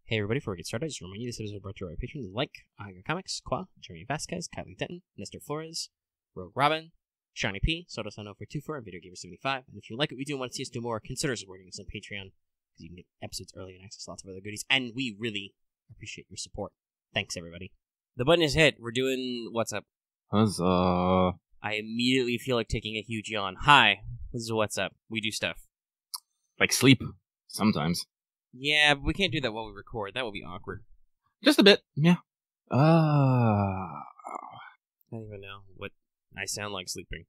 Hey everybody, before we get started, I just remind you this episode is brought to you by our patrons like Aya Comics, Qua, Jeremy Vasquez, Kylie Denton, Nestor Flores, Rogue Robin, Shiny P, Soto Sano for 24, and Video Gamer 75. And if you like what we do and want to see us do more, consider supporting us on Patreon, because you can get episodes early and access to lots of other goodies, and we really appreciate your support. Thanks, everybody. The button is hit. We're doing What's Up. Huzzah. I immediately feel like taking a huge yawn. Hi, this is What's Up. We do stuff. Like sleep, sometimes. Yeah, but we can't do that while we record. That would be awkward. Just a bit, yeah. I don't even know what I sound like sleeping.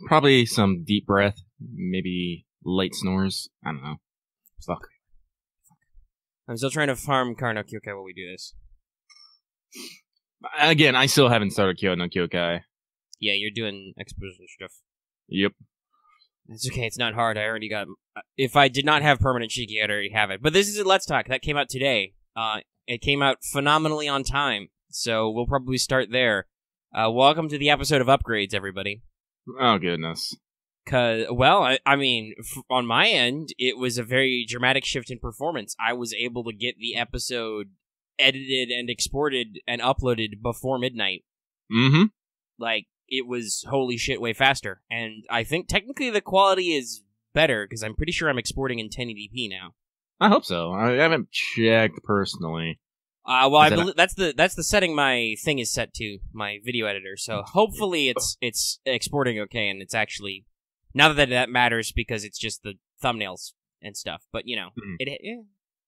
Probably some deep breath, maybe light snores. I don't know. Fuck. I'm still trying to farm Kar no Kyokai while we do this. Again, I still haven't started Kyo no Kyokai. Yeah, you're doing exposition stuff. Yep. It's okay, it's not hard. I already got... If I did not have permanent Shiki, I'd already have it. But this is a Let's Talk. That came out today. It came out phenomenally on time. So we'll probably start there. Welcome to the episode of Upgrades, everybody. Oh, goodness. Well, I mean, on my end, it was a very dramatic shift in performance. I was able to get the episode edited and exported and uploaded before midnight. Mm-hmm. Like, it was holy shit way faster. And I think technically the quality is better, because I'm pretty sure I'm exporting in 1080p now. I hope so. I haven't checked personally. Well, I believe that's the setting my thing is set to, my video editor. So hopefully it's exporting okay, and it's actually not that matters because it's just the thumbnails and stuff. But you know,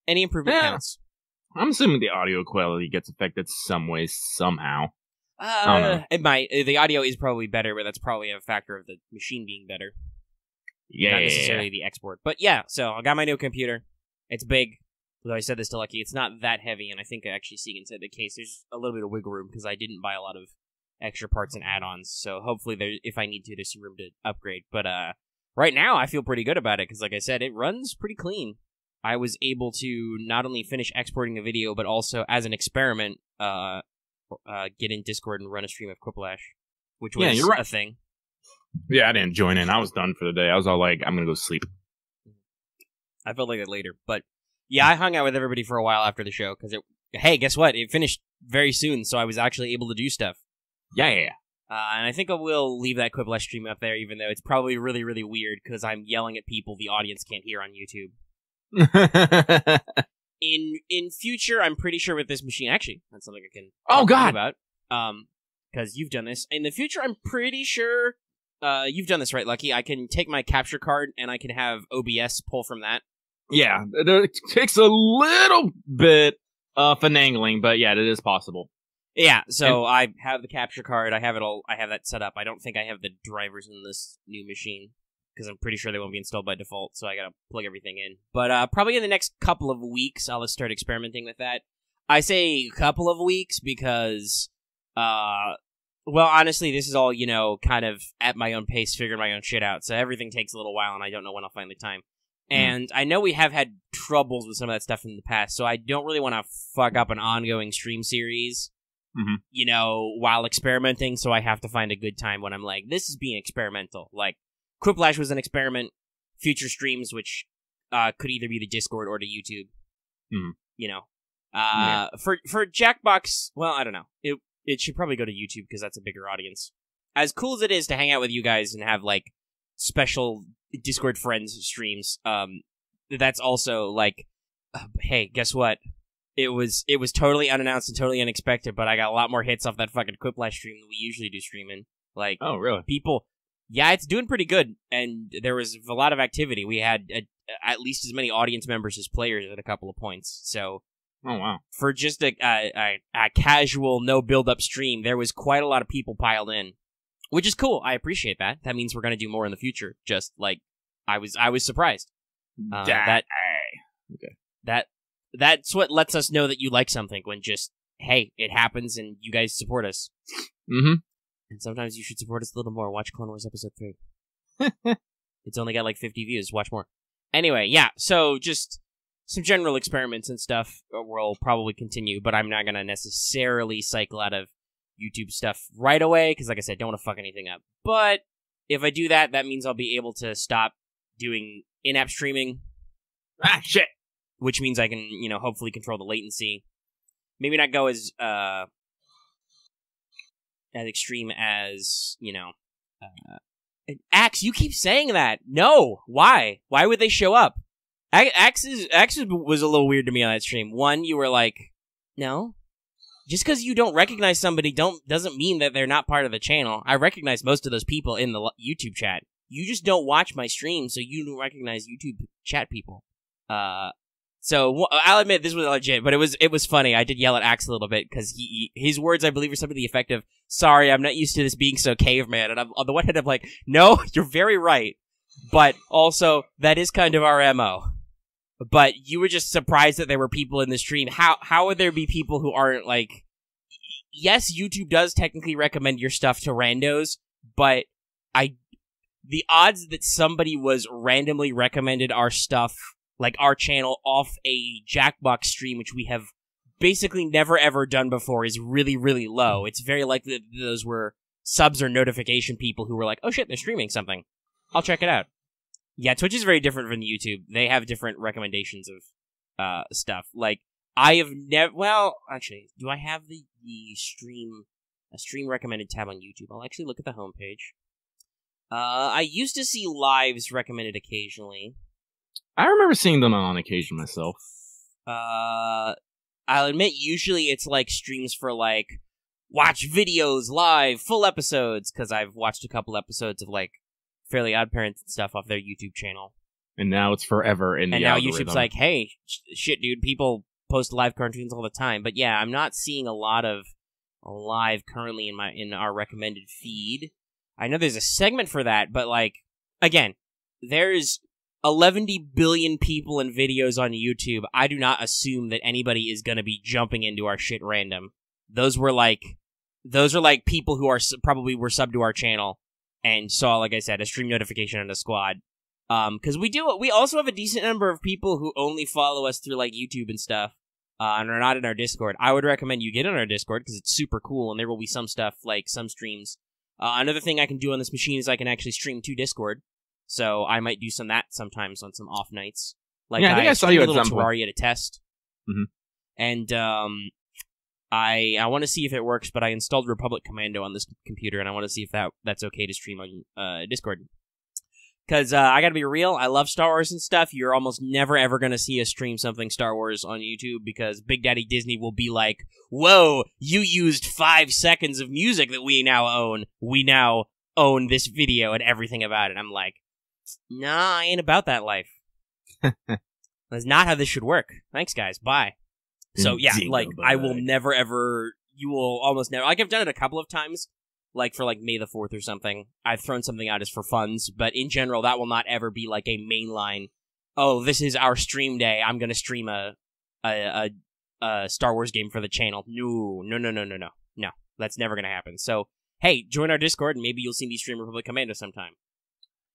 any improvement counts. I'm assuming the audio quality gets affected some way somehow. I don't know. It might. The audio is probably better, but that's probably a factor of the machine being better. Yeah. Not necessarily the export. But yeah, so I got my new computer. It's big. Although I said this to Lucky, it's not that heavy, and I think I actually see inside the case there's a little bit of wiggle room because I didn't buy a lot of extra parts and add-ons. So hopefully, if I need to, there's some room to upgrade. But right now, I feel pretty good about it because, like I said, it runs pretty clean. I was able to not only finish exporting the video, but also, as an experiment, get in Discord and run a stream of Quiplash, which was you're right. a thing. Yeah, I didn't join in. I was done for the day. I was all like, I'm gonna go sleep. I felt like that later, but yeah, I hung out with everybody for a while after the show because hey, guess what? It finished very soon, so I was actually able to do stuff. Yeah. And I think I will leave that Quiplash stream up there, even though it's probably really, really weird because I'm yelling at people the audience can't hear on YouTube. In future, I'm pretty sure with this machine, actually, that's something I can talk about. Because you've done this. In the future, I'm pretty sure you've done this, right, Lucky? I can take my capture card and I can have OBS pull from that. Yeah, it takes a little bit finagling, but yeah, it is possible. Yeah, so I have the capture card. I have it all. I have that set up. I don't think I have the drivers in this new machine because I'm pretty sure they won't be installed by default. So I gotta plug everything in. But probably in the next couple of weeks, I'll start experimenting with that. I say couple of weeks because, well, honestly, this is all kind of at my own pace, figuring my own shit out. So everything takes a little while, and I don't know when I'll find the time. And I know we have had troubles with some of that stuff in the past, so I don't really want to fuck up an ongoing stream series, while experimenting, so I have to find a good time when I'm like, this is being experimental. Like, Quiplash was an experiment, future streams, which could either be the Discord or the YouTube, For Jackbox, well, I don't know. It should probably go to YouTube, because that's a bigger audience. As cool as it is to hang out with you guys and have, like, special Discord friends streams, that's also like, hey, guess what? It was totally unannounced and totally unexpected, but I got a lot more hits off that fucking Quiplash stream than we usually do streaming. Like, oh, really? People, yeah, it's doing pretty good, and there was a lot of activity. We had at least as many audience members as players at a couple of points, so... Oh, wow. For just a casual, no build-up stream, there was quite a lot of people piled in. Which is cool. I appreciate that. That means we're going to do more in the future. Just like I was surprised. That's what lets us know that you like something. When just, hey, it happens and you guys support us. Mm-hmm. And sometimes you should support us a little more. Watch Clone Wars Episode 3. It's only got like 50 views. Watch more. Anyway, yeah. So just some general experiments and stuff will probably continue, but I'm not going to necessarily cycle out of YouTube stuff right away, because like I said, don't want to fuck anything up. But if I do that, that means I'll be able to stop doing in-app streaming. Ah, shit! which means I can, hopefully control the latency. Maybe not go as extreme as, Axe, you keep saying that. No, why? Why would they show up? Axe was a little weird to me on that stream. One, you were like, no. Just because you don't recognize somebody doesn't mean that they're not part of the channel. I recognize most of those people in the YouTube chat. You just don't watch my stream, so you don't recognize YouTube chat people. So I'll admit this was legit, but it was funny. I did yell at Axe a little bit because his words, I believe, are something to the effect of, "Sorry, I'm not used to this being so caveman." And on the one hand, I'm like, "No, you're very right," but also that is kind of our MO. But you were just surprised that there were people in the stream. How would there be people who aren't like? Yes, YouTube does technically recommend your stuff to randos, but the odds that somebody was randomly recommended our stuff, like our channel, off a Jackbox stream, which we have basically never ever done before, is really, really low. It's very likely that those were subs or notification people who were like, "Oh shit, they're streaming something. I'll check it out." Yeah, Twitch is very different from YouTube. They have different recommendations of stuff. Like, I have never... Well, actually, do I have the stream recommended tab on YouTube? I'll actually look at the homepage. I used to see lives recommended occasionally. I remember seeing them on occasion myself. I'll admit, usually it's like streams for like, watch videos live, full episodes, because I've watched a couple episodes of like Fairly Odd Parents and stuff off their YouTube channel. And now it's forever in the algorithm. And now YouTube's like, hey, shit, dude, people post live cartoons all the time. But yeah, I'm not seeing a lot of live currently in our recommended feed. I know there's a segment for that, but like, again, there's 11 billion people and videos on YouTube. I do not assume that anybody is going to be jumping into our shit random. Those are like people who probably were subbed to our channel and saw, like I said, a stream notification on the squad. Because we also have a decent number of people who only follow us through like YouTube and stuff, and are not in our Discord. I would recommend you get on our Discord because it's super cool, and there will be some stuff, like some streams. Another thing I can do on this machine is I can actually stream to Discord, so I might do that sometimes on some off nights. Like, yeah, I think I saw you at some Terraria to test, and I want to see if it works. But I installed Republic Commando on this computer, and I want to see if that's okay to stream on Discord. Because I gotta be real, I love Star Wars and stuff. You're almost never ever gonna see us stream something Star Wars on YouTube because Big Daddy Disney will be like, "Whoa, you used 5 seconds of music that we now own. We now own this video and everything about it." I'm like, nah, I ain't about that life. That's not how this should work. Thanks, guys. Bye. So yeah, like, I will never ever, you will almost never, like, I've done it a couple of times. Like, for, like, May the 4th or something. I've thrown something out as for funds, but in general, that will not ever be, like, a mainline, "Oh, this is our stream day, I'm gonna stream a Star Wars game for the channel." No, that's never gonna happen. So, hey, join our Discord, and maybe you'll see me stream Republic Commando sometime.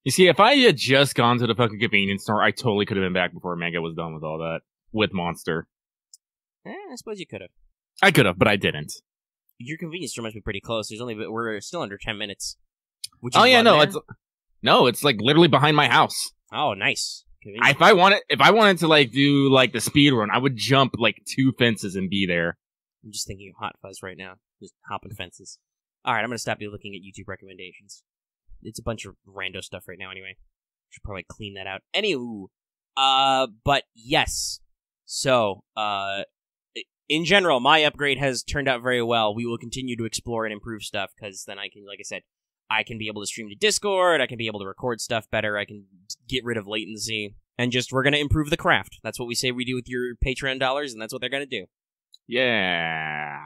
You see, if I had just gone to the fucking convenience store, I totally could have been back before Omega was done with all that. With Monster. I suppose you could have. I could have, but I didn't. Your convenience store must be pretty close. We're still under 10 minutes. Oh yeah, it's like literally behind my house. Oh, nice. If I wanted to like do like the speed run, I would jump like 2 fences and be there. I'm just thinking of Hot Fuzz right now, just hopping fences. All right, I'm gonna stop you looking at YouTube recommendations. It's a bunch of rando stuff right now. Anyway, should probably clean that out. Anywho, but yes. So, in general, my upgrade has turned out very well. We will continue to explore and improve stuff, because then I can, like I said, I can be able to stream to Discord, I can be able to record stuff better, I can get rid of latency, and we're going to improve the craft. That's what we say we do with your Patreon dollars, and that's what they're going to do. Yeah.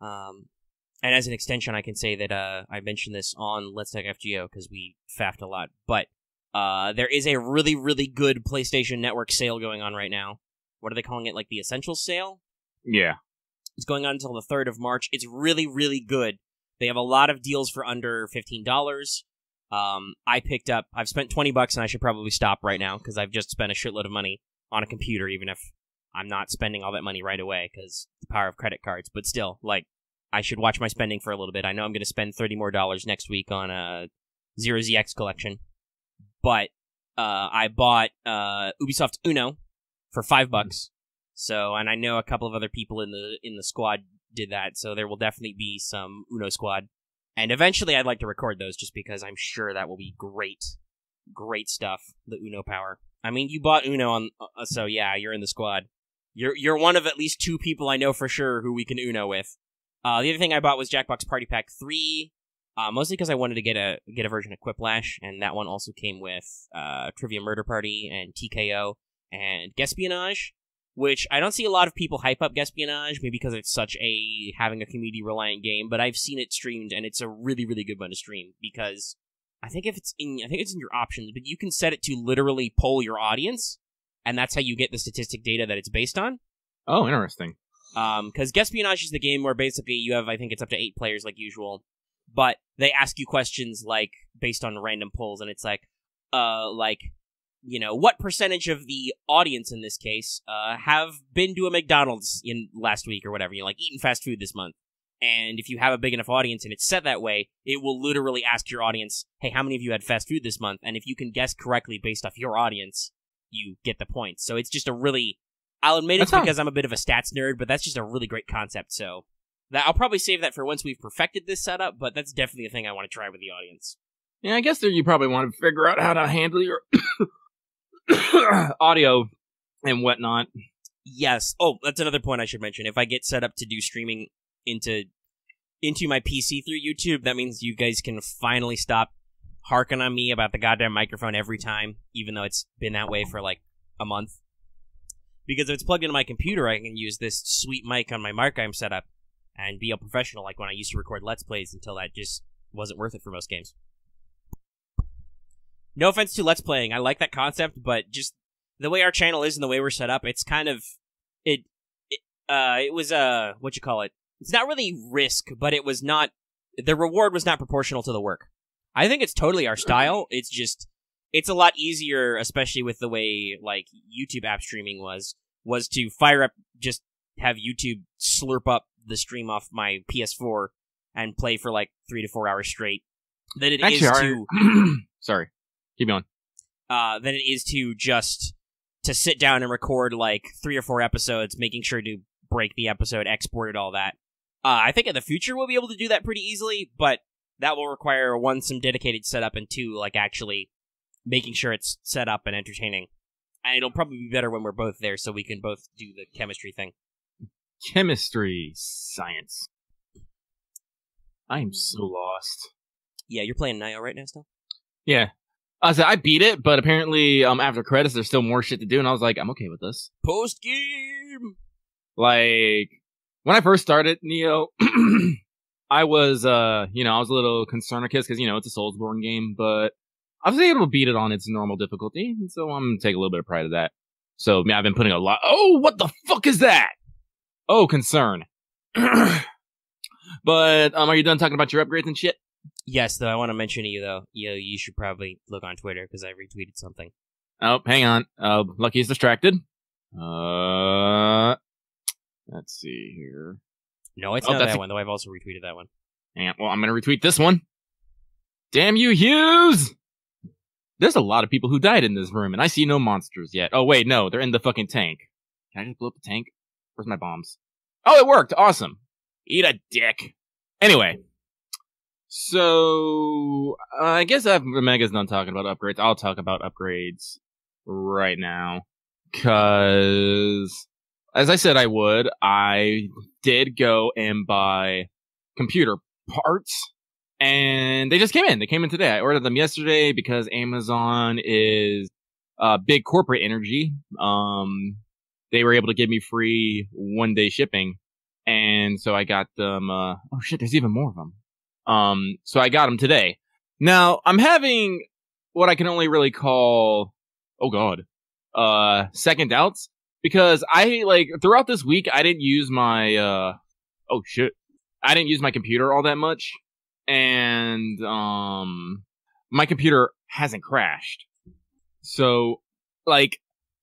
And as an extension, I can say that I mentioned this on Let's Talk FGO, because we faffed a lot, but there is a really, really good PlayStation Network sale going on right now. What are they calling it? Like the Essentials sale? Yeah. It's going on until the 3rd of March. It's really, really good. They have a lot of deals for under $15. I've spent $20 and I should probably stop right now because I've just spent a shitload of money on a computer, even if I'm not spending all that money right away because the power of credit cards. But still, like, I should watch my spending for a little bit. I know I'm going to spend $30 more next week on a Zero ZX collection. But I bought Ubisoft Uno, for $5. So, and I know a couple of other people in the squad did that, so there will definitely be some Uno squad. And eventually I'd like to record those just because I'm sure that will be great stuff, the Uno power. I mean, you bought Uno on, so yeah, you're in the squad. You're one of at least 2 people I know for sure who we can Uno with. The other thing I bought was Jackbox Party Pack 3, mostly because I wanted to get a version of Quiplash, and that one also came with Trivia Murder Party and TKO and Guespionage, which I don't see a lot of people hype up Guespionage, maybe because it's such a having a community reliant game, but I've seen it streamed and it's a really, really good one to stream because I think it's in your options, but you can set it to literally poll your audience, and that's how you get the statistic data that it's based on. Oh, interesting. Because Guespionage is the game where basically you have, I think it's up to 8 players like usual, but they ask you questions like based on random polls, and it's like, what percentage of the audience in this case have been to a McDonald's in last week or whatever, eaten fast food this month. And if you have a big enough audience and it's set that way, it will literally ask your audience, hey, how many of you had fast food this month? And if you can guess correctly based off your audience, you get the points. So it's just a really, I'll admit it's because I'm a bit of a stats nerd, but that's just a really great concept. So I'll probably save that for once we've perfected this setup, but that's definitely a thing I want to try with the audience. Yeah, I guess you probably want to figure out how to handle your audio and whatnot. Yes. Oh, that's another point I should mention. If I get set up to do streaming into my PC through YouTube, that means you guys can finally stop harking on me about the goddamn microphone every time, even though it's been that way for like a month. Because if it's plugged into my computer, I can use this sweet mic on my Markheim setup and be a professional like when I used to record Let's Plays until that just wasn't worth it for most games. No offense to Let's Playing, I like that concept, but just the way our channel is and the way we're set up, it's kind of it was it's not really risk, but it was not, the reward was not proportional to the work. I think it's totally our style. It's just, it's a lot easier, especially with the way like YouTube app streaming was to fire up, just have YouTube slurp up the stream off my PS4 and play for like 3 to 4 hours straight. Than it is to sorry, keep going. Than it is to just to sit down and record like 3 or 4 episodes, making sure to break the episode, export it, all that. I think in the future we'll be able to do that pretty easily, but that will require 1, some dedicated setup, and 2, like actually making sure it's set up and entertaining. And it'll probably be better when we're both there, so we can both do the chemistry thing. Chemistry, science. I am so lost. Yeah, you're playing Nioh right now still? Yeah. I beat it, but apparently after credits there's still more shit to do, and I was like, I'm okay with this. Post-game! Like, when I first started Nioh, I was, I was a little concerned because, it's a Soulsborne game, but I was able to beat it on its normal difficulty, and so I'm gonna take a little bit of pride of that. So, I've been putting a lot. Oh, what the fuck is that? Oh, concern. But, are you done talking about your upgrades and shit? Yes, though, I want to mention to you, though, you should probably look on Twitter, because I retweeted something. Oh, hang on. Lucky's distracted. Let's see here. No, it's not that one, though. I've also retweeted that one. Yeah, well, I'm going to retweet this one. Damn you, Hughes! There's a lot of people who died in this room, and I see no monsters yet. Oh, wait, no, they're in the fucking tank. Can I just blow up the tank? Where's my bombs? Oh, it worked! Awesome! Eat a dick! Anyway. So, I guess after Omega's done talking about upgrades, I'll talk about upgrades right now. Because, as I said I would, I did go and buy computer parts, and they just came in. They came in today. I ordered them yesterday because Amazon is big corporate energy. They were able to give me free 1-day shipping, and so I got them. Oh shit, there's even more of them. So I got them today. Now, I'm having what I can only really call, oh god, second doubts, because throughout this week, I didn't use my, oh shit, I didn't use my computer all that much, and, my computer hasn't crashed. So,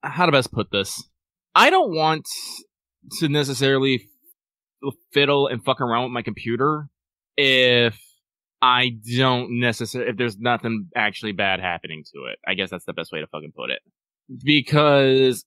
how to best put this? I don't want to necessarily fiddle and fuck around with my computer if there's nothing actually bad happening to it. I guess that's the best way to fucking put it. Because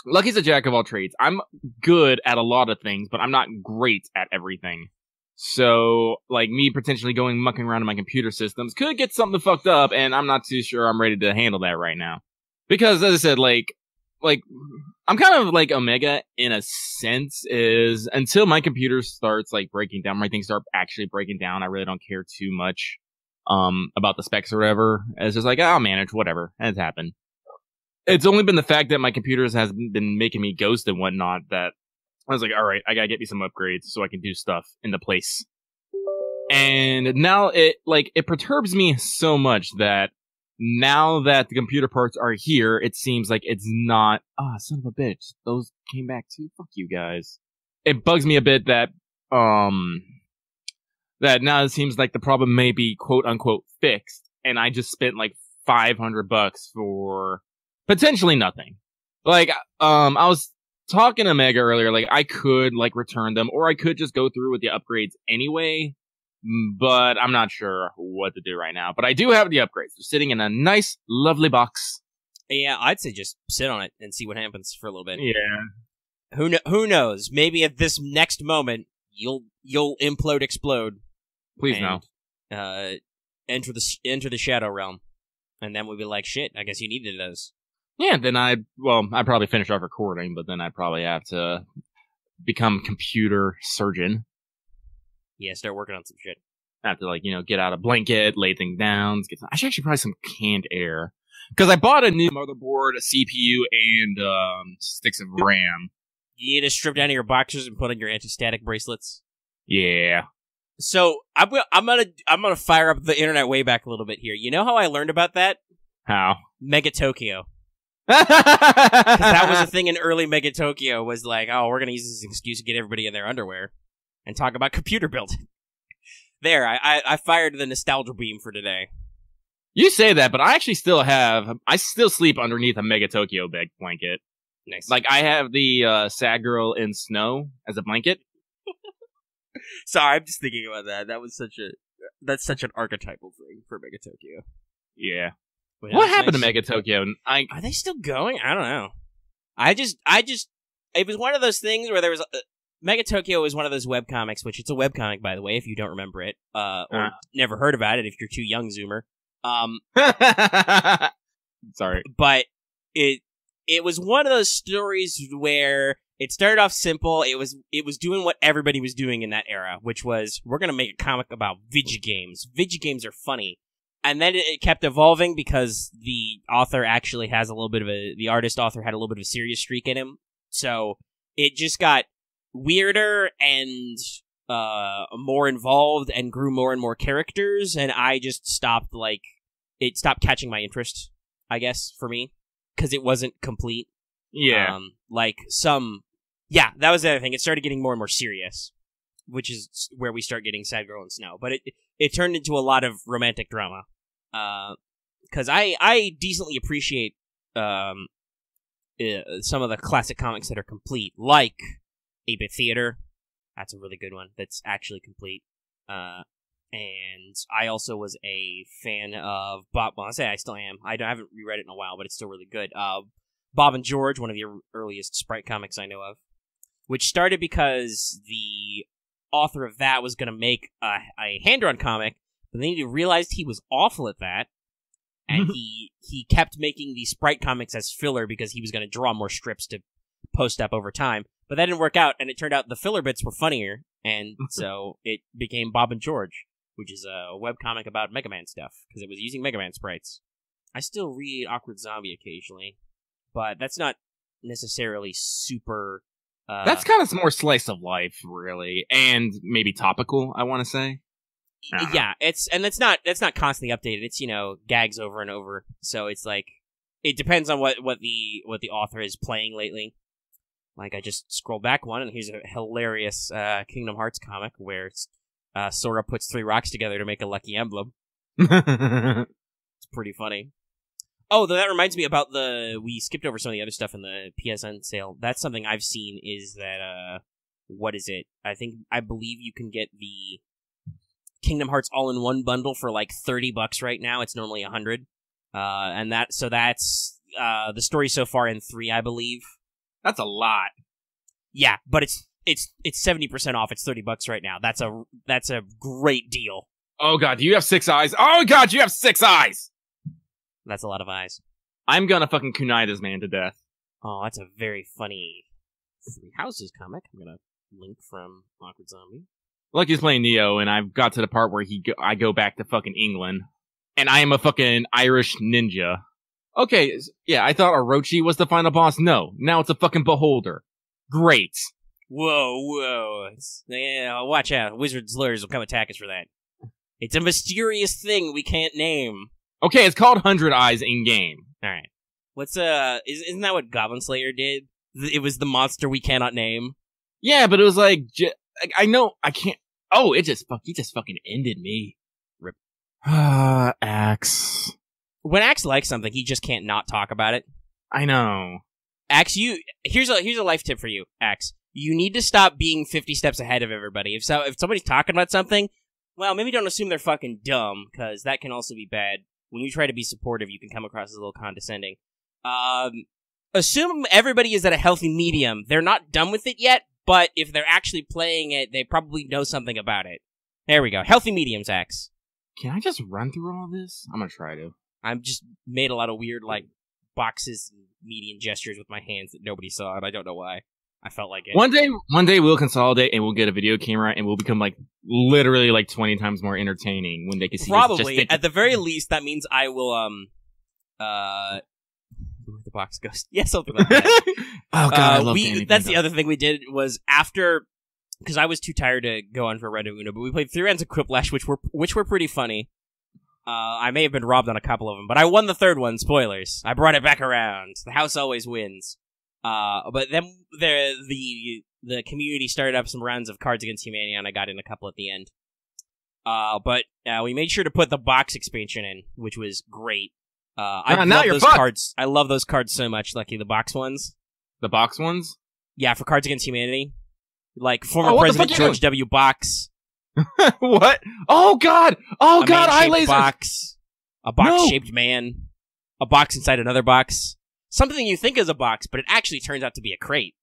Lucky's a jack of all trades. I'm good at a lot of things, but I'm not great at everything. So, like, me potentially going mucking around in my computer systems could get something fucked up, and I'm not too sure I'm ready to handle that right now. Because, as I said, like, I'm kind of like Omega in a sense, is until my computer starts, like, breaking down, my things start actually breaking down, I really don't care too much, about the specs or whatever. It's just like, I'll manage, whatever. It's happened. It's only been the fact that my computers has been making me ghost and whatnot that I was like, all right, I gotta get me some upgrades so I can do stuff in the place. And now it perturbs me so much that now that the computer parts are here, it seems like it's not, son of a bitch, those came back too? Fuck you guys. It bugs me a bit that, that now it seems like the problem may be quote unquote fixed, and I just spent like $500 for potentially nothing. Like, I was talking to Mega earlier, like, I could, like, return them, or I could just go through with the upgrades anyway, but I'm not sure what to do right now. But I do have the upgrades. They're sitting in a nice, lovely box. Yeah, I'd say just sit on it and see what happens for a little bit. Yeah. Who knows? Maybe at this next moment, you'll implode, explode. Please and, no. Enter the Shadow Realm. And then we'll be like, shit, I guess you needed those. Yeah, then I'd probably finish off recording, but then I'd probably have to become computer surgeon. Yeah, start working on some shit. I have to, like, get out a blanket, lay things down. I should actually probably some canned air. Because I bought a new motherboard, a CPU, and sticks of RAM. You need to strip down your boxers and put on your anti-static bracelets. Yeah. So I'm gonna fire up the internet way back a little bit here. You know how I learned about that? How? Mega Tokyo. That was a thing in early Mega Tokyo, was like, oh, we're going to use this excuse to get everybody in their underwear and talk about computer building. There, I fired the nostalgia beam for today. You say that, but I still sleep underneath a Mega Tokyo bed blanket. Nice. Like, I have the Sad Girl in Snow as a blanket. Sorry, I'm just thinking about that. That's such an archetypal thing for Mega Tokyo. Yeah. What happened to Mega Tokyo? Are they still going? I don't know. It was one of those things where there was Mega Tokyo is one of those webcomics, which it's a webcomic, by the way, if you don't remember it, or never heard about it if you're too young, Zoomer. Sorry. But it was one of those stories where it started off simple. It was doing what everybody was doing in that era, which was, we're going to make a comic about video games. Video games are funny. And then it kept evolving because the author actually has the artist author had a little bit of a serious streak in him. So it just got weirder and more involved and grew more and more characters. And I just stopped, it stopped catching my interest, I guess, for me, because it wasn't complete. Yeah. That was the other thing. It started getting more and more serious, which is where we start getting Sad Girl and Snow. But it turned into a lot of romantic drama. Because I decently appreciate some of the classic comics that are complete, like 8-Bit Theater. That's a really good one that's actually complete. And I also was a fan of Bob. Well, I say I still am. I haven't reread it in a while, but it's still really good. Bob and George, one of the earliest Sprite comics I know of, which started because the author of that was going to make a hand-drawn comic, but then he realized he was awful at that, and he kept making the Sprite comics as filler because he was going to draw more strips to post up over time. But that didn't work out, and it turned out the filler bits were funnier, and so it became Bob and George, which is a webcomic about Mega Man stuff, because it was using Mega Man sprites. I still read Awkward Zombie occasionally, but that's not necessarily super... that's kind of more slice of life, really, and maybe topical, I want to say. Yeah, that's not constantly updated. It's, gags over and over. So it's like, it depends on what the author is playing lately. Like, I just scrolled back one, and here's a hilarious Kingdom Hearts comic where Sora puts 3 rocks together to make a lucky emblem. It's pretty funny. Oh, that reminds me about we skipped over some of the other stuff in the PSN sale. That's something I've seen, is that, what is it? I believe you can get the Kingdom Hearts all-in-one bundle for like $30 right now. It's normally $100. That's the story so far in 3, I believe. That's a lot. Yeah, but it's 70% off. It's $30 right now. That's a great deal. Oh god, do you have 6 eyes? Oh god, you have 6 eyes! That's a lot of eyes. I'm gonna fucking kunai this man to death. Oh, that's a very funny Three Houses comic. I'm gonna link from Awkward Zombie. Like he's playing Nioh, and I've got to the part where I go back to fucking England, and I am a fucking Irish ninja. Okay, yeah, I thought Orochi was the final boss. No, now it's a fucking Beholder. Great. Whoa. Yeah, watch out. Wizards lawyers will come attack us for that. It's a mysterious thing we can't name. Okay, it's called 100 Eyes in-game. Alright. Isn't that what Goblin Slayer did? It was the monster we cannot name? Yeah, but it was like, I know, I can't, oh, he just fucking ended me. Rip. Axe. When Axe likes something, he just can't not talk about it. I know. Axe, here's a life tip for you, Axe. You need to stop being 50 steps ahead of everybody. If somebody's talking about something, well, maybe don't assume they're fucking dumb, because that can also be bad. When you try to be supportive, you can come across as a little condescending. Assume everybody is at a healthy medium. They're not done with it yet, but if they're actually playing it, they probably know something about it. There we go. Healthy mediums, Axe. Can I just run through all this? I'm gonna try to. I've just made a lot of weird, boxes and median gestures with my hands that nobody saw, and I don't know why. I felt like it. One day we'll consolidate and we'll get a video camera and we'll become literally 20 times more entertaining when they can see probably. us just at the very least, that means I will where the box goes. Yeah, something like that. Oh god, I love that's the other thing we did was after, because I was too tired to go on for Red Uno, but we played 3 rounds of Quiplash, which were pretty funny. I may have been robbed on a couple of them, but I won the third one. Spoilers. I brought it back around. The house always wins. But then the community started up some rounds of Cards Against Humanity, and I got in a couple at the end. But we made sure to put the box expansion in, which was great. I love those cards. I love those cards so much, the box ones. The box ones? Yeah, for Cards Against Humanity. Former President George W. Box. What? Oh god! Oh god, eye lasers! Box. A box-shaped man. A box inside another box. Something you think is a box, but it actually turns out to be a crate.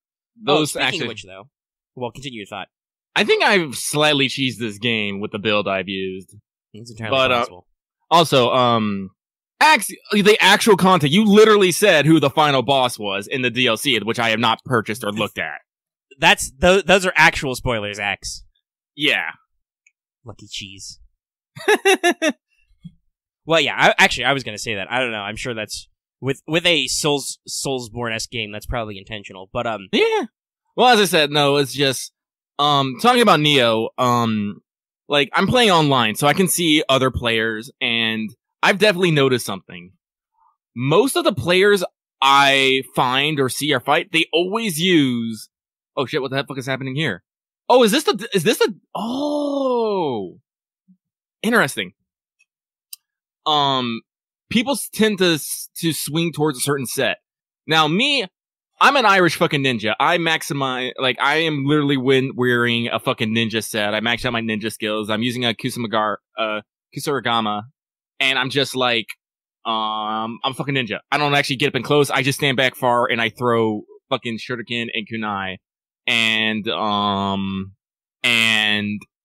Speaking of which, though. Well, continue your thought. I think I've slightly cheesed this game with the build I've used. It's entirely possible. Also, the actual content, you literally said who the final boss was in the DLC, which I have not purchased or looked at. Those are actual spoilers, Axe. Yeah. Lucky cheese. Well, yeah, I was going to say that. I don't know. I'm sure that's with a Soulsborne-esque game, that's probably intentional. But yeah. Well, as I said, no, it's just talking about Nioh. I'm playing online, so I can see other players, and I've definitely noticed something. Most of the players I find or see or fight, they always use. Oh shit! What the fuck is happening here? Oh, is this the? Oh, interesting. People tend to swing towards a certain set. Now, me, I'm an Irish fucking ninja. I maximize, I am literally wearing a fucking ninja set. I maxed out my ninja skills. I'm using a Kusarigama, and I'm just I'm a fucking ninja. I don't actually get up and close. I just stand back far and I throw fucking shuriken and kunai, and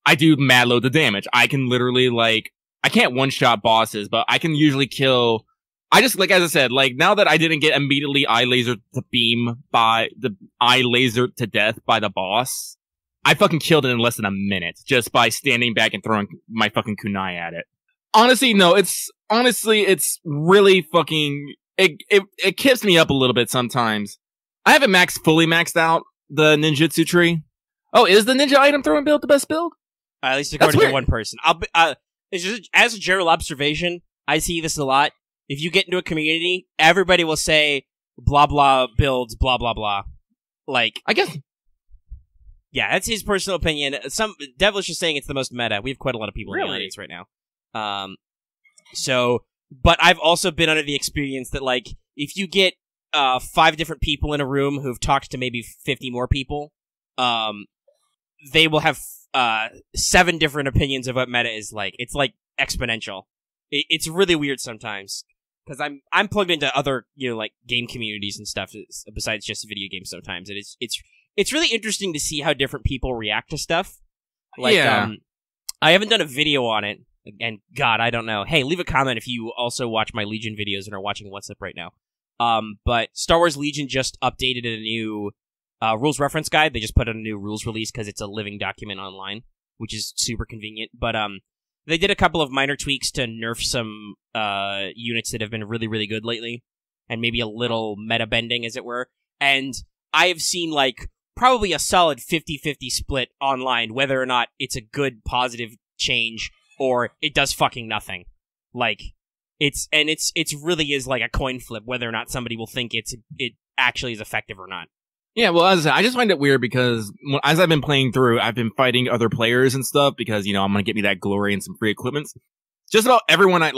I do mad loads of damage. I can literally I can't one-shot bosses, but I can usually kill. I just, as I said, now that I didn't get immediately eye laser to death by the boss, I fucking killed it in less than a minute just by standing back and throwing my fucking kunai at it. Honestly, no, it's really fucking, it kips me up a little bit sometimes. I haven't fully maxed out the ninjutsu tree. Oh, is the ninja item throwing build the best build? At least according to one person. It's just, as a general observation, I see this a lot. If you get into a community, everybody will say, blah, blah, builds, blah, blah, blah. I guess. Yeah, that's his personal opinion. Devilish is saying it's the most meta. We have quite a lot of people in the audience right now. But I've also been under the experience that, if you get 5 different people in a room who've talked to maybe 50 more people, they will have 7 different opinions of what meta is like. It's exponential. It's really weird sometimes. because I'm plugged into other like game communities and stuff besides just video games sometimes, and it's really interesting to see how different people react to stuff. Like, I haven't done a video on it, and God, I don't know. Hey, leave a comment if you also watch my Legion videos and are watching What's Up right now. But Star Wars Legion just updated a new rules reference guide. They just put out a new rules release because it's a living document online, which is super convenient. But they did a couple of minor tweaks to nerf some units that have been really, really good lately, and maybe a little meta bending, as it were. And I have seen like probably a solid 50-50 split online, whether or not it's a good, positive change or it does fucking nothing. Like, it's really is like a coin flip whether or not somebody will think it actually is effective or not. Yeah, well, as I said, I just find it weird because as I've been playing through, I've been fighting other players and stuff because, I'm going to get me that glory and some free equipments. Just about everyone I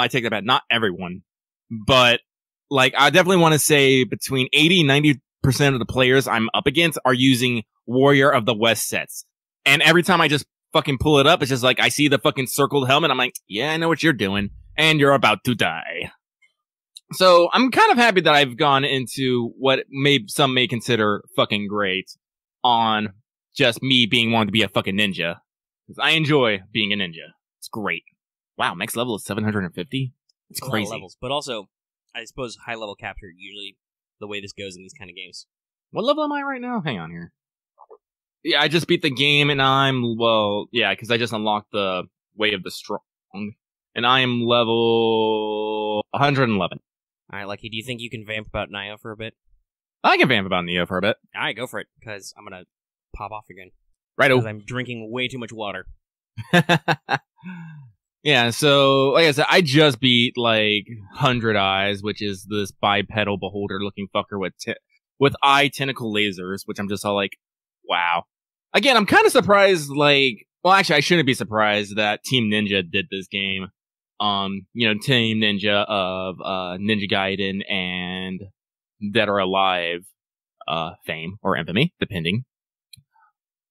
take that back. Not everyone, but like, I definitely want to say between 80 and 90% of the players I'm up against are using Warrior of the West sets. And every time I just fucking pull it up, it's just like, I see the fucking circled helmet. I'm like, yeah, I know what you're doing. And you're about to die. So I'm kind of happy that I've gone into what some may consider fucking great on just me wanting to be a fucking ninja. Because I enjoy being a ninja. It's great. Wow, max level is 750? It's crazy. A lot of levels, but also, I suppose high level capture usually the way this goes in these kind of games. What level am I right now? Hang on here. Yeah, I just beat the game and because I just unlocked the Way of the Strong. And I am level 111. Alright, Lucky, do you think you can vamp about Nioh for a bit? I can vamp about Nioh for a bit. Alright, go for it, because I'm gonna pop off again. Right-o. Because I'm drinking way too much water. Yeah, so, like I said, I just beat, 100 Eyes, which is this bipedal beholder-looking fucker with eye tentacle lasers, which I'm just all like, wow. Again, I'm kind of surprised, actually, I shouldn't be surprised that Team Ninja did this game. Team Ninja of Ninja Gaiden and Dead or Alive fame or infamy, depending.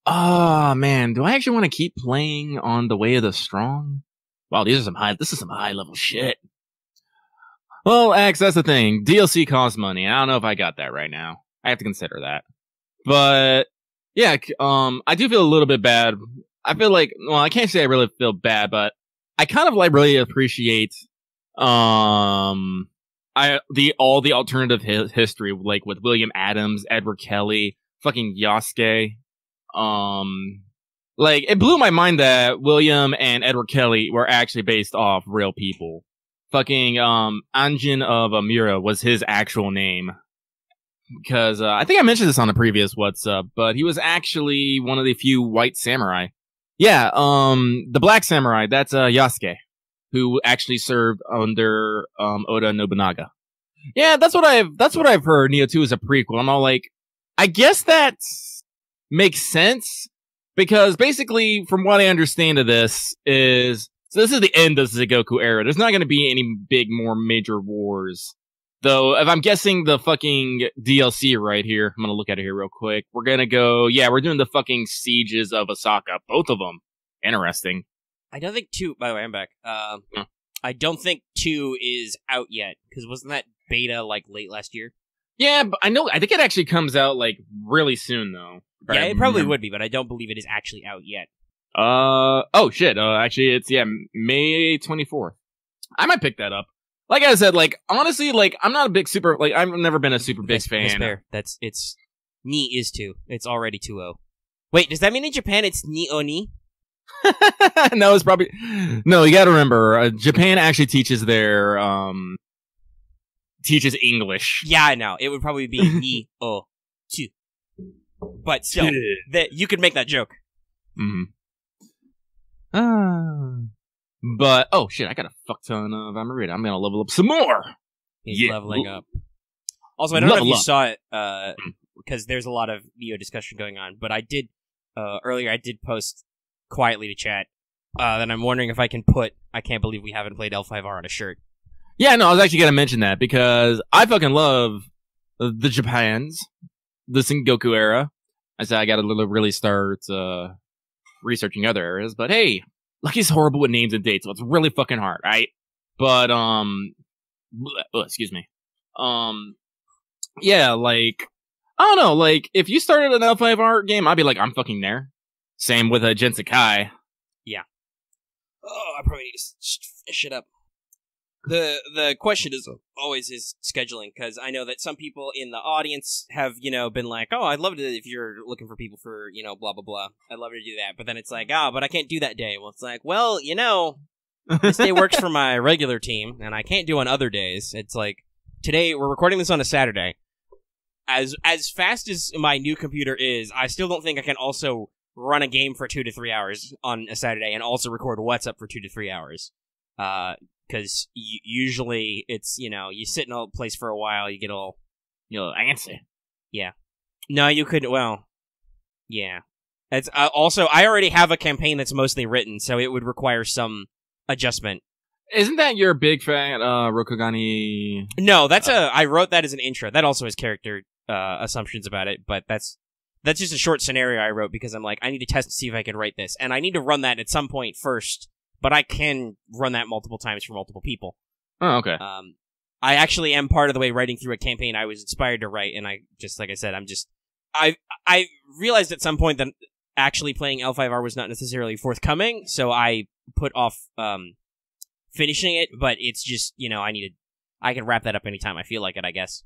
Oh man, do I actually want to keep playing on the Way of the Strong? Wow, this is some high level shit. Well, X, that's the thing. DLC costs money. I don't know if I got that right now. I have to consider that. But yeah, I do feel a little bit bad. I feel like, I can't say I really feel bad, but I kind of really appreciate all the alternative history, like with William Adams, Edward Kelly, fucking Yasuke. It blew my mind that William and Edward Kelly were actually based off real people. Fucking Anjin of Amira was his actual name. Because I think I mentioned this on the previous What's Up, but he was actually one of the few white samurai. Yeah, the black samurai, that's Yasuke, who actually served under Oda Nobunaga. Yeah, that's what I've heard. Nioh 2 is a prequel. I'm all like, I guess that makes sense because basically, from what I understand of this is this is the end of the Sengoku era. There's not going to be any more major wars. Though, if I'm guessing the fucking DLC right here, I'm gonna look at it here real quick. We're gonna go, we're doing the fucking Sieges of Osaka. Both of them. Interesting. I don't think 2, by the way, I'm back. I don't think 2 is out yet, because wasn't that beta, late last year? Yeah, but I think it actually comes out, really soon, though. Yeah, it probably would be, but I don't believe it is actually out yet. Oh shit, actually, it's, May 24th. I might pick that up. Like I said, honestly, I'm not a big I've never been a super big fan. It's Ni is 2. It's already 2-0. Wait, does that mean in Japan it's Nioh Ni? No, it's probably, no, you gotta remember, Japan actually teaches teaches English. Yeah, I know. It would probably be Nioh 2. But still, you could make that joke. But, oh shit, I got a fuck ton of Amarita. I'm gonna level up some more! He's leveling up. Also, I don't know if you saw it, because there's a lot of Nioh discussion going on, but I did, earlier I did post quietly to chat, that I'm wondering if I can put I Can't Believe We Haven't Played L5R on a shirt. Yeah, no, I was actually gonna mention that, because I fucking love the Japans, the Sengoku era. I said I gotta really start, researching other eras, but hey, Lucky's horrible with names and dates, so it's really fucking hard, right? But, excuse me. Yeah, like, I don't know, like, if you started an L5R game, I'd be like, I'm fucking there. Same with a Jinsekai. Yeah. Oh, I probably need to finish it up. The question is always is scheduling, because I know that some people in the audience have, been like, oh, I'd love to, if you're looking for people for, blah, blah, blah, I'd love to do that. But then it's like, but I can't do that day. Well, it's like, well, this day works for my regular team, and I can't do on other days. It's like, today, we're recording this on a Saturday. As fast as my new computer is, I still don't think I can also run a game for 2 to 3 hours on a Saturday and also record What's Up for 2 to 3 hours. Because usually it's, you sit in a place for a while, you get all antsy. Yeah. No, you could, well, yeah. It's also, I already have a campaign that's mostly written, so it would require some adjustment. Isn't that your big fat Rokugani? No, I wrote that as an intro. That also has character assumptions about it, but that's just a short scenario I wrote because I'm like, I need to test to see if I can write this, and I need to run that at some point first, but I can run that multiple times for multiple people. Oh, okay. I actually am part of the way writing through a campaign I was inspired to write, and I just, like I said, I realized at some point that actually playing L5R was not necessarily forthcoming, so I put off finishing it, but it's just, I can wrap that up anytime I feel like it, I guess.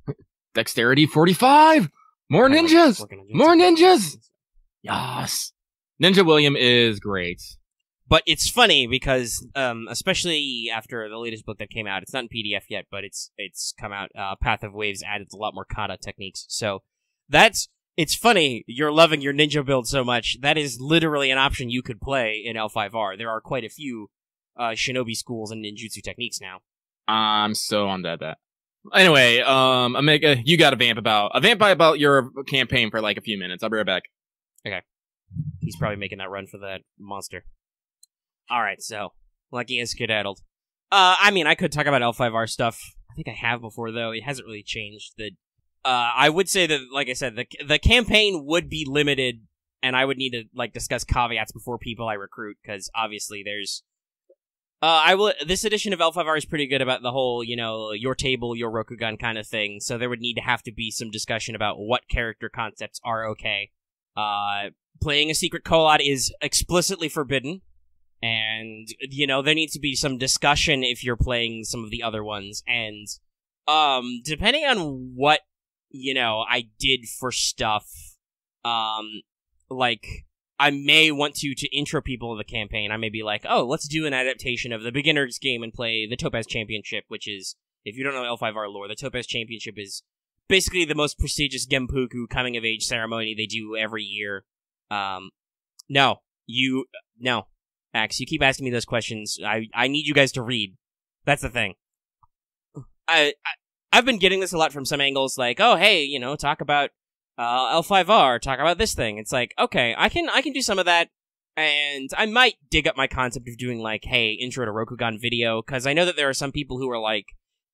Dexterity 45! More ninjas! More ninjas! Yes! Ninja William is great. But it's funny because, especially after the latest book that came out, it's not in PDF yet, but it's come out, Path of Waves added a lot more kata techniques, so it's funny, you're loving your ninja build so much, that is literally an option you could play in L5R. There are quite a few shinobi schools and ninjutsu techniques now. I'm so on that. Anyway, Omega, you got a vamp about your campaign for like a few minutes. I'll be right back. Okay. He's probably making that run for that monster. Alright, so, Lucky is skedaddled. I could talk about L5R stuff. I think I have before, though. It hasn't really changed. I would say that, like I said, the campaign would be limited, and I would need to, discuss caveats before people I recruit, because obviously there's... This edition of L5R is pretty good about the whole, your table, your Rokugan kind of thing, so there would need to have to be some discussion about what character concepts are okay. Playing a secret Kolot is explicitly forbidden, and, there needs to be some discussion if you're playing some of the other ones, and, depending on what, I did for stuff, I may want to intro people to the campaign. I may be like, oh, let's do an adaptation of the beginner's game and play the Topaz Championship, which is, if you don't know L5R lore, the Topaz Championship is basically the most prestigious Genpuku coming-of-age ceremony they do every year. No, Max, you keep asking me those questions. I need you guys to read. That's the thing. I've been getting this a lot from some angles, like, oh, hey, talk about L5R, talk about this thing. It's like, okay, I can do some of that, and I might dig up my concept of doing, hey, intro to Rokugan video, because I know that there are some people who are,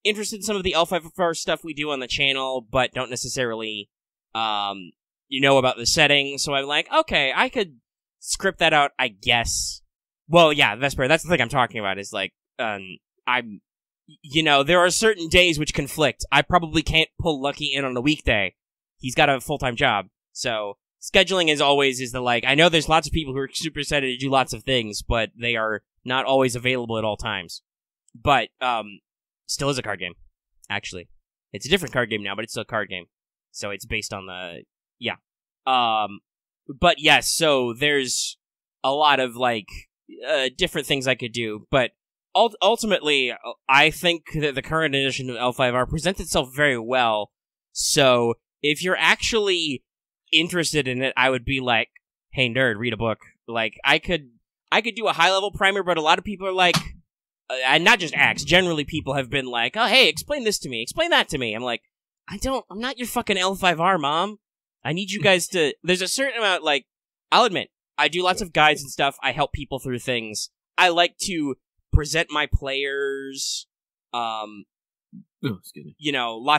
interested in some of the L5R stuff we do on the channel, but don't necessarily, know about the setting, so I'm like, okay, I could script that out, I guess. Well, yeah, Vesper, that's the thing I'm talking about, is, there are certain days which conflict. I probably can't pull Lucky in on a weekday. He's got a full-time job. So, scheduling as always is I know there's lots of people who are super excited to do lots of things, but they are not always available at all times. But, still is a card game, actually. It's a different card game now, but it's still a card game. So it's based on yeah. But yes, so there's a lot of, different things I could do, but ultimately, I think that the current edition of L5R presents itself very well, so if you're actually interested in it, I would be like, hey nerd, read a book. I could do a high-level primer, but a lot of people are and not just Axe, generally people have been like, oh hey, explain this to me, explain that to me. I'm like, I'm not your fucking L5R mom. I need you guys to, there's a certain amount, I'll admit, I do lots of guides and stuff, I help people through things. I like to present my players, lots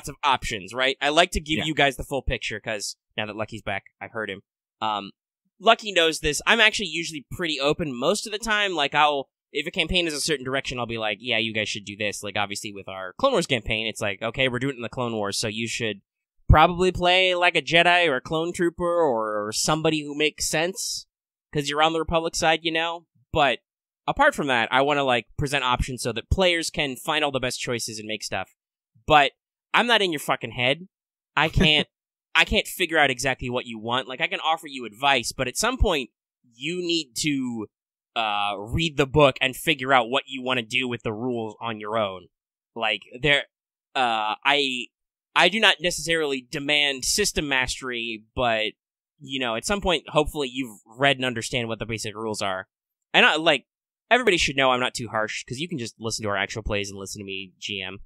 of options, right? I like to give you guys the full picture, because now that Lucky's back, I've heard him. Lucky knows this. I'm actually usually pretty open most of the time. if a campaign is a certain direction, I'll be like, yeah, you guys should do this. Like, obviously, with our Clone Wars campaign, it's like, okay, we're doing it in the Clone Wars, so you should probably play like a Jedi or a Clone Trooper or somebody who makes sense, because you're on the Republic side, you know? But apart from that, I want to, like, present options so that players can find all the best choices and make stuff. But I'm not in your fucking head. I can't figure out exactly what you want. Like, I can offer you advice, but at some point, you need to read the book and figure out what you want to do with the rules on your own. Like, I do not necessarily demand system mastery, but, you know, at some point, hopefully you've read and understand what the basic rules are. And, everybody should know I'm not too harsh, because you can just listen to our actual plays and listen to me GM.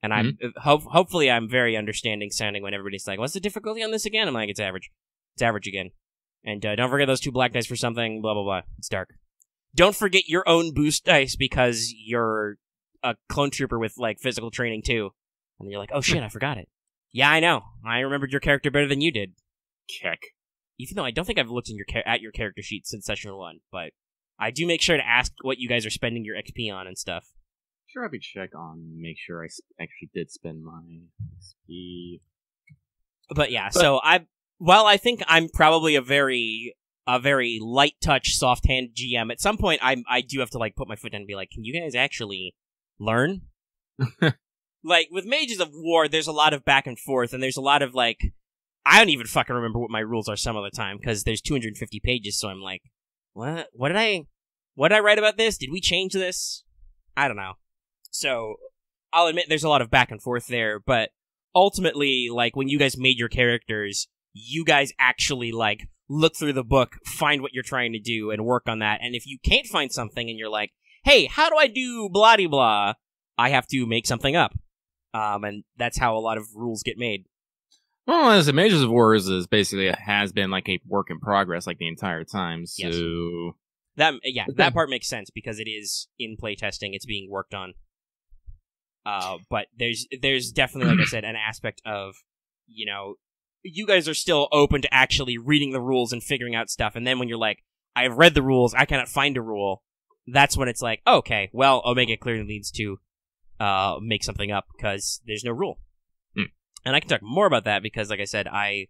And I'm hopefully I'm very understanding sounding when everybody's like, what's the difficulty on this again? I'm like, it's average. It's average again. And don't forget those 2 black dice for something, blah, blah, blah. It's dark. Don't forget your own boost dice, because you're a clone trooper with, like, physical training, too. And you're like, oh shit, I forgot it. Yeah, I know. I remembered your character better than you did. Keck. Even though I don't think I've looked at your character sheet since session 1, but I do make sure to ask what you guys are spending your XP on and stuff. Sure, I'll be check on, make sure I actually did spend my XP. But yeah, so while I think I'm probably a very light touch, soft hand GM, at some point I do have to, like, put my foot down and be like, can you guys actually learn? Like, with Mages of War, there's a lot of back and forth, and there's a lot of, like, I don't even fucking remember what my rules are some of the time, because there's 250 pages, so I'm like, what did I write about this? Did we change this? I don't know. So, I'll admit there's a lot of back and forth there, but ultimately, like, when you guys made your characters, you guys actually, like, look through the book, find what you're trying to do, and work on that, and if you can't find something and you're like, hey, how do I do blah-de-blah? I have to make something up. And that's how a lot of rules get made. Well, as the Mages of War is basically has been like a work in progress like the entire time. So yes. That part makes sense because it is in playtesting. It's being worked on. But there's definitely, like I said, an aspect of, you know, you guys are still open to actually reading the rules and figuring out stuff. And then when you're like, I've read the rules, I cannot find a rule. That's when it's like, okay, well, Omega clearly needs to make something up because there's no rule. And I can talk more about that because, like I said, at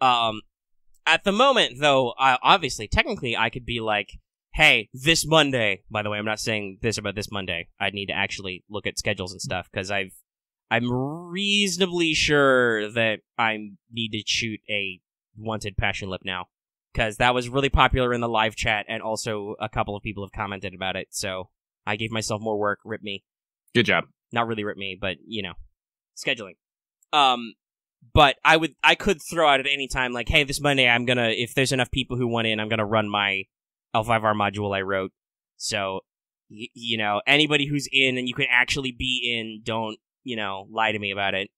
the moment, though, obviously, technically, I could be like, hey, this Monday, by the way, I'm not saying this about this Monday. I'd need to actually look at schedules and stuff because I'm reasonably sure that I need to shoot a Wanted Passion Lip now because that was really popular in the live chat and also a couple of people have commented about it. So I gave myself more work. Rip me. Good job. Not really rip me, but, you know, scheduling. But I could throw out at any time, like, hey, this Monday if there's enough people who want in, I'm gonna run my L5R module I wrote. So, you know, anybody who's in and you can actually be in, don't, you know, lie to me about it.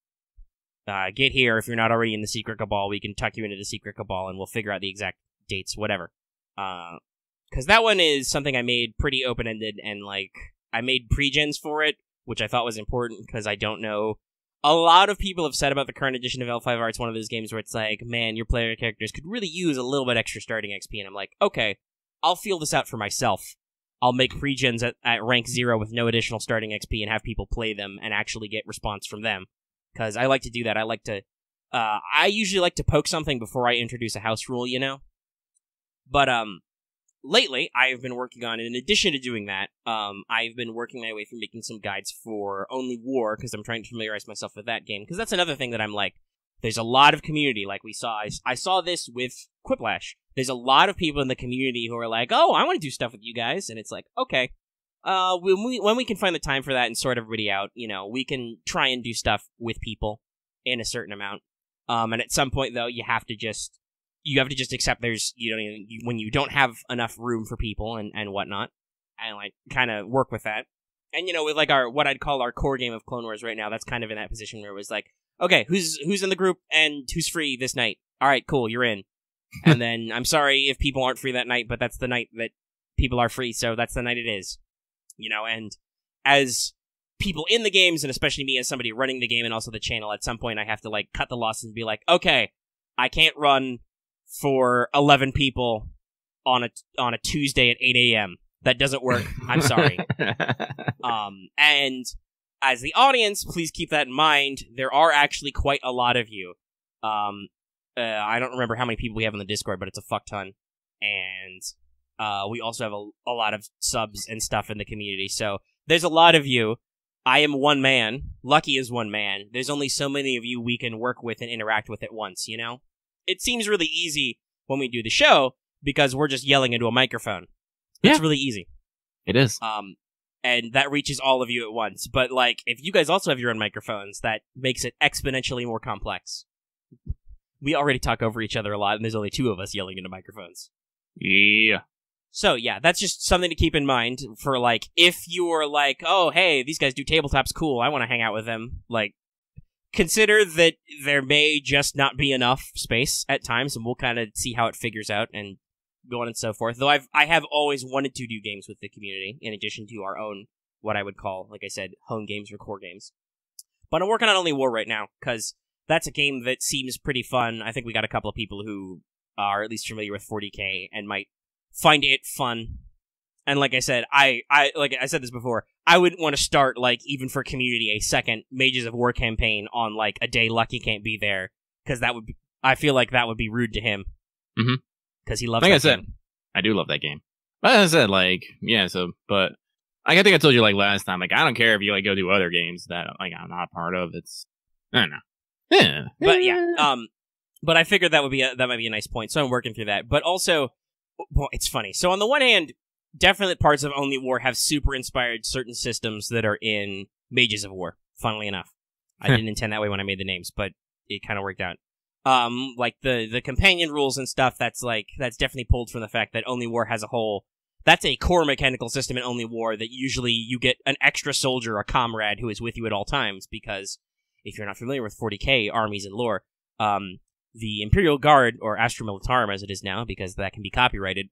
Get here. If you're not already in the Secret Cabal, we can tuck you into the Secret Cabal and we'll figure out the exact dates, whatever. Because that one is something I made pretty open-ended and, like, I made pre-gens for it, which I thought was important because I don't know. A lot of people have said about the current edition of L5R, it's one of those games where it's like, man, your player characters could really use a little bit extra starting XP, and I'm like, okay, I'll feel this out for myself. I'll make pre-gens at rank 0 with no additional starting XP and have people play them and actually get response from them. Because I like to do that. I usually like to poke something before I introduce a house rule, you know? But, lately, I've been working on, in addition to doing that, I've been working my way through making some guides for Only War, because I'm trying to familiarize myself with that game, because that's another thing that I'm like, there's a lot of community, like we saw, I saw this with Quiplash. There's a lot of people in the community who are like, oh, I want to do stuff with you guys, and it's like, okay, when we can find the time for that and sort everybody out, you know, we can try and do stuff with people in a certain amount, and at some point, though, you have to just accept there's, when you don't have enough room for people and whatnot, and, like, kind of work with that. And, you know, with, like, what I'd call our core game of Clone Wars right now, that's kind of in that position where it was like, okay, who's in the group and who's free this night? All right, cool, you're in. And then, I'm sorry if people aren't free that night, but that's the night that people are free, so that's the night it is. You know, and as people in the games, and especially me as somebody running the game and also the channel, at some point I have to, like, cut the losses and be like, okay, I can't run for 11 people on a Tuesday at 8 a.m. That doesn't work. I'm sorry. And as the audience, please keep that in mind. There are actually quite a lot of you. I don't remember how many people we have on the Discord, but it's a fuck ton. And we also have a lot of subs and stuff in the community. So there's a lot of you. I am one man. Lucky is one man. There's only so many of you we can work with and interact with at once, you know? It seems really easy when we do the show because we're just yelling into a microphone. It's really easy. It is. And that reaches all of you at once. But, like, if you guys also have your own microphones, that makes it exponentially more complex. We already talk over each other a lot, and there's only 2 of us yelling into microphones. Yeah. So, yeah, that's just something to keep in mind for, like, if you're like, oh, hey, these guys do tabletops, cool, I want to hang out with them. Like, consider that there may just not be enough space at times, and we'll kind of see how it figures out and go on and so forth. Though I have always wanted to do games with the community, in addition to our own, what I would call, like I said, home games or core games. But I'm working on Only War right now, because that's a game that seems pretty fun. I think we got a couple of people who are at least familiar with 40K and might find it fun. And like I said, I said this before, I wouldn't want to start, like, even for community, a second Mages of War campaign on, like, a day Lucky can't be there, because I feel like that would be rude to him. Mm-hmm. Because he loves like that I said, game. I do love that game. But as I said, like, yeah, so, but I think I told you, like, last time, like, I don't care if you, like, go do other games that, like, I'm not part of. It's, I don't know. Yeah. But, yeah, but I figured that might be a nice point, so I'm working through that. But also, well, it's funny. So on the one hand, definite parts of Only War have super inspired certain systems that are in Mages of War, funnily enough. I didn't intend that way when I made the names, but it kind of worked out. Like the companion rules and stuff, that's definitely pulled from the fact that Only War has a whole, that's a core mechanical system in Only War that usually you get an extra soldier, a comrade who is with you at all times, because if you're not familiar with 40K armies and lore, the Imperial Guard, or Astra Militarum as it is now, because that can be copyrighted,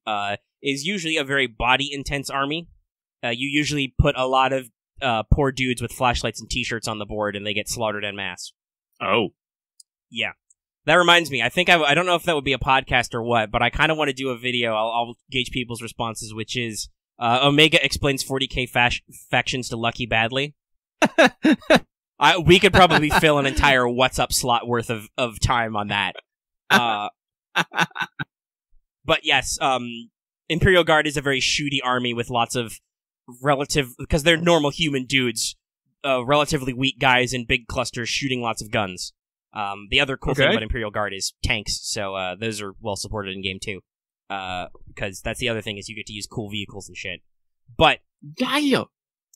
is usually a very body-intense army. You usually put a lot of poor dudes with flashlights and t-shirts on the board, and they get slaughtered en masse. Oh. Yeah. That reminds me, I think I don't know if that would be a podcast or what, but I kind of want to do a video. I'll gauge people's responses, which is Omega explains 40K factions to Lucky badly. We could probably fill an entire What's Up slot worth of time on that. But yes, Imperial Guard is a very shooty army with lots of because they're normal human dudes, relatively weak guys in big clusters shooting lots of guns. The other cool thing about Imperial Guard is tanks, so those are well supported in game too. Because that's the other thing, is you get to use cool vehicles and shit. But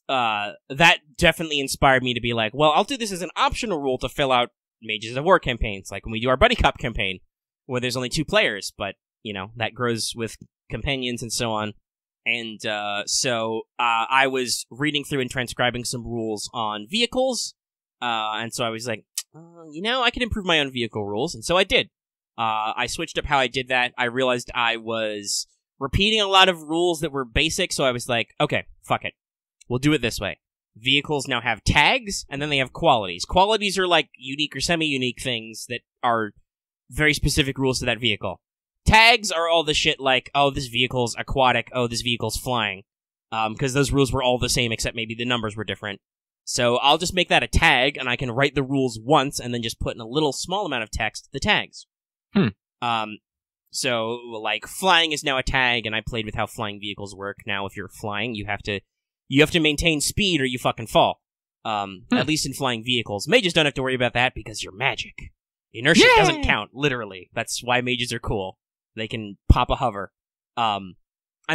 that definitely inspired me to be like, well, I'll do this as an optional rule to fill out Mages of War campaigns, like when we do our Buddy Cop campaign, where there's only 2 players, but, you know, that grows with companions and so on. And so I was reading through and transcribing some rules on vehicles, and so I was like, you know, I can improve my own vehicle rules, and so I did. I switched up how I did that. I realized I was repeating a lot of rules that were basic, so I was like, okay, fuck it. We'll do it this way. Vehicles now have tags, and then they have qualities. Qualities are like unique or semi-unique things that are very specific rules to that vehicle. Tags are all the shit like, oh, this vehicle's aquatic, oh, this vehicle's flying. Because those rules were all the same, except maybe the numbers were different. So I'll just make that a tag, and I can write the rules once, and then just put in a little small amount of text the tags. So, like, flying is now a tag, and I played with how flying vehicles work. Now, if you're flying, you have to maintain speed or you fucking fall. At least in flying vehicles. Mages don't have to worry about that because you're magic. Inertia doesn't count, literally. That's why mages are cool. They can pop a hover. And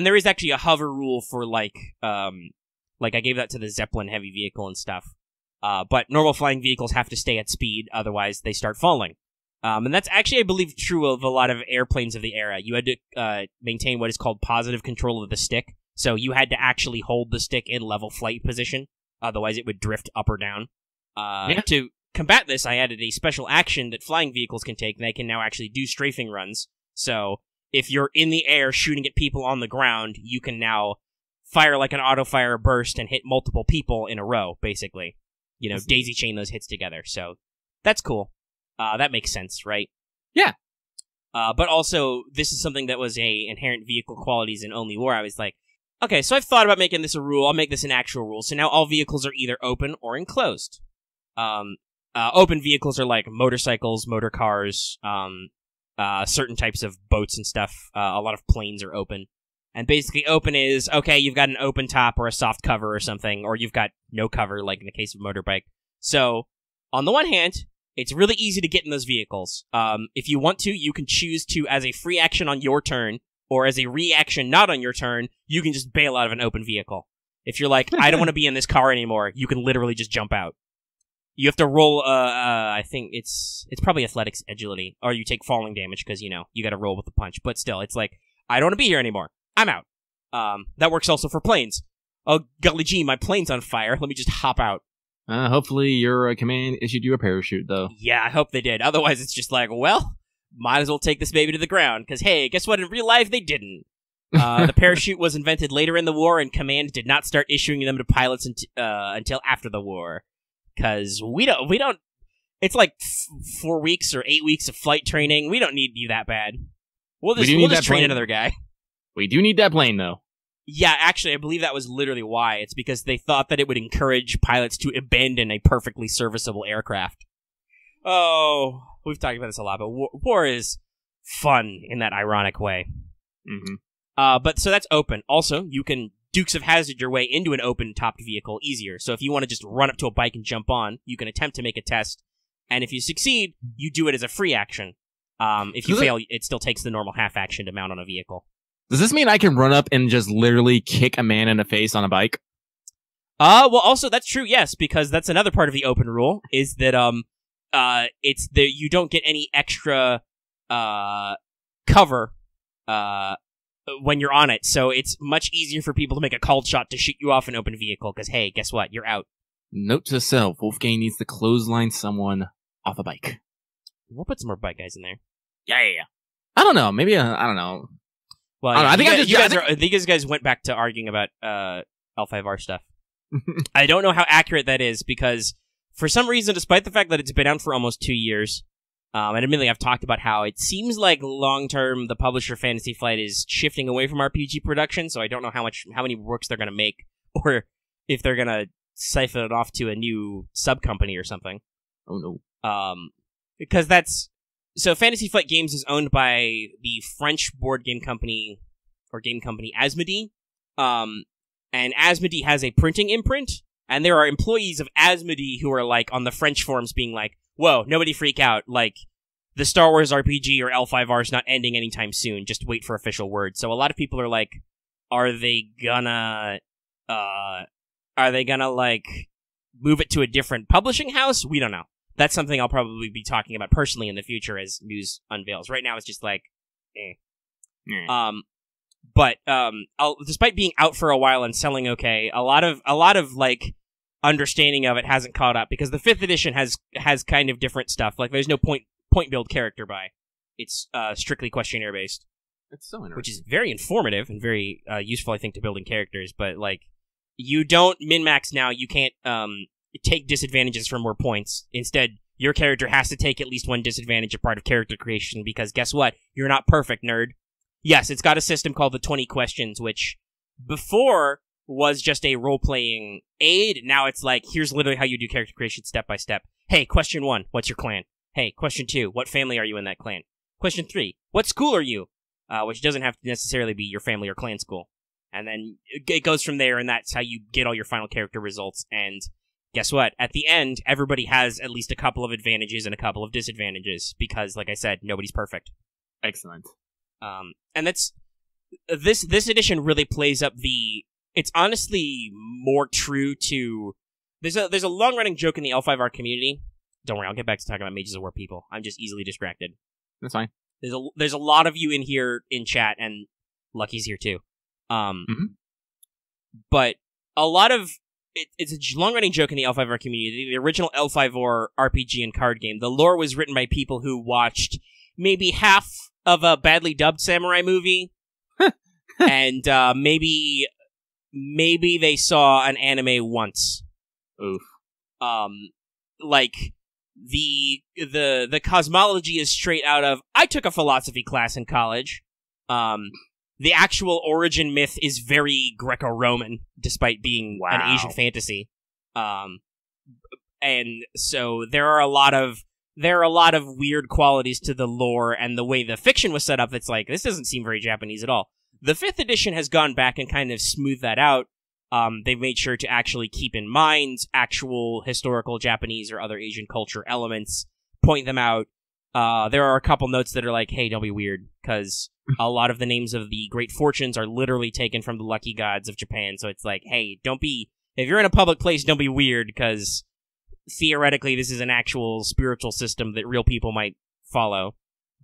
there is actually a hover rule for, like I gave that to the Zeppelin heavy vehicle and stuff. But normal flying vehicles have to stay at speed, otherwise they start falling. And that's actually, I believe, true of a lot of airplanes of the era. You had to maintain what is called positive control of the stick. So you had to actually hold the stick in level flight position, otherwise it would drift up or down. To combat this, I added a special action that flying vehicles can take, and they can now actually do strafing runs. So if you're in the air shooting at people on the ground, you can now fire like an auto-fire burst and hit multiple people in a row, basically. You know, daisy chain those hits together. So that's cool. That makes sense, right? Yeah. But also, this is something that was a inherent vehicle qualities in Only War. I was like, Okay, so I've thought about making this a rule. I'll make this an actual rule. So now all vehicles are either open or enclosed. Open vehicles are like motorcycles, motor cars, certain types of boats and stuff. A lot of planes are open. And basically open is, okay, you've got an open top or a soft cover or something, or you've got no cover, like in the case of a motorbike. So, on the one hand, it's really easy to get in those vehicles. If you want to, you can choose to, as a free action on your turn, or as a reaction not on your turn, you can just bail out of an open vehicle. If you're like, I don't want to be in this car anymore, you can literally just jump out. You have to roll, I think it's probably athletics agility, or you take falling damage, because, you gotta roll with the punch. But still, it's like, I don't want to be here anymore. I'm out. That works also for planes. Oh, golly gee, my plane's on fire. Let me just hop out. Hopefully your command issued you a parachute, though. Yeah, I hope they did. Otherwise, it's just like, well, might as well take this baby to the ground. Because, hey, guess what? In real life, they didn't. The parachute was invented later in the war, and command did not start issuing them to pilots until after the war. Because we don't... It's like 4 weeks or 8 weeks of flight training. We don't need you that bad. We'll just train another guy. We do need that plane, though. Yeah, actually, I believe that was literally why. It's because they thought that it would encourage pilots to abandon a perfectly serviceable aircraft. Oh, we've talked about this a lot, but war is fun in that ironic way. Mm-hmm. But so that's open. Also, you can Dukes of Hazzard your way into an open-topped vehicle easier. So if you want to just run up to a bike and jump on, you can attempt to make a test. And if you succeed, you do it as a free action. If you fail, it still takes the normal half action to mount on a vehicle. Does this mean I can run up and just literally kick a man in the face on a bike? Well, also that's true, yes, because that's another part of the open rule is that you don't get any extra cover when you're on it, so it's much easier for people to make a called shot to shoot you off an open vehicle. Because hey, guess what? You're out. Note to self: Wolfgang needs to clothesline someone off a bike. We'll put some more bike guys in there. Yeah. I don't know. Maybe I don't know. Well, yeah, I think you guys went back to arguing about L5R stuff. I don't know how accurate that is because, for some reason, despite the fact that it's been out for almost 2 years, and admittedly I've talked about how it seems like long-term the publisher Fantasy Flight is shifting away from RPG production, so I don't know how many works they're going to make, or if they're going to siphon it off to a new sub-company or something. Oh, no. Because that's... So Fantasy Flight Games is owned by the French board game company, or game company Asmodee, and Asmodee has a printing imprint, and there are employees of Asmodee who are, like, on the French forums being like, whoa, nobody freak out, like, the Star Wars RPG or L5R is not ending anytime soon, just wait for official word. So a lot of people are like, are they gonna, like, move it to a different publishing house? We don't know. That's something I'll probably be talking about personally in the future as news unveils. Right now, it's just like, eh. But despite being out for a while and selling okay, a lot of like understanding of it hasn't caught up because the 5th edition has kind of different stuff. Like, there's no point build character buy. It's strictly questionnaire based. That's so interesting. Which is very informative and very useful, I think, to building characters. But like, you don't min-max now. You can't take disadvantages for more points. Instead, your character has to take at least one disadvantage as part of character creation because guess what? You're not perfect, nerd. Yes, it's got a system called the 20 questions, which before was just a role-playing aid. Now it's like, here's literally how you do character creation step by step. Hey, question 1, what's your clan? Hey, question 2, what family are you in that clan? Question 3, what school are you? Which doesn't have to necessarily be your family or clan school. And then it goes from there, and that's how you get all your final character results. And guess what? At the end, everybody has at least a couple of advantages and a couple of disadvantages because, like I said, nobody's perfect. Excellent. And that's this edition really plays up the. It's honestly more true to. There's a long running joke in the L5R community. Don't worry, I'll get back to talking about Mages of War people. I'm just easily distracted. That's fine. There's a lot of you in here in chat, and Lucky's here too. But a lot of. It's a long-running joke in the L5R community. The original L5R RPG and card game, the lore was written by people who watched maybe half of a badly dubbed samurai movie, and maybe they saw an anime once. Oof. Like the cosmology is straight out of. I took a philosophy class in college. The the actual origin myth is very Greco-Roman, despite being an Asian fantasy. And so there are a lot of weird qualities to the lore and the way the fiction was set up. That's like, this doesn't seem very Japanese at all. The 5th edition has gone back and kind of smoothed that out. They've made sure to actually keep in mind actual historical Japanese or other Asian culture elements, point them out. There are a couple notes that are like, hey, don't be weird, because a lot of the names of the great fortunes are literally taken from the lucky gods of Japan. So it's like, hey, if you're in a public place, don't be weird, because theoretically this is an actual spiritual system that real people might follow.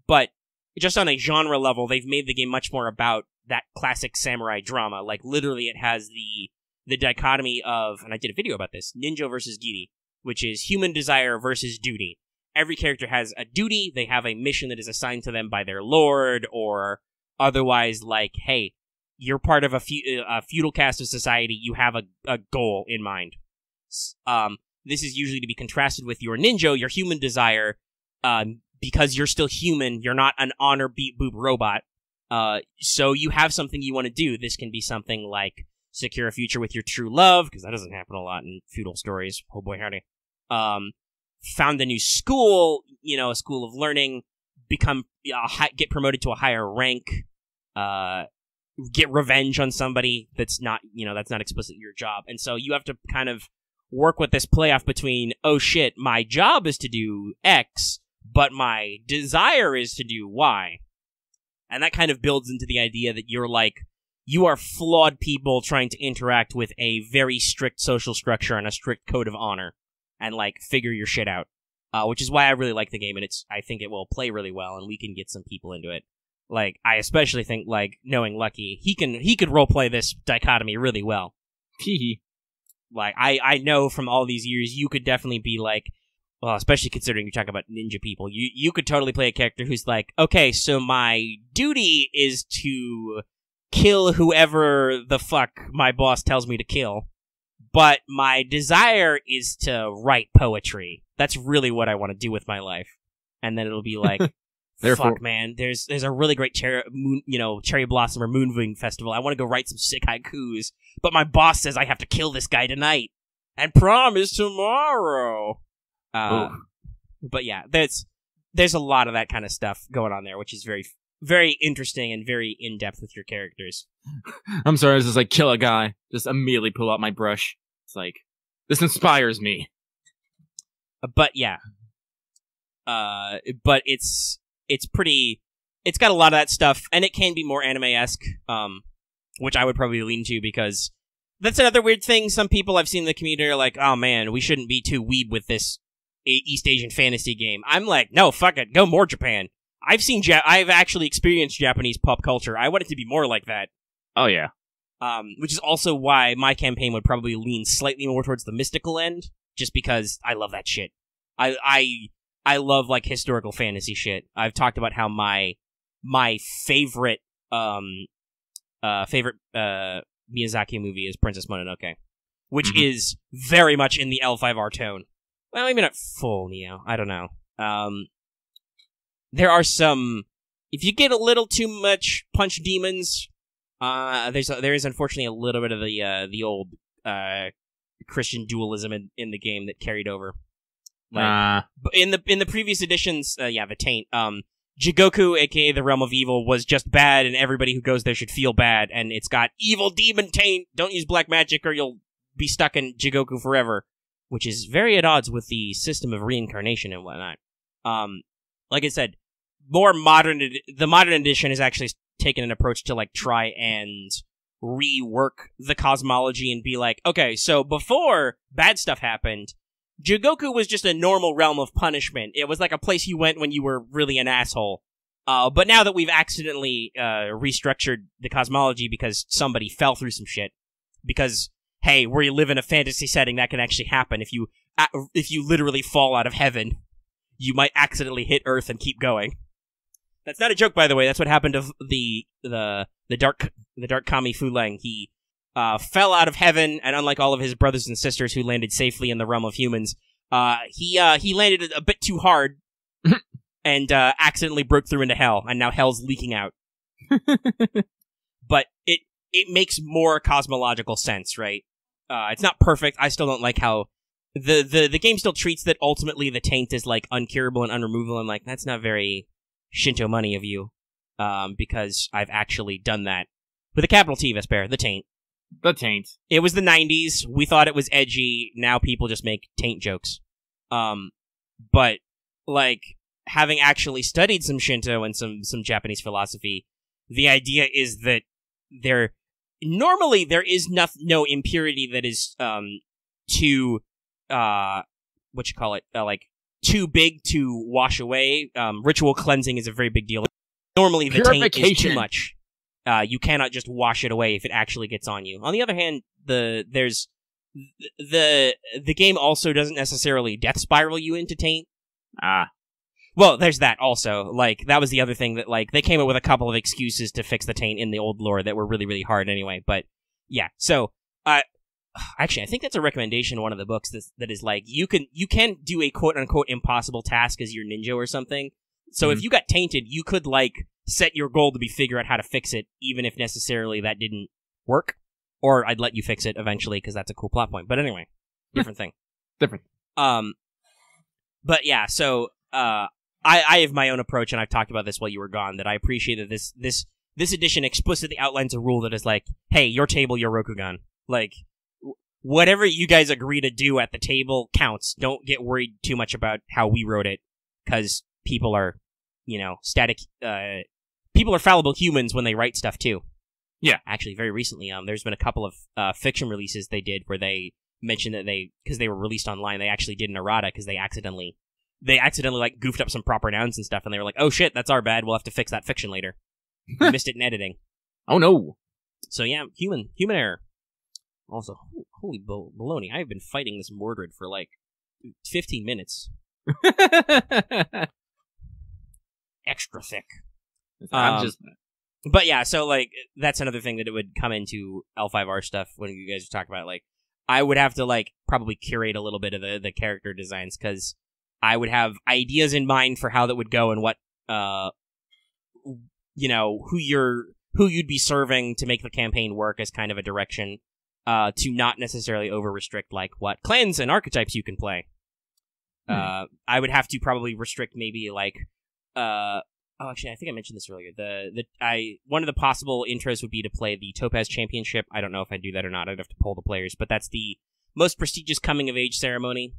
But just on a genre level, they've made the game much more about that classic samurai drama. Like, literally, it has the dichotomy of, and I did a video about this, ninja versus giri, which is human desire versus duty. Every character has a duty, they have a mission that is assigned to them by their lord, or otherwise, like, hey, you're part of a feudal caste of society, you have a goal in mind. This is usually to be contrasted with your ninja, your human desire, because you're still human, you're not an honor beat boob robot. So you have something you want to do. This can be something like secure a future with your true love, because that doesn't happen a lot in feudal stories. Oh boy, howdy. Found a new school, a school of learning, get promoted to a higher rank, get revenge on somebody that's not explicitly your job. And so you have to kind of work with this playoff between, oh shit, my job is to do X, but my desire is to do Y. And that kind of builds into the idea that you are flawed people trying to interact with a very strict social structure and a strict code of honor, and figure your shit out. Which is why I really like the game, and I think it will play really well, and we can get some people into it. I especially think, knowing Lucky, he could roleplay this dichotomy really well. I know from all these years, you could definitely be well, especially considering you're talking about ninja people, you could totally play a character who's okay, so my duty is to kill whoever the fuck my boss tells me to kill, but my desire is to write poetry. That's really what I want to do with my life. And then it'll be fuck, man, there's a really great cherry blossom or moonwing festival. I want to go write some sick haikus, but my boss says I have to kill this guy tonight, and prom is tomorrow. But yeah, there's a lot of that kind of stuff going on there, which is very, very interesting and very in-depth with your characters. I'm sorry, it's just kill a guy, just immediately pull out my brush. It's this inspires me. But yeah. But it's got a lot of that stuff, and it can be more anime-esque, which I would probably lean to, because that's another weird thing. Some people I've seen in the community are like, oh man, we shouldn't be too weeb with this East Asian fantasy game. I'm like, no, fuck it, go more Japan. I've actually experienced Japanese pop culture. I want it to be more like that. Oh yeah. Which is also why my campaign would probably lean slightly more towards the mystical end, just because I love that shit. I love historical fantasy shit. I've talked about how my favorite Miyazaki movie is Princess Mononoke, which is very much in the L5R tone. Well, maybe not full Nioh. I don't know. There are some. If you get a little too much punch demons, there is unfortunately a little bit of the old Christian dualism in the game that carried over. In the previous editions, the Taint, Jigoku, aka the Realm of Evil, was just bad, and everybody who goes there should feel bad. And it's got evil demon taint. Don't use black magic, or you'll be stuck in Jigoku forever, which is very at odds with the system of reincarnation and whatnot. Like I said, the modern edition has actually taken an approach to try and rework the cosmology and be okay, so before bad stuff happened, Jigoku was just a normal realm of punishment. It was a place you went when you were really an asshole. But now that we've accidentally restructured the cosmology because somebody fell through some shit, because hey, where you live in a fantasy setting, that can actually happen. If you literally fall out of heaven, you might accidentally hit Earth and keep going. That's not a joke, by the way. That's what happened to the dark Kami Fulang. He fell out of heaven, and unlike all of his brothers and sisters who landed safely in the realm of humans, he landed a bit too hard and accidentally broke through into hell, and now hell's leaking out. it makes more cosmological sense, right? It's not perfect. I still don't like how the game still treats that ultimately the taint is like uncurable and unremovable. I'm like, that's not very Shinto money of you, because I've actually done that with a capital T, Vesper. The taint. The taint. It was the 90s. We thought it was edgy. Now people just make taint jokes. But like having actually studied some Shinto and some Japanese philosophy, the idea is that there is no impurity that is too like too big to wash away. Ritual cleansing is a very big deal. Normally the taint is too much. You cannot just wash it away if it actually gets on you. On the other hand, the game also doesn't necessarily death spiral you into taint. Well, there's that also. Like, that was the other thing that, like, they came up with a couple of excuses to fix the taint in the old lore that were really, really hard anyway. But, yeah. So, actually, I think that's a recommendation in one of the books that is like, you can do a quote-unquote impossible task as your ninja or something. So if you got tainted, you could, like, set your goal to be figure out how to fix it, even if necessarily that didn't work. Or I'd let you fix it eventually, because that's a cool plot point. But anyway, different thing. Different. But yeah, so, I have my own approach, and I've talked about this while you were gone, that I appreciate that this edition explicitly outlines a rule that is like, hey, your table, your Rokugan. Like, whatever you guys agree to do at the table counts. Don't get worried too much about how we wrote it, because people are, static, people are fallible humans when they write stuff too. Yeah. Actually, very recently, there's been a couple of fiction releases they did where they mentioned that because they were released online, they actually did an errata because they accidentally like goofed up some proper nouns and stuff, and they were like, oh shit, that's our bad, we'll have to fix that fiction later. We missed it in editing. Oh no. So yeah, human error. Also, holy baloney, I have been fighting this Mordred for like 15 minutes. Extra thick. But yeah, so like that's another thing that it would come into L5R stuff when you guys talk about. Like, I would have to like probably curate a little bit of the character designs, because I would have ideas in mind for how that would go and what who you'd be serving to make the campaign work as kind of a direction, to not necessarily over restrict like what clans and archetypes you can play. I would have to probably restrict maybe like actually, I think I mentioned this earlier. One of the possible intros would be to play the Topaz Championship. I don't know if I'd do that or not. I'd have to poll the players, but that's the most prestigious coming of age ceremony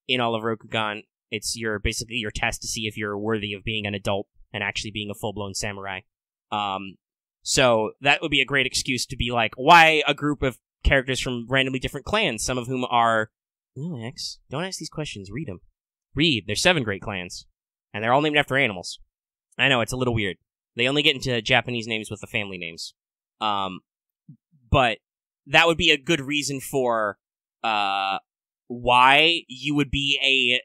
in all of Rokugan. It's basically your test to see if you're worthy of being an adult and actually being a full-blown samurai. So that would be a great excuse to be like, why a group of characters from randomly different clans, some of whom are... No, X, don't ask these questions. Read them. There's 7 great clans, and they're all named after animals. I know, it's a little weird. They only get into Japanese names with the family names. But that would be a good reason for why you would be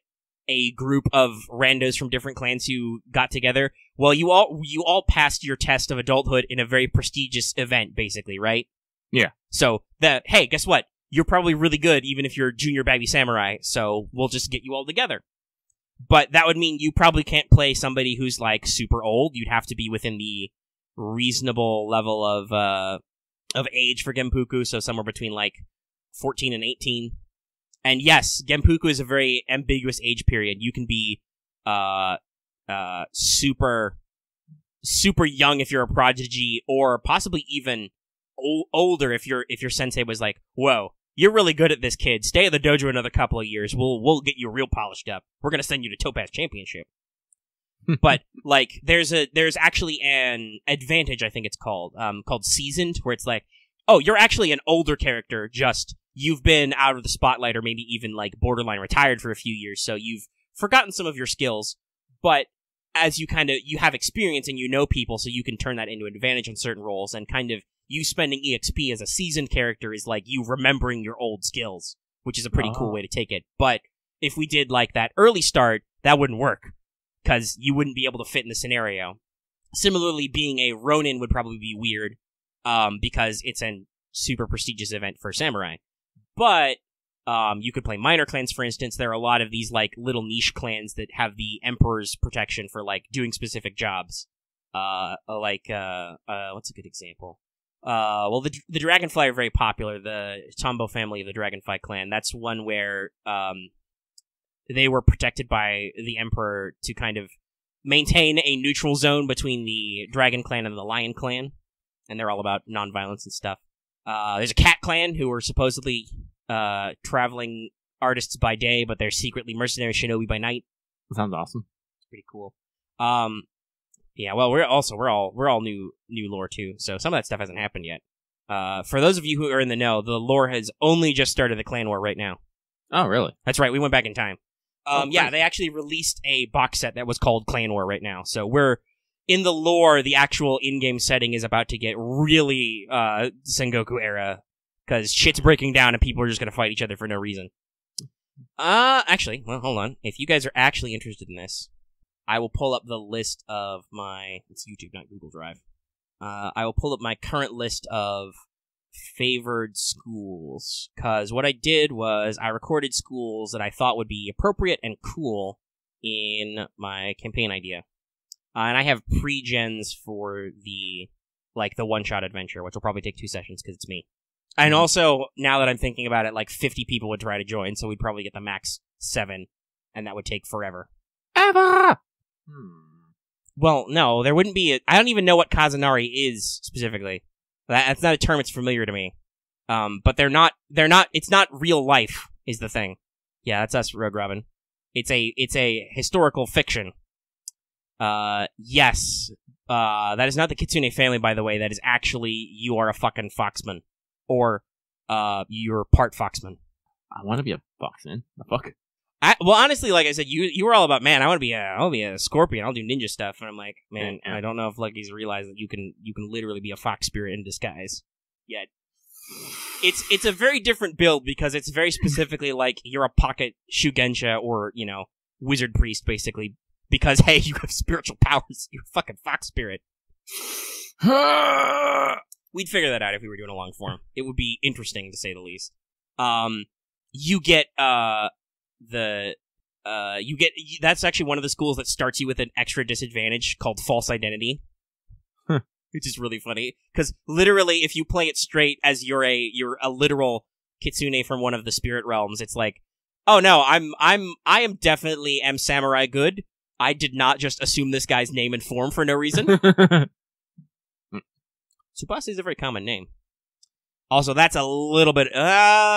a group of randos from different clans who got together. Well, you all passed your test of adulthood in a very prestigious event, basically, right? Yeah. So, hey, guess what? You're probably really good, even if you're junior baggy samurai, so we'll just get you all together. But that would mean you probably can't play somebody who's, like, super old. You'd have to be within the reasonable level of age for Genpuku, so somewhere between, like, 14 and 18. And yes, Genpuku is a very ambiguous age period. You can be super young if you're a prodigy, or possibly even older if your sensei was like, whoa, you're really good at this, kid. Stay at the dojo another couple of years. We'll get you real polished up. We're gonna send you to Topaz Championship. But like, there's actually an advantage, I think it's called seasoned, where it's like, oh, you're actually an older character. Just you've been out of the spotlight, or maybe even like borderline retired for a few years, so you've forgotten some of your skills. But as you have experience and you know people, so you can turn that into an advantage in certain roles, and kind of you spending EXP as a seasoned character is like you remembering your old skills, which is a pretty cool way to take it. But if we did like that early start, that wouldn't work, because you wouldn't be able to fit in the scenario. Similarly, being a Ronin would probably be weird, because it's a super prestigious event for samurai. But you could play minor clans, for instance. There are a lot of these like little niche clans that have the Emperor's protection for like doing specific jobs. What's a good example? well, the Dragonfly are very popular. The Tombo family of the Dragonfly clan. That's one where they were protected by the Emperor to kind of maintain a neutral zone between the Dragon clan and the Lion clan, and they're all about nonviolence and stuff. There's a Cat clan who are supposedly traveling artists by day, but they're secretly mercenary shinobi by night. That sounds awesome. It's pretty cool. Yeah, well, we're all new lore too, so some of that stuff hasn't happened yet. For those of you who are in the know, the lore has only just started the clan war right now. Oh, really? That's right. We went back in time. Yeah, nice. they actually released a box set that was called Clan War right now. So we're in the lore. The actual in-game setting is about to get really Sengoku era because shit's breaking down and people are just going to fight each other for no reason. Actually, well, hold on. If you guys are actually interested in this, I will pull up the list of it's YouTube, not Google Drive. I will pull up my current list of favored schools, because what I did was I recorded schools that I thought would be appropriate and cool in my campaign idea. And I have pre-gens for the one-shot adventure, which will probably take 2 sessions because it's me. And also, now that I'm thinking about it, 50 people would try to join, so we'd probably get the max 7, and that would take forever. Ever! Well, no, there wouldn't be I don't even know what Kazanari is, specifically. That's not a term that's familiar to me. But they're not, it's not real life, is the thing. Yeah, that's us, Rogue Robin. It's a historical fiction. Yes. That is not the Kitsune family, by the way. That is actually, you are a fucking foxman. Or, you're part foxman. I want to be a foxman. The fuck? Well, honestly, like I said, you were all about, man, I'll be a scorpion, I'll do ninja stuff, and I'm like, man, I don't know if Lucky's realized that you can literally be a fox spirit in disguise. Yet, it's a very different build because it's very specifically like you're a pocket Shugensha or wizard priest basically because hey, you have spiritual powers, you're a fucking fox spirit. We'd figure that out if we were doing a long form. It would be interesting to say the least. You get that's actually one of the schools that starts you with an extra disadvantage called false identity, which is really funny because literally, if you play it straight as you're a literal kitsune from one of the spirit realms, it's like, oh no, I am definitely samurai good. I did not just assume this guy's name and form for no reason. Tsubasa is a very common name. Also, that's a little bit overkill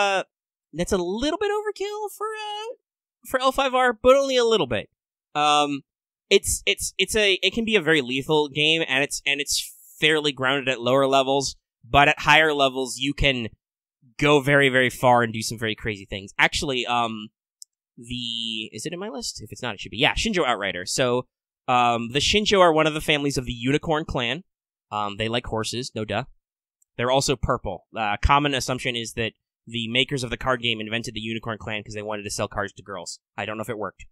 for L5R, but only a little bit. It can be a very lethal game, and it's fairly grounded at lower levels, but at higher levels you can go very, very far and do some very crazy things. Actually, is it in my list? If it's not, it should be. Yeah, Shinjo Outrider. So, the Shinjo are one of the families of the Unicorn Clan. They like horses, no duh. They're also purple. Common assumption is that the makers of the card game invented the Unicorn Clan because they wanted to sell cards to girls. I don't know if it worked.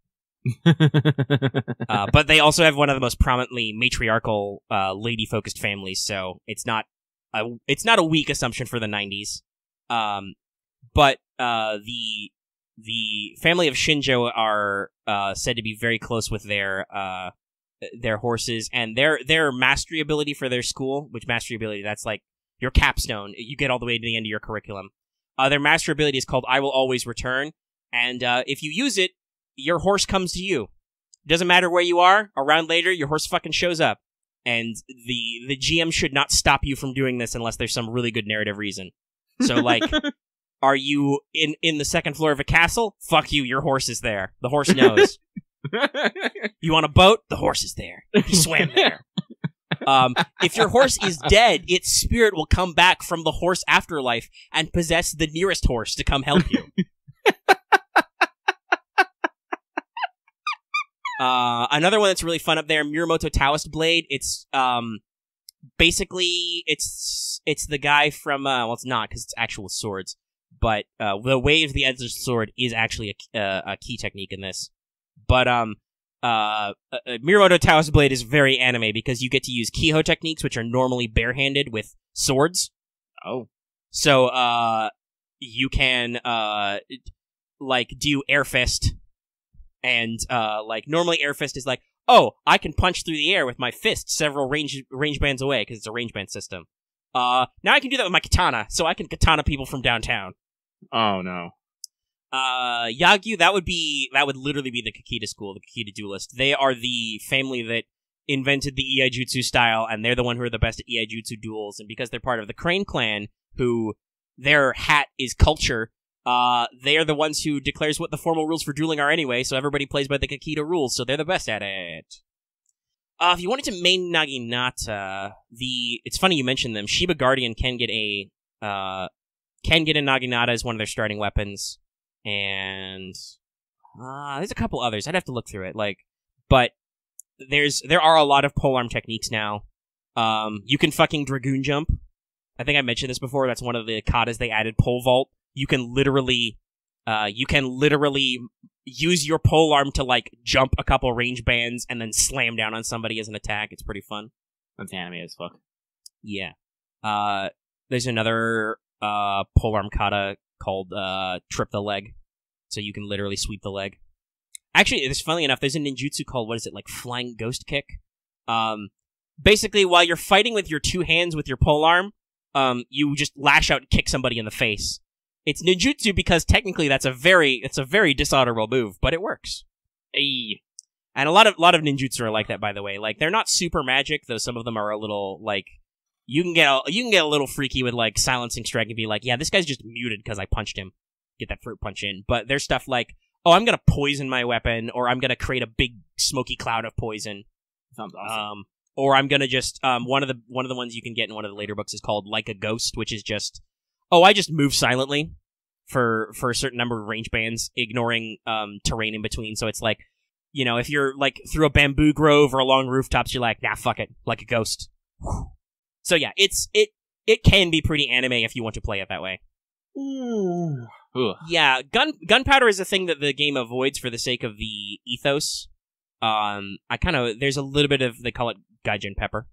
But they also have one of the most prominently matriarchal, lady-focused families, so it's not a weak assumption for the 90s. But the family of Shinjo are said to be very close with their horses, and their mastery ability for their school, which mastery ability, that's like your capstone. You get all the way to the end of your curriculum. Their master ability is called I Will Always Return, and if you use it, your horse comes to you. Doesn't matter where you are, a round later, your horse fucking shows up. And the GM should not stop you from doing this unless there's some really good narrative reason. So, like, are you in the second floor of a castle? Fuck you, your horse is there. The horse knows. You on a boat? The horse is there. He swam there. If your horse is dead, its spirit will come back from the horse afterlife and possess the nearest horse to come help you. Another one that's really fun up there, Muramoto Taoist Blade. It's basically it's the guy from well, it's not because it's actual swords, but the way of the edge of the sword is actually a key technique in this. But Muramoto Taoist Blade is very anime because you get to use Kiho techniques, which are normally barehanded with swords. Oh, so you can like do air fist. And, like, normally air fist is like, oh, I can punch through the air with my fist several range bands away, because it's a range band system. Now I can do that with my katana, so I can katana people from downtown. Oh no. Yagyu, that would literally be the Kakita school, the Kakita duelist. They are the family that invented the Iaijutsu style, and they're the one who are the best at Iaijutsu duels, and because they're part of the Crane clan, who their hat is culture, they are the ones who declares what the formal rules for dueling are anyway, so everybody plays by the Kakita rules, so they're the best at it. If you wanted to main Naginata, it's funny you mentioned them. Shiba Guardian can get a Naginata as one of their starting weapons, and there's a couple others. I'd have to look through it, but there are a lot of polearm techniques now. You can fucking Dragoon Jump. I think I mentioned this before. That's one of the katas they added, Pole Vault. You can literally use your polearm to jump a couple range bands and then slam down on somebody as an attack. It's pretty fun. That's anime as fuck. Yeah. There's another polearm kata called Trip the Leg, so you can literally sweep the leg. Actually, funnily enough, there's a ninjutsu called, Flying Ghost Kick. Basically, while you're fighting with your two hands with your polearm, you just lash out and kick somebody in the face. It's ninjutsu because technically it's a very dishonorable move, but it works. Hey. And a lot of ninjutsu are like that, by the way. They're not super magic, though some of them are a little, you can get a little freaky with, Silencing Strike and be like, yeah, this guy's just muted because I punched him. Get that fruit punch in. But there's stuff like, oh, I'm gonna poison my weapon, or I'm gonna create a big smoky cloud of poison. Sounds awesome. Or I'm gonna just, one of the ones you can get in one of the later books is called Like a Ghost, which is just, I just move silently for a certain number of range bands, ignoring terrain in between. So it's if you're through a bamboo grove or along rooftops, you're like, nah, fuck it, like a ghost. So yeah, it can be pretty anime if you want to play it that way. Ooh. Yeah, gunpowder is a thing that the game avoids for the sake of the ethos. There's a little bit of, they call it gaijin pepper.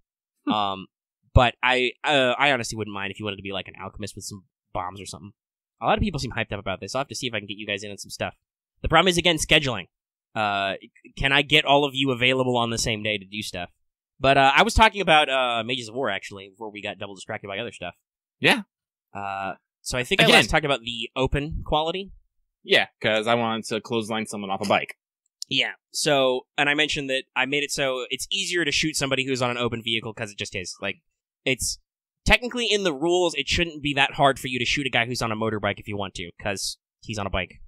But I honestly wouldn't mind if you wanted to be like an alchemist with some bombs or something. A lot of people seem hyped up about this. I'll have to see if I can get you guys in on some stuff. The problem is, again, scheduling. Can I get all of you available on the same day to do stuff? But I was talking about Mages of War, actually, before we got double distracted by other stuff. Yeah. So I think I last talked about the open quality. Yeah, because I wanted to clothesline someone off a bike. Yeah, so, and I mentioned that I made it so it's easier to shoot somebody who's on an open vehicle, because it just is. It's technically in the rules, it shouldn't be that hard for you to shoot a guy who's on a motorbike if you want to, because he's on a bike.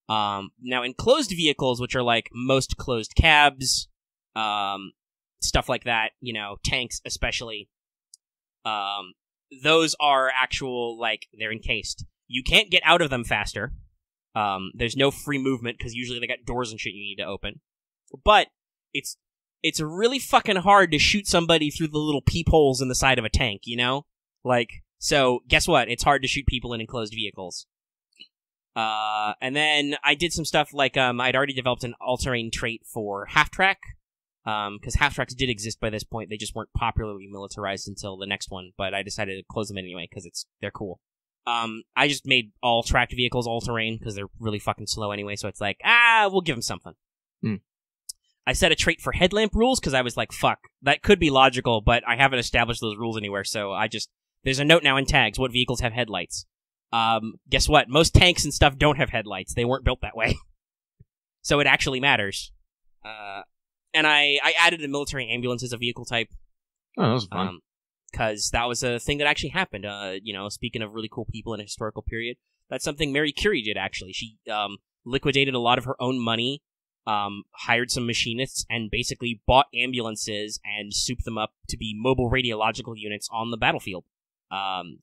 Now, in closed vehicles, which are most closed cabs, stuff like that, tanks especially, those are actual, they're encased. You can't get out of them faster. There's no free movement, because usually they got doors and shit you need to open. But it's really fucking hard to shoot somebody through the little peepholes in the side of a tank, so guess what? It's hard to shoot people in enclosed vehicles. And then I did some stuff I'd already developed an all-terrain trait for half-track, because half-tracks did exist by this point. They just weren't popularly militarized until the next one, but I decided to close them anyway, because they're cool. I just made all tracked vehicles all-terrain, because they're really fucking slow anyway, so it's we'll give them something. I set a trait for headlamp rules, because I was like, fuck, that could be logical, but I haven't established those rules anywhere, so there's a note now in tags, what vehicles have headlights. Guess what? Most tanks and stuff don't have headlights. They weren't built that way. So it actually matters. And I added a military ambulance as a vehicle type. Oh, that was fun. Because that was a thing that actually happened. Speaking of really cool people in a historical period, that's something Mary Curie did, actually. She liquidated a lot of her own money, hired some machinists, and basically bought ambulances and souped them up to be mobile radiological units on the battlefield,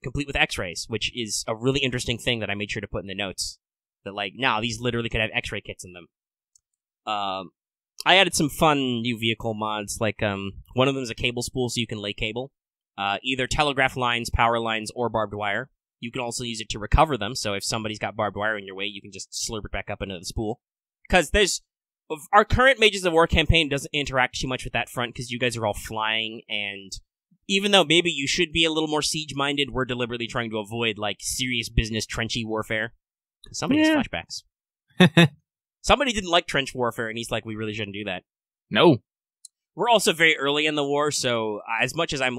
complete with x-rays, which is a really interesting thing that I made sure to put in the notes. That, these literally could have x-ray kits in them. I added some fun new vehicle mods, one of them is a cable spool so you can lay cable. Either telegraph lines, power lines, or barbed wire. You can also use it to recover them, so if somebody's got barbed wire in your way, you can just slurp it back up into the spool. Because our current Mages of War campaign doesn't interact too much with that front, because you guys are all flying, and even though maybe you should be a little more siege-minded, we're deliberately trying to avoid, serious business trenchy warfare. Somebody has flashbacks. Somebody didn't like trench warfare, and he's like, we really shouldn't do that. No. We're also very early in the war, so as much as I'm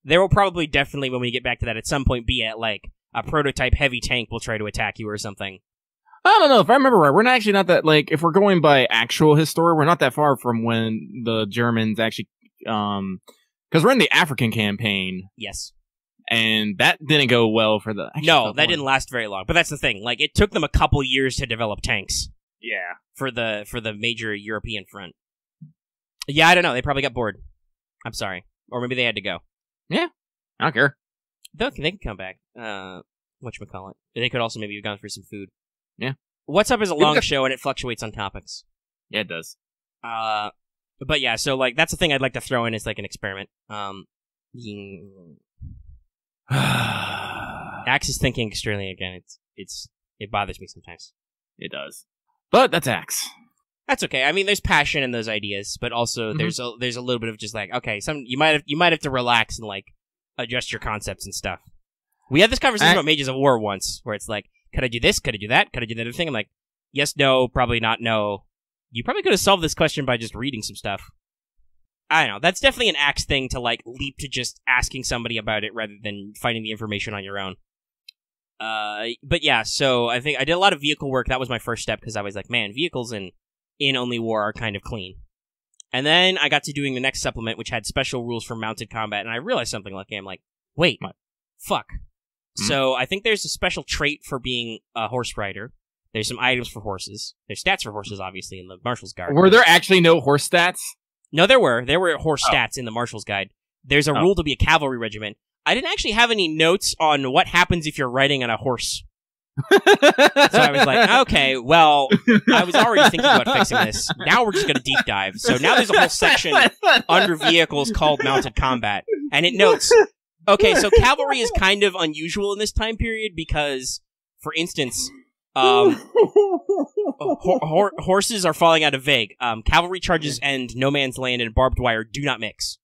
There will probably definitely, when we get back to that, at some point be at, like, a prototype heavy tank will try to attack you or something. I don't know, if I remember right, we're not actually not that, like, if we're going by actual history, we're not that far from when the Germans actually, because we're in the African campaign. Yes. And that didn't go well for the... No, that didn't last very long. But that's the thing. Like, it took them a couple years to develop tanks. Yeah. For the major European front. Yeah, I don't know. They probably got bored. I'm sorry. Or maybe they had to go. Yeah. I don't care. They can come back. Whatchamacallit. They could also maybe have gone for some food. Yeah. What's Up is a long show, and it fluctuates on topics. Yeah, it does. But yeah, so, like, that's the thing I'd like to throw in as, like, an experiment. Axe is thinking extremely again. It bothers me sometimes. It does. But that's Axe. That's okay. I mean, there's passion in those ideas, but also there's a little bit of just like, okay, you might have to relax and like adjust your concepts and stuff. We had this conversation about Mages of War once, where it's like, could I do this? Could I do that? Could I do that other thing? I'm like, yes, no, probably not, no. You probably could have solved this question by just reading some stuff. I don't know. That's definitely an Axe thing to like leap to just asking somebody about it rather than finding the information on your own. But yeah, so I think I did a lot of vehicle work. That was my first step because I was like, man, vehicles in Only War are kind of clean. And then I got to doing the next supplement, which had special rules for mounted combat, and I realized something lucky. I'm like, wait, fuck. Mm-hmm. So I think there's a special trait for being a horse rider. There's some items for horses. There's stats for horses, obviously, in the Marshal's Guide. Were there actually no horse stats? No, there were. There were horse stats in the Marshal's Guide. There's a rule to be a cavalry regiment. I didn't actually have any notes on what happens if you're riding on a horse. So I was like, okay, well, I was already thinking about fixing this. Now we're just going to deep dive. So now there's a whole section under vehicles called mounted combat. And it notes, okay, so cavalry is kind of unusual in this time period because, for instance, horses are falling out of vague. Cavalry charges and no man's land and barbed wire do not mix.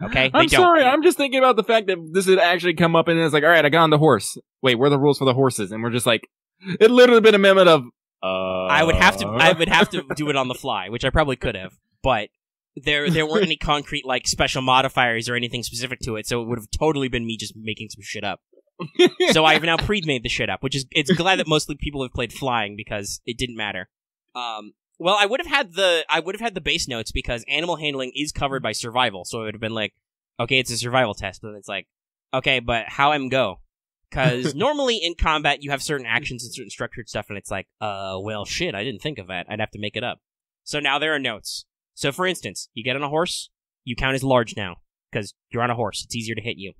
Okay? I'm sorry, I'm just thinking about the fact that this had actually come up and it's like, alright, I got on the horse. Wait, where are the rules for the horses? And we're just like, it literally been a memo of, I would have to do it on the fly, which I probably could have, but there weren't any concrete, like, special modifiers or anything specific to it, so it would have totally been me just making some shit up. So I've now pre-made the shit up, which is, it's glad that mostly people have played flying because it didn't matter. Well, I would have had the base notes because animal handling is covered by survival, so it would have been like, okay, it's a survival test, and it's like, okay, but how am go? Because normally in combat you have certain actions and certain structured stuff, and it's like, well, shit, I didn't think of that. I'd have to make it up. So now there are notes. So for instance, you get on a horse, you count as large now because you're on a horse. It's easier to hit you.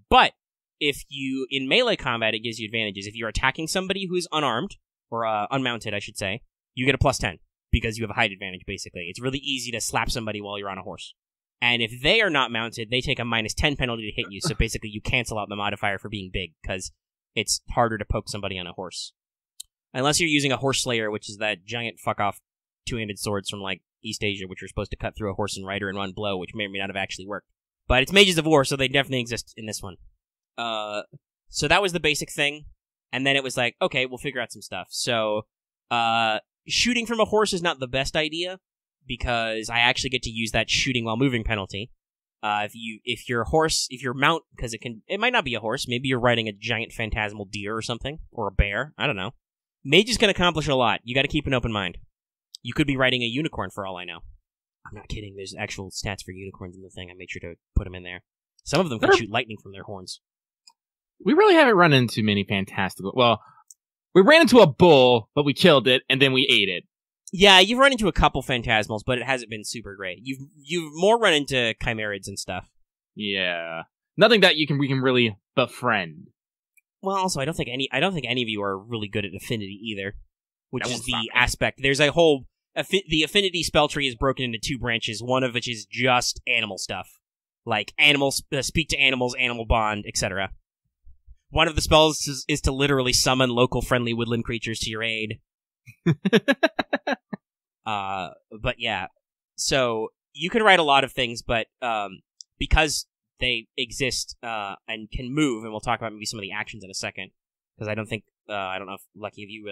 But if you in melee combat, it gives you advantages. If you're attacking somebody who's unarmed or unmounted, I should say. You get a +10 because you have a height advantage, basically. It's really easy to slap somebody while you're on a horse. And if they are not mounted, they take a -10 penalty to hit you, so basically you cancel out the modifier for being big, because it's harder to poke somebody on a horse. Unless you're using a horse slayer, which is that giant fuck-off two-handed swords from, like, East Asia, which are supposed to cut through a horse and rider in one blow, which may or may not have actually worked. But it's Mages of War, so they definitely exist in this one. So that was the basic thing, and then it was like, okay, we'll figure out some stuff. So, shooting from a horse is not the best idea, because I actually get to use that shooting while moving penalty. If your mount, because it might not be a horse, maybe you're riding a giant phantasmal deer or something, or a bear, I don't know. Mages can accomplish a lot. You gotta keep an open mind. You could be riding a unicorn for all I know. I'm not kidding, there's actual stats for unicorns in the thing, I made sure to put them in there. Some of them can shoot lightning from their horns. We really haven't run into many fantastical, well, we ran into a bull, but we killed it, and then we ate it. Yeah, you've run into a couple phantasmals, but it hasn't been super great. You've more run into chimerids and stuff. Yeah, nothing that we can really befriend. Well, also, I don't think any of you are really good at affinity either, which is the aspect. There's a whole the affinity spell tree is broken into 2 branches. One of which is just animal stuff, like animals speak to animals, animal bond, etc. One of the spells is to literally summon local friendly woodland creatures to your aid. But yeah, so you can write a lot of things, but because they exist and can move, and we'll talk about maybe some of the actions in a second, because I don't know if Lucky of you,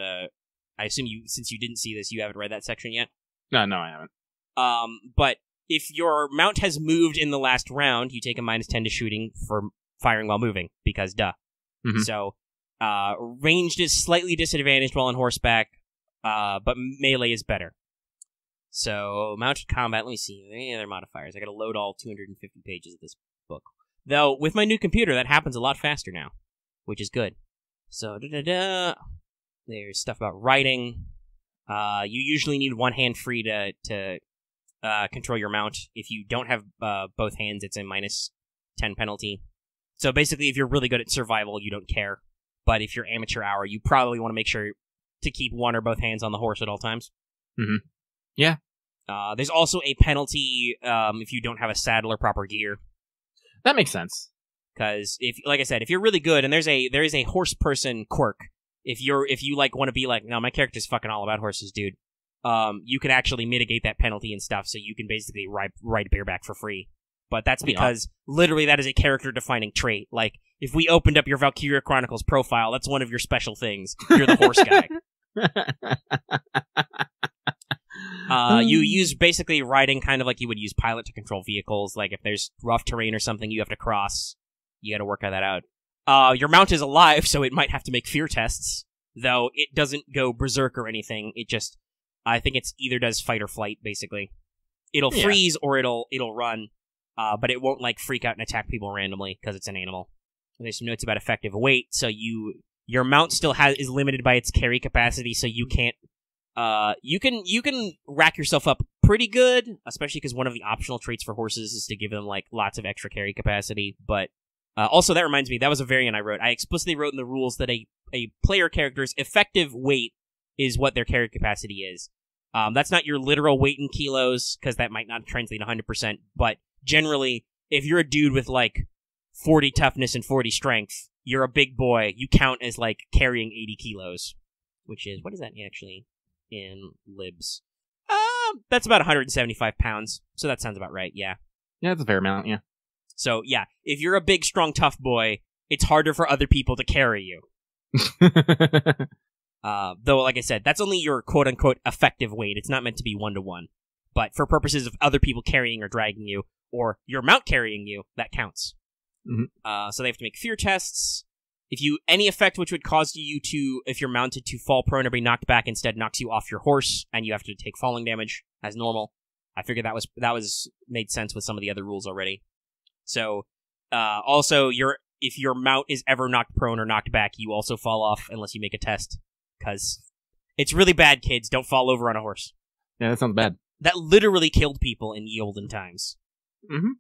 I assume since you didn't see this, you haven't read that section yet? No, I haven't. But if your mount has moved in the last round, you take a -10 to shooting for firing while moving, because duh. Mhm. So, ranged is slightly disadvantaged while on horseback, but melee is better. So, mounted combat, let me see, any other modifiers? I gotta load all 250 pages of this book. Though, with my new computer, that happens a lot faster now, which is good. So, there's stuff about writing. You usually need one hand free to control your mount. If you don't have both hands, it's a -10 penalty. So basically, if you're really good at survival, you don't care. But if you're amateur hour, you probably want to make sure to keep one or both hands on the horse at all times. Mm-hmm. Yeah. There's also a penalty if you don't have a saddle or proper gear. That makes sense. Because like I said, if you're really good, and there is a horse person quirk. If you like want to be like, no, my character's fucking all about horses, dude. You can actually mitigate that penalty and stuff, so you can basically ride bareback for free. But that's because literally that is a character-defining trait. Like, if we opened up your Valkyria Chronicles profile, that's one of your special things. You're the horse guy. You use basically riding kind of like you would use pilot to control vehicles. Like, if there's rough terrain or something you have to cross, you gotta work that out. Your mount is alive, so it might have to make fear tests, though it doesn't go berserk or anything. It just, I think it's either does fight or flight, basically. It'll freeze or it'll run, but it won't like freak out and attack people randomly because it's an animal. And there's some notes about effective weight, so your mount still is limited by its carry capacity, so you can't. You can rack yourself up pretty good, especially because one of the optional traits for horses is to give them like lots of extra carry capacity, but. Also, that reminds me, that was a variant I wrote. I explicitly wrote in the rules that a player character's effective weight is what their carry capacity is. That's not your literal weight in kilos, because that might not translate 100%, but generally, if you're a dude with, like, 40 toughness and 40 strength, you're a big boy, you count as, like, carrying 80 kilos, which is, what is that actually in libs? That's about 175 pounds, so that sounds about right, yeah. Yeah, that's a fair amount, yeah. So, yeah, if you're a big, strong, tough boy, it's harder for other people to carry you. Though, like I said, that's only your quote-unquote effective weight. It's not meant to be 1-to-1. But for purposes of other people carrying or dragging you, or your mount carrying you, that counts. Mm-hmm. So they have to make fear tests. Any effect which would cause you to, if you're mounted, to fall prone or be knocked back, instead knocks you off your horse, and you have to take falling damage as normal. I figured that was made sense with some of the other rules already. So, also, if your mount is ever knocked prone or knocked back, you also fall off unless you make a test. Because it's really bad, kids. Don't fall over on a horse. Yeah, that sounds bad. That literally killed people in ye olden times. Mm-hmm.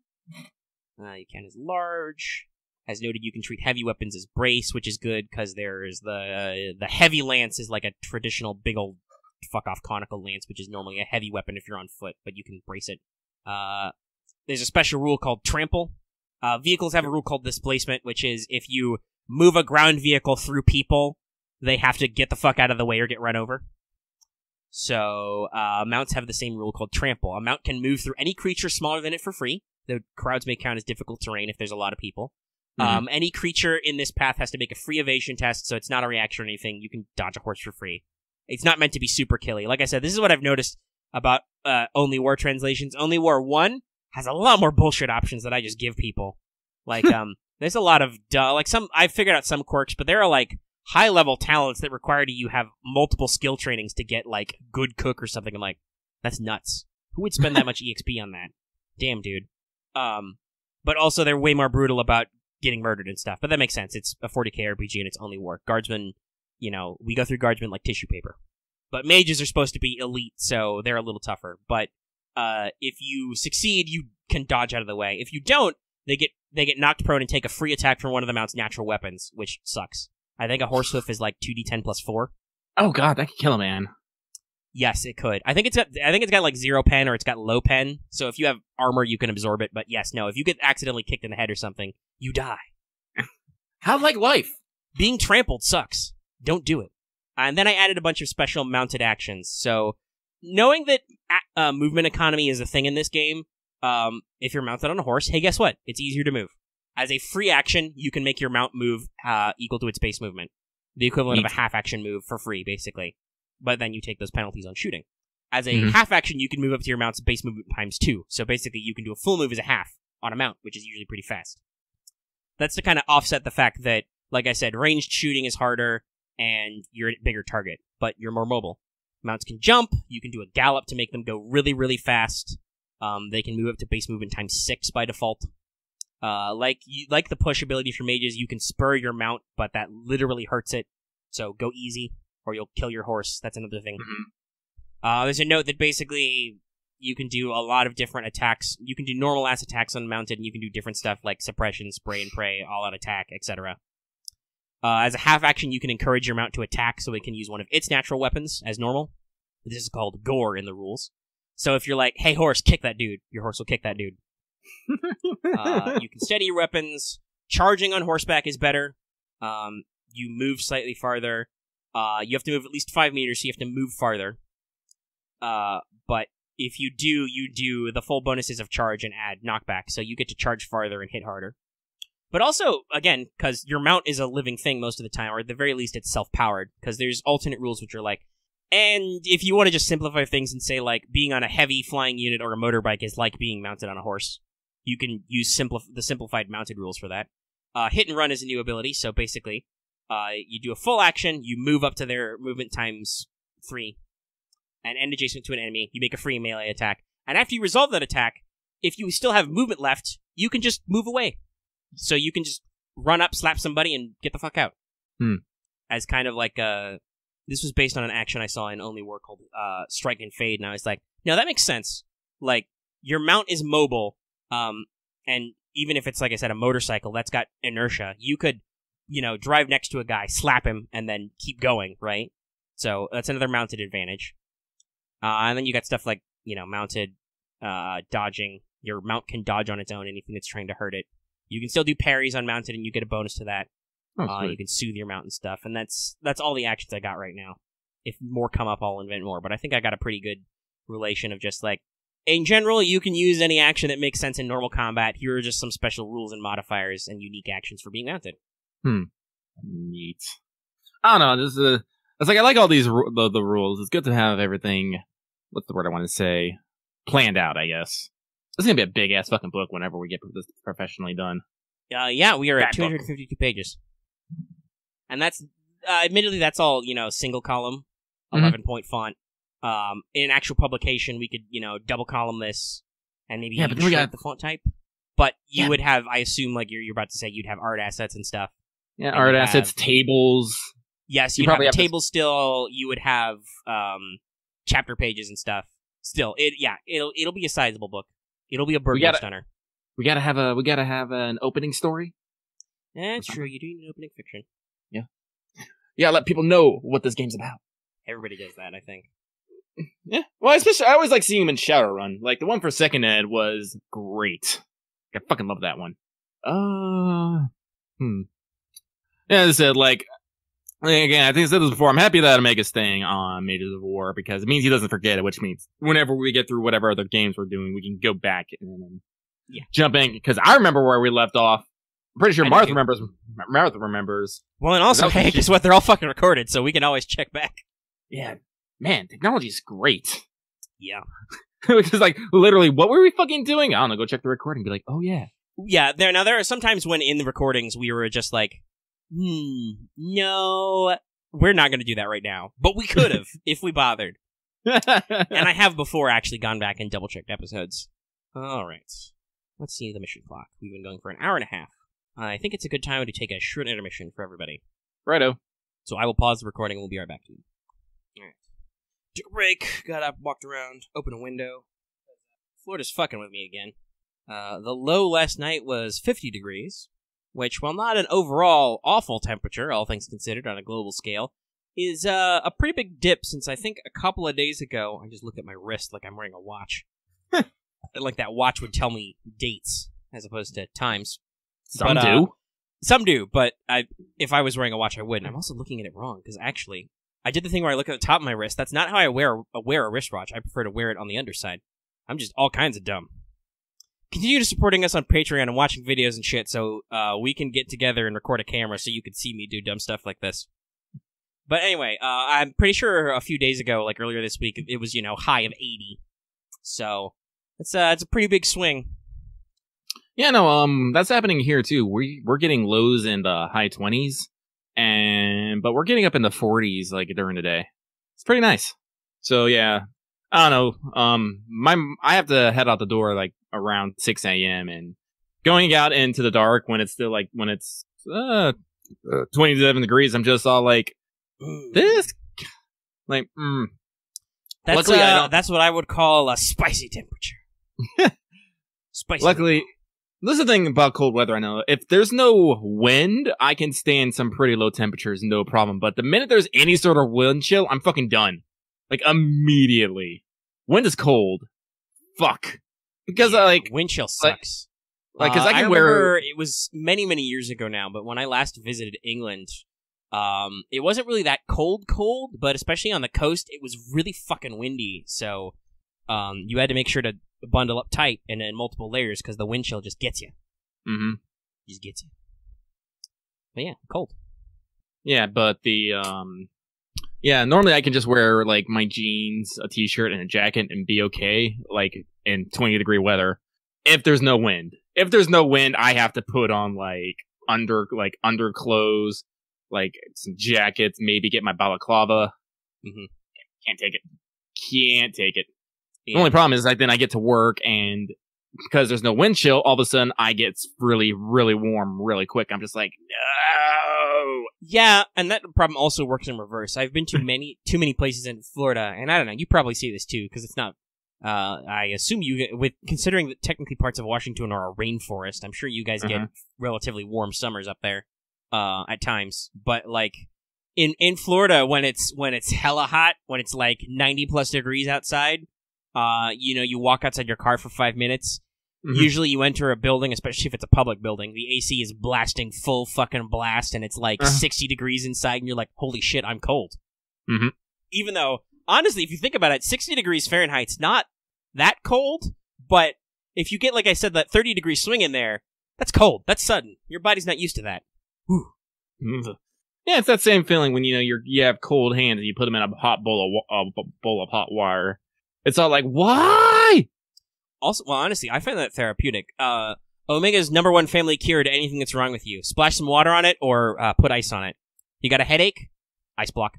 You count as large. As noted, you can treat heavy weapons as brace, which is good, because there's the heavy lance is like a traditional big old fuck-off conical lance, which is normally a heavy weapon if you're on foot, but you can brace it. There's a special rule called trample. Vehicles have a rule called displacement, which is if you move a ground vehicle through people, they have to get the fuck out of the way or get run over. So, mounts have the same rule called trample. A mount can move through any creature smaller than it for free. The crowds may count as difficult terrain if there's a lot of people. Mm-hmm. Any creature in this path has to make a free evasion test, so it's not a reaction or anything. You can dodge a horse for free. It's not meant to be super killy. Like I said, this is what I've noticed about Only War translations. Only War 1 has a lot more bullshit options that I just give people. Like, there's a lot of I've figured out some quirks, but there are, like, high-level talents that require you have multiple skill trainings to get, like, good cook or something. I'm like, that's nuts. Who would spend that much EXP on that? Damn, dude. But also, they're way more brutal about getting murdered and stuff. But that makes sense. It's a 40k RPG and it's Only War. Guardsmen, we go through Guardsmen like tissue paper. But mages are supposed to be elite, so they're a little tougher. But if you succeed, you can dodge out of the way. If you don't, they get knocked prone and take a free attack from one of the mount's natural weapons, which sucks. I think a horsehoof is like 2d10 plus 4. Oh god, that could kill a man. Yes, it could. I think it's got like 0 pen or it's got low pen. So if you have armor, you can absorb it. But yes, no, if you get accidentally kicked in the head or something, you die. How's like life? Being trampled sucks. Don't do it. And then I added a bunch of special mounted actions. So knowing that movement economy is a thing in this game, if you're mounted on a horse, hey, guess what? It's easier to move. As a free action, you can make your mount move equal to its base movement. The equivalent of a half-action move for free, basically. But then you take those penalties on shooting. As a half action, you can move up to your mount's base movement times 2. So basically, you can do a full move as a half on a mount, which is usually pretty fast. That's to kind of offset the fact that, like I said, ranged shooting is harder, and you're a bigger target, but you're more mobile. Mounts can jump. You can do a gallop to make them go really, really fast. They can move up to base movement times 6 by default. Like the push ability for mages, you can spur your mount, but that literally hurts it. So go easy, or you'll kill your horse. That's another thing. There's a note that basically you can do a lot of different attacks. You can do normal-ass attacks unmounted, and you can do different stuff like suppression, spray and pray, all-out attack, etc. As a half-action, you can encourage your mount to attack so it can use one of its natural weapons as normal. This is called gore in the rules. So if you're like, hey, horse, kick that dude, your horse will kick that dude. You can steady your weapons. Charging on horseback is better. You move slightly farther. You have to move at least 5 meters, so you have to move farther. But if you do the full bonuses of charge and add knockback, so you get to charge farther and hit harder. But also, again, because your mount is a living thing most of the time, or at the very least it's self-powered, because there's alternate rules which are like, and if you want to just simplify things and say, like, being on a heavy flying unit or a motorbike is like being mounted on a horse, you can use the simplified mounted rules for that. Hit and run is a new ability, so basically, you do a full action, you move up to their movement times 3, and end adjacent to an enemy, you make a free melee attack. And after you resolve that attack, if you still have movement left, you can just move away. So you can just run up, slap somebody, and get the fuck out. As kind of like this was based on an action I saw in Only War called Strike and Fade, and I was like, no, that makes sense. Like, your mount is mobile, and even if it's, like I said, a motorcycle that's got inertia, you could, drive next to a guy, slap him, and then keep going, right? So that's another mounted advantage. And then you got stuff like, mounted dodging. Your mount can dodge on its own anything that's trying to hurt it. You can still do parries unmounted, and you get a bonus to that. You can soothe your mount and stuff, and that's all the actions I got right now. If more come up, I'll invent more, but I think I got a pretty good relation of just like, in general, you can use any action that makes sense in normal combat. Here are just some special rules and modifiers and unique actions for being mounted. Neat. I don't know, it's like I like all these the rules. It's good to have everything, what's the word I want to say, planned out, I guess. This is going to be a big-ass fucking book whenever we get this professionally done. Yeah, we are at 252 pages. And that's, admittedly, that's all, single column, 11-point font. In actual publication, we could, double column this, and maybe shrink the font type. But you would have, I assume, like you're about to say, you'd have art assets and stuff. Yeah, art assets, tables. Yes, you'd have tables still. You would have chapter pages and stuff. Still, it'll be a sizable book. It'll be a burger stunner. We gotta have an opening story. That's true. You do need an opening fiction. Yeah. Yeah, let people know what this game's about. Everybody does that, I think. Yeah. Well, especially I always like seeing him in Shadowrun. Like the one for Second Ed was great. I fucking love that one. Yeah, as I said, again, I think I said this before, I'm happy that Omega's staying on Mages of War, because it means he doesn't forget it, which means whenever we get through whatever other games we're doing, we can go back and jump in, because I remember where we left off. I'm pretty sure Martha remembers. Well, and also, hey, guess what? They're all fucking recorded, so we can always check back. Yeah. Man, technology's great. Yeah. Which is like, literally, what were we fucking doing? I don't know, go check the recording, be like, oh yeah. Yeah, there are sometimes when in the recordings we were just like, no, we're not going to do that right now. But we could have, if we bothered. And I have before actually gone back and double-checked episodes. Alright. Let's see the mission clock. We've been going for an hour and a half. I think it's a good time to take a short intermission for everybody. Righto. So I will pause the recording and we'll be right back to you. Alright. Took a break, got up, walked around, opened a window. Florida's fucking with me again. The low last night was 50 degrees. Which, while not an overall awful temperature, all things considered on a global scale, is a pretty big dip since I think a couple of days ago, I just looked at my wrist like I'm wearing a watch. Like that watch would tell me dates as opposed to times. Some do, but if I was wearing a watch, I wouldn't. I'm also looking at it wrong, because actually, I did the thing where I look at the top of my wrist. That's not how I wear a wristwatch. I prefer to wear it on the underside. I'm just all kinds of dumb. Continue supporting us on Patreon and watching videos and shit so we can get together and record a camera so you can see me do dumb stuff like this. But anyway, I'm pretty sure a few days ago, like earlier this week, it was, high of 80. So it's a pretty big swing. Yeah, no, that's happening here too. We're getting lows in the high 20s, but we're getting up in the 40s like during the day. It's pretty nice. So yeah, I don't know. I have to head out the door like around 6 a.m. and going out into the dark when it's still like 27 degrees. I'm just all like, this, like, Luckily, that's what I would call a spicy temperature. Spicy. Luckily. This is the thing about cold weather, I know. If there's no wind, I can stand some pretty low temperatures, no problem. But the minute there's any sort of wind chill, I'm fucking done. Like, immediately. Wind is cold. Fuck. Because, wind chill sucks. Because I remember it was many, many years ago now, but when I last visited England, it wasn't really that cold, but especially on the coast, it was really fucking windy. So, you had to make sure to bundle up tight and in multiple layers because the wind chill just gets you. Mm-hmm. Just gets you. But yeah, cold. Yeah, but normally I can just wear, like, my jeans, a t-shirt, and a jacket and be okay, like, in 20-degree weather. If there's no wind. If there's no wind, I have to put on, like, underclothes, like, some jackets, maybe get my balaclava. Mm-hmm. Can't take it. Can't take it. Yeah. The only problem is then I get to work, and because there's no wind chill, all of a sudden I get really, really warm really quick. I'm just like, no. Yeah, and that problem also works in reverse. I've been to too many places in Florida, and I don't know, you probably see this too, because it's not, I assume considering that technically parts of Washington are a rainforest, I'm sure you guys get relatively warm summers up there, at times. But, like, in Florida, when it's hella hot, when it's like 90 plus degrees outside, you walk outside your car for 5 minutes. Mm-hmm. Usually you enter a building, especially if it's a public building, the AC is blasting full fucking blast, and it's like 60 degrees inside, and you're like, holy shit, I'm cold. Mm-hmm. Even though, honestly, if you think about it, 60 degrees Fahrenheit's not that cold, but if you get, like I said, that 30-degree swing in there, that's cold. That's sudden. Your body's not used to that. Whew. Mm-hmm. Yeah, it's that same feeling when, you have cold hands and you put them in a hot bowl of hot water. It's all like, why? Also, well, honestly, I find that therapeutic. Omega's #1 family cure to anything that's wrong with you. Splash some water on it or put ice on it. You got a headache? Ice block.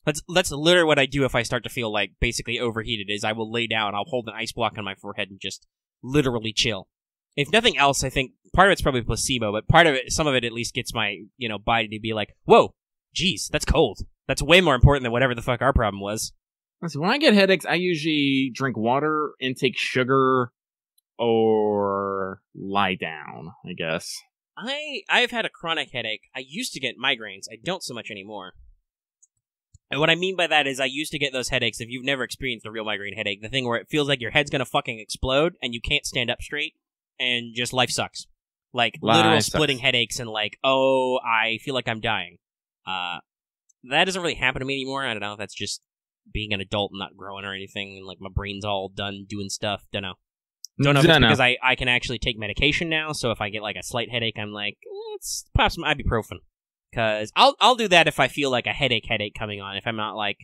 That's literally what I do if I start to feel like basically overheated, is I will lay down, I'll hold an ice block on my forehead and just literally chill. If nothing else, I think part of it's probably placebo, but some of it at least gets my, body to be like, whoa, geez, that's cold. That's way more important than whatever the fuck our problem was. Listen, when I get headaches, I usually drink water, intake sugar, or lie down, I guess. I've had a chronic headache. I used to get migraines. I don't so much anymore. And what I mean by that is I used to get those headaches, if you've never experienced a real migraine headache, the thing where it feels like your head's gonna fucking explode and you can't stand up straight and just life sucks. Like, literal splitting headaches and like, oh, I feel like I'm dying. That doesn't really happen to me anymore. I don't know if that's just being an adult and not growing or anything, and like my brain's all done doing stuff. Don't know if it's because I can actually take medication now, so if I get like a slight headache, I'm like, let's pop some ibuprofen. Because I'll do that if I feel like a headache coming on. If I'm not like,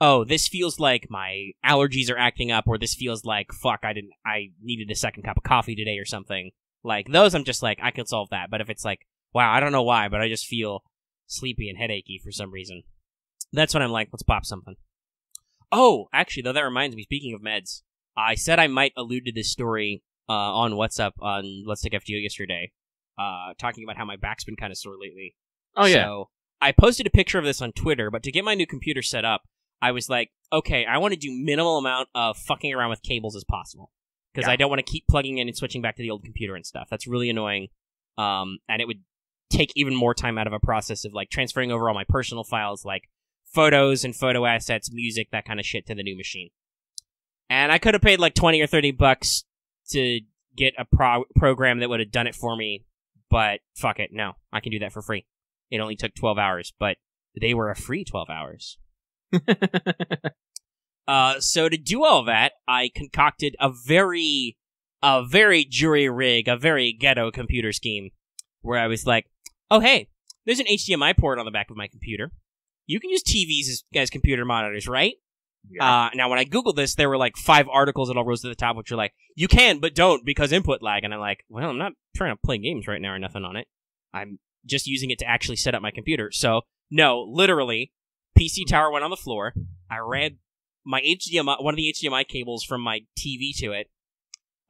oh, this feels like my allergies are acting up, or this feels like, fuck, I needed a second cup of coffee today or something. Like, those I'm just like, I can solve that. But if it's like, wow, I don't know why, but I just feel sleepy and headachy for some reason, that's when I'm like, let's pop something. Oh, actually, though, that reminds me, speaking of meds, I said I might allude to this story on WhatsApp on Let's Take FGO yesterday, talking about how my back's been kind of sore lately. Oh, yeah. So I posted a picture of this on Twitter, but to get my new computer set up, I was like, okay, I want to do minimal amount of fucking around with cables as possible. Because I don't want to keep plugging in and switching back to the old computer and stuff. That's really annoying. And it would take even more time out of a process of like transferring over all my personal files, like photos and photo assets, music, that kind of shit to the new machine. And I could have paid like $20 or $30 to get a program that would have done it for me, but fuck it, no, I can do that for free. It only took 12 hours, but they were a free 12 hours. So to do all that, I concocted a very jury rig, a very ghetto computer scheme, where I was like, oh hey, there's an HDMI port on the back of my computer. you can use TVs as computer monitors, right? Yeah. Now, when I Googled this, there were like 5 articles that all rose to the top, which are like, you can, but don't because input lag. And I'm like, well, I'm not trying to play games right now or nothing on it. I'm just using it to actually set up my computer. So, no, literally, PC tower went on the floor. I ran my HDMI, one of the HDMI cables from my TV to it.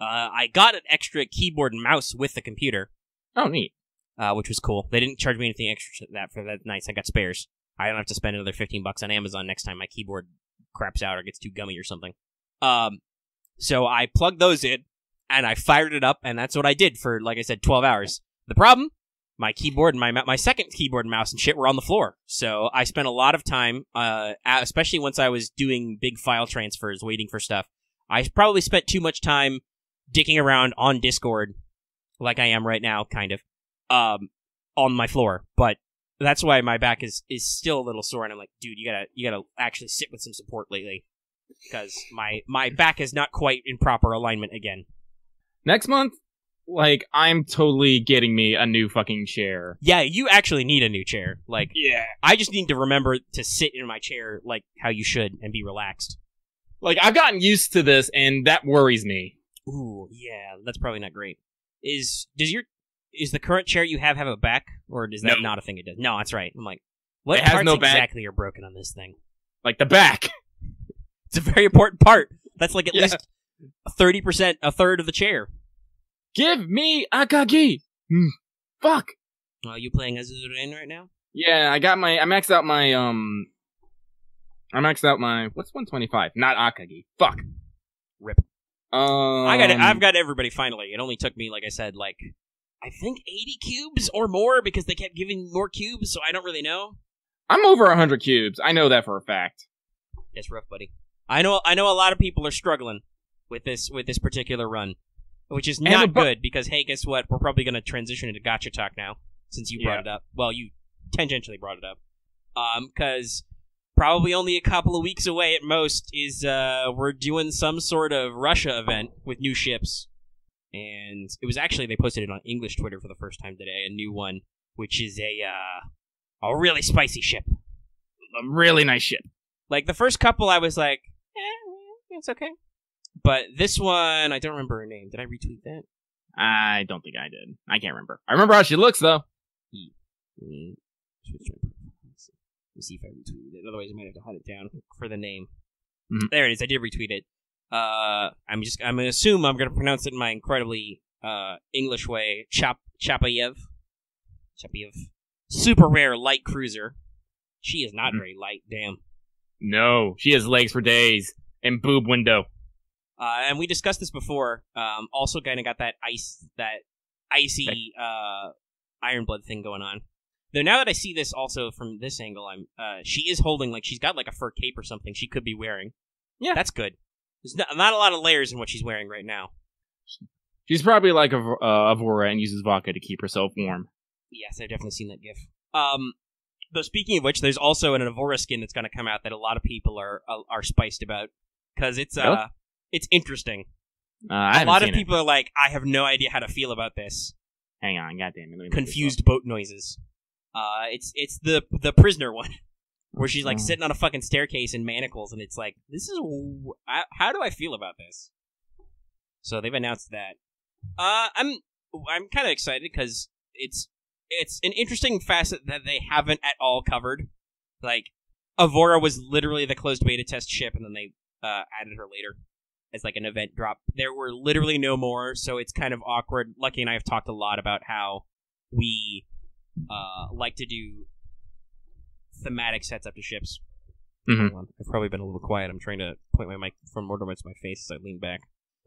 I got an extra keyboard and mouse with the computer. Oh, neat. Which was cool. They didn't charge me anything extra for that. Nice. I got spares. I don't have to spend another $15 on Amazon next time my keyboard craps out or gets too gummy or something. So I plugged those in, and I fired it up, and that's what I did for, like I said, 12 hours. The problem, my keyboard and my second keyboard and mouse and shit were on the floor. So I spent a lot of time, especially once I was doing big file transfers, waiting for stuff. I probably spent too much time dicking around on Discord, like I am right now, kind of, on my floor. But that's why my back is still a little sore, and I'm like, dude, you gotta actually sit with some support lately, because my back is not quite in proper alignment again. Next month, like, I'm totally getting me a new fucking chair. Yeah, you actually need a new chair. Like, yeah, I just need to remember to sit in my chair like how you should and be relaxed. Like, I've gotten used to this, and that worries me. Ooh, yeah, that's probably not great. Is the current chair you have a back, or is that not a thing it does? No, that's right. I'm like, what parts exactly are broken on this thing? Like the back. It's a very important part. That's like at least 30%, a third of the chair. Give me Akagi! Fuck! Are you playing Azure Lane right now? Yeah, I maxed out my, what's 125? Not Akagi. Fuck. Rip. I've got everybody finally. It only took me, like I said, like, I think 80 cubes or more, because they kept giving more cubes, so I don't really know. I'm over 100 cubes. I know that for a fact. It's rough, buddy. I know a lot of people are struggling with this particular run, which is not good, because, hey, guess what? We're probably going to transition into Gacha talk now, since you brought it up. Well, you tangentially brought it up. Because probably only a couple of weeks away at most is we're doing some sort of Russia event with new ships. And it was actually, they posted it on English Twitter for the first time today, a new one, which is a really spicy ship. A really nice ship. Like, the first couple, I was like, it's okay. But this one, I don't remember her name. Did I retweet that? I don't think I did. I can't remember. I remember how she looks, though. Let me see if I retweeted it. Otherwise, I might have to hunt it down for the name. Mm-hmm. There it is. I did retweet it. I'm gonna assume I'm gonna pronounce it in my incredibly English way. Chapayev. Super rare light cruiser. She is not very light, damn. No, she has legs for days and boob window. And we discussed this before. Also kinda got that icy Iron Blood thing going on. Though now that I see this also from this angle, she is holding, like, she's got like a fur cape or something she could be wearing. Yeah. That's good. There's not a lot of layers in what she's wearing right now. She's probably like Avora and uses vodka to keep herself warm. Yes, I've definitely seen that gif. Though speaking of which, there's also an Avora skin that's going to come out that a lot of people are spiced about, because it's interesting. A lot of people are like, I have no idea how to feel about this. Hang on, goddamn it! Confused boat noises. It's the prisoner one. Where she's, like, sitting on a fucking staircase in manacles, and it's like, how do I feel about this? So they've announced that. I'm kind of excited, because it's an interesting facet that they haven't at all covered. Like, Avora was literally the closed beta test ship, and then they added her later as, like, an event drop. There were literally no more, so it's kind of awkward. Lucky and I have talked a lot about how we like to do thematic sets up to ships. Mm-hmm. I've probably been a little quiet. I'm trying to point my mic from more towards my face as I lean back.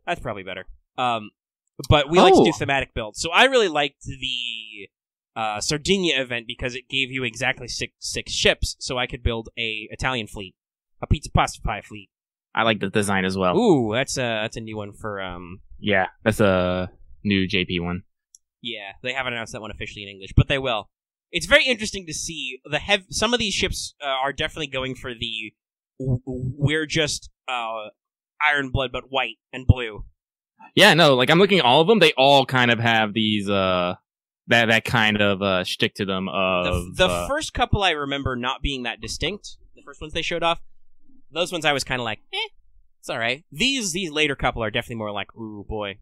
That's probably better. But we like to do thematic builds. So I really liked the Sardinia event because it gave you exactly six ships, so I could build a Italian fleet, a pizza pasta pie fleet. I like the design as well. Ooh, that's a new one for Yeah, that's a new JP one. Yeah, they haven't announced that one officially in English, but they will. It's very interesting to see some of these ships are definitely going for the we're just Iron Blood but white and blue. Yeah, no, like I'm looking at all of them. They all kind of have these that kind of shtick to them of the first couple I remember not being that distinct. The first ones they showed off, those ones I was kind of like, it's all right. These later couple are definitely more like, ooh boy.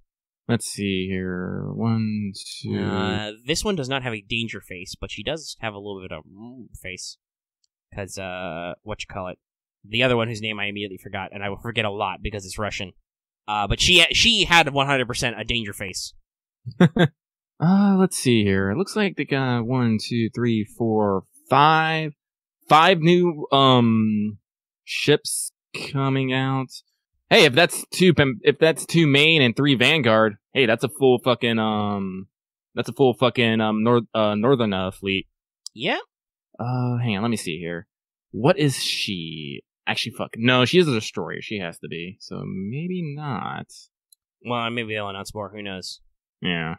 Let's see here. 1, 2. This one does not have a danger face, but she does have a little bit of face. Because, whatchamacallit. The other one whose name I immediately forgot, and I will forget a lot because it's Russian. But she had 100% a danger face. Let's see here. It looks like they got 1, 2, 3, 4, 5. 5 new, ships coming out. Hey, if that's two main and 3 Vanguard, hey, that's a full fucking northern fleet. Yeah. Hang on, let me see here. What is she? Actually, no, she is a destroyer. She has to be. So maybe not. Well, maybe they'll announce more. Who knows? Yeah,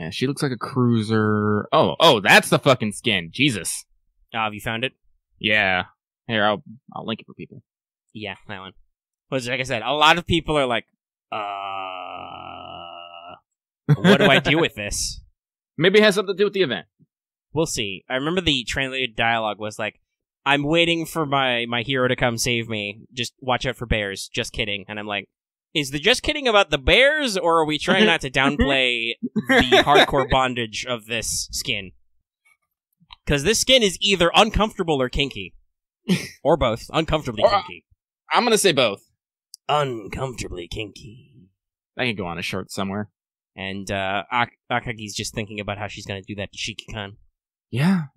she looks like a cruiser. Oh, that's the fucking skin. Jesus. Have you found it? Yeah. Here, I'll link it for people. Yeah, that one. But like I said, a lot of people are like, what do I do with this? Maybe it has something to do with the event. We'll see. I remember the translated dialogue was like, I'm waiting for my hero to come save me. Just watch out for bears. Just kidding. And I'm like, is the just kidding about the bears, or are we trying not to downplay the hardcore bondage of this skin? Because this skin is either uncomfortable or kinky. Or both. Uncomfortably kinky. I'm going to say both. Uncomfortably kinky. I can go on a shirt somewhere. And Akagi's just thinking about how she's going to do that to Shiki-kan. Yeah.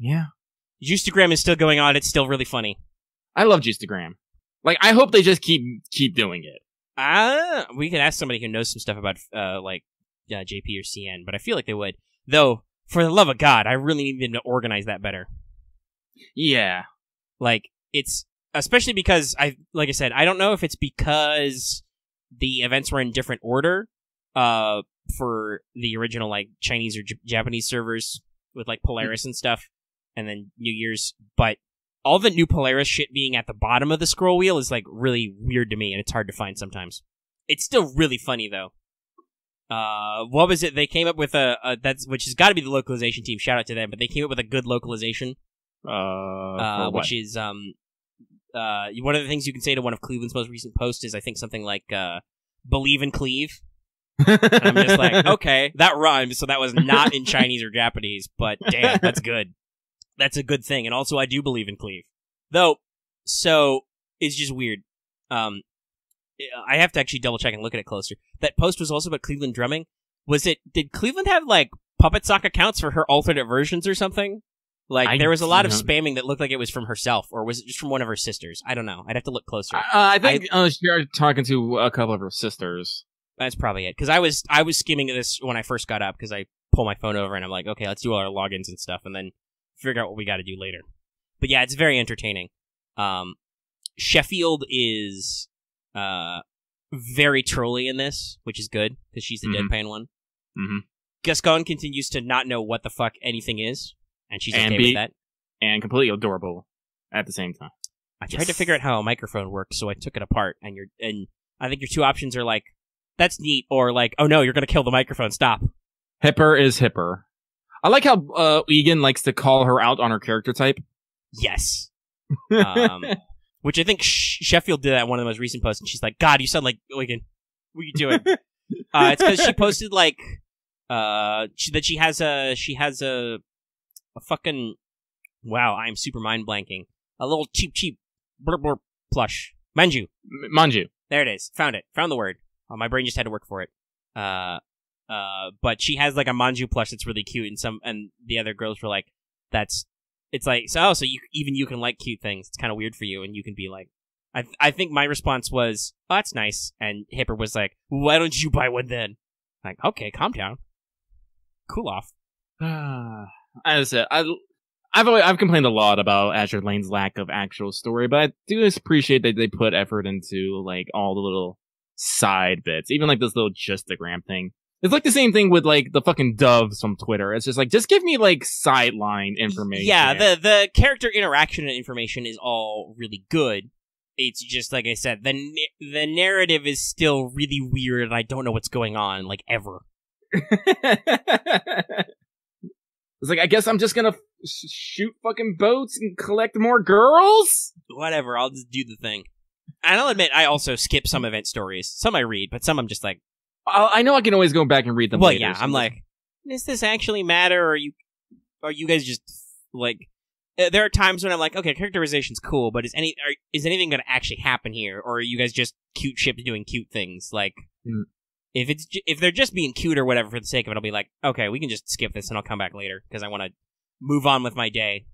Juistagram is still going on. It's still really funny. I love Juistagram. Like, I hope they just keep doing it. We could ask somebody who knows some stuff about JP or CN, but I feel like they would. Though, for the love of God, I really need them to organize that better. Yeah. Like, it's... Especially because, like I said, I don't know if it's because the events were in different order for the original, like, Chinese or Japanese servers with, like, Polaris and stuff, and then New Year's, but all the new Polaris shit being at the bottom of the scroll wheel is, like, really weird to me, and it's hard to find sometimes. It's still really funny, though. What was it? They came up with which has got to be the localization team, shout out to them, but they came up with a good localization. Which is, one of the things you can say to one of Cleveland's most recent posts is, I think, something like, believe in Cleve. And I'm just like, okay, that rhymes, so that was not in Chinese or Japanese, but damn, that's good. That's a good thing, and also I do believe in Cleve. Though, so, it's just weird. I have to actually double check and look at it closer. That post was also about Cleveland drumming. Did Cleveland have, like, Puppet Sock accounts for her alternate versions or something? Like, there was a lot of spamming that looked like it was from herself, or was it just from one of her sisters? I don't know. I'd have to look closer. I think she was talking to a couple of her sisters. That's probably it. Because I was skimming this when I first got up, because I pull my phone over and I'm like, okay, let's do all our logins and stuff, and then figure out what we got to do later. But yeah, it's very entertaining. Sheffield is very trolly in this, which is good, because she's the deadpan one. Mm-hmm. Gascon continues to not know what the fuck anything is. And she's okay with that. And completely adorable at the same time. I tried to figure out how a microphone works, so I took it apart. And I think your two options are like, that's neat, or like, oh no, you're going to kill the microphone, stop. Hipper is hipper. I like how Egan likes to call her out on her character type. Yes. Which I think Sheffield did at one of the most recent posts, and she's like, God, you sound like Egan. What are you doing? It's because she posted like, that she has a fucking, wow, I'm super mind blanking. A little cheap blur blur plush. Manju. There it is. Found it. Found the word. Oh, my brain just had to work for it. But she has like a Manju plush that's really cute, and the other girls were like, it's like, so you can like cute things. It's kind of weird for you, and you can be like, I think my response was, oh, that's nice, and Hipper was like, why don't you buy one then? Like, okay, calm down. Cool off. As I said, I've complained a lot about Azure Lane's lack of actual story, but I do appreciate that they put effort into like all the little side bits, even like this little Justagram thing. It's like the same thing with like the fucking doves from Twitter. It's just like, just give me like sideline information. Yeah, the character interaction and information is all really good. It's just like I said, the narrative is still really weird, and I don't know what's going on, like ever. It's like, I guess I'm just gonna shoot fucking boats and collect more girls? Whatever, I'll just do the thing. And I'll admit, I also skip some event stories. Some I read, but some I'm just like... I know I can always go back and read them later. Well, yeah, I'm like, does this actually matter, or are you guys just, like... There are times when I'm like, okay, characterization's cool, but is anything gonna actually happen here, or are you guys just cute ships doing cute things? Like, if they're just being cute or whatever for the sake of it, I'll be like, okay, we can just skip this and I'll come back later, because I want to move on with my day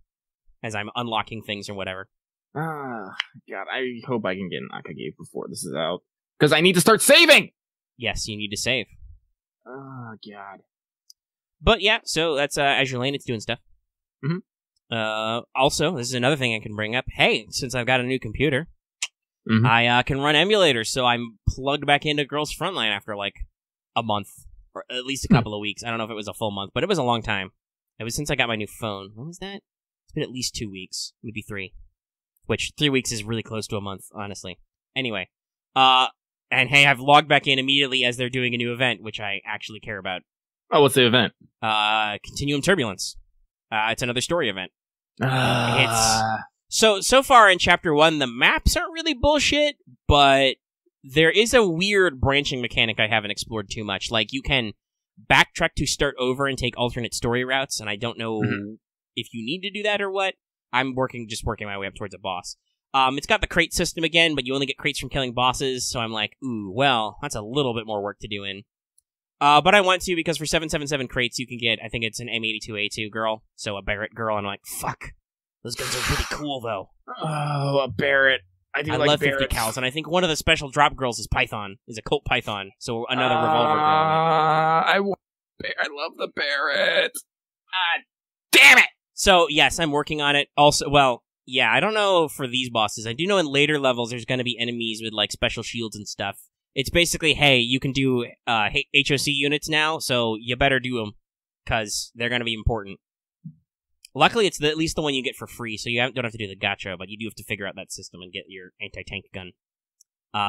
as I'm unlocking things or whatever. God, I hope I can get an Akage before this is out. Because I need to start saving! Yes, you need to save. Oh, God. But yeah, so that's Azure Lane, it's doing stuff. Also, this is another thing I can bring up. Hey, since I've got a new computer, I can run emulators, so I'm plugged back into Girls Frontline after like a month, or at least a couple of weeks. I don't know if it was a full month, but it was a long time. It was since I got my new phone. When was that? It's been at least 2 weeks, maybe 3. Which 3 weeks is really close to a month, honestly. Anyway, and hey, I've logged back in immediately as they're doing a new event, which I actually care about. Oh, what's the event? Continuum Turbulence. It's another story event. So far in Chapter 1, the maps aren't really bullshit, but there is a weird branching mechanic I haven't explored too much. Like, you can backtrack to start over and take alternate story routes, and I don't know if you need to do that or what. I'm just working my way up towards a boss. It's got the crate system again, but you only get crates from killing bosses, so I'm like, ooh, well, that's a little bit more work to do in. But I want to, because for 777 crates, you can get, I think it's an M82A2 girl, so a Barrett girl, and I'm like, fuck. Those guns are pretty cool, though. Oh, a Barrett. I like love Barretts. 50 cals, and I think one of the special drop girls is a Colt Python, so another revolver girl. I love the Barrett. God damn it! So, yes, I'm working on it. Also, well, yeah, I don't know for these bosses. I do know in later levels there's going to be enemies with, like, special shields and stuff. It's basically, hey, you can do HOC units now, so you better do them, because they're going to be important. Luckily, it's at least the one you get for free, so you don't have to do the gacha, but you do have to figure out that system and get your anti-tank gun.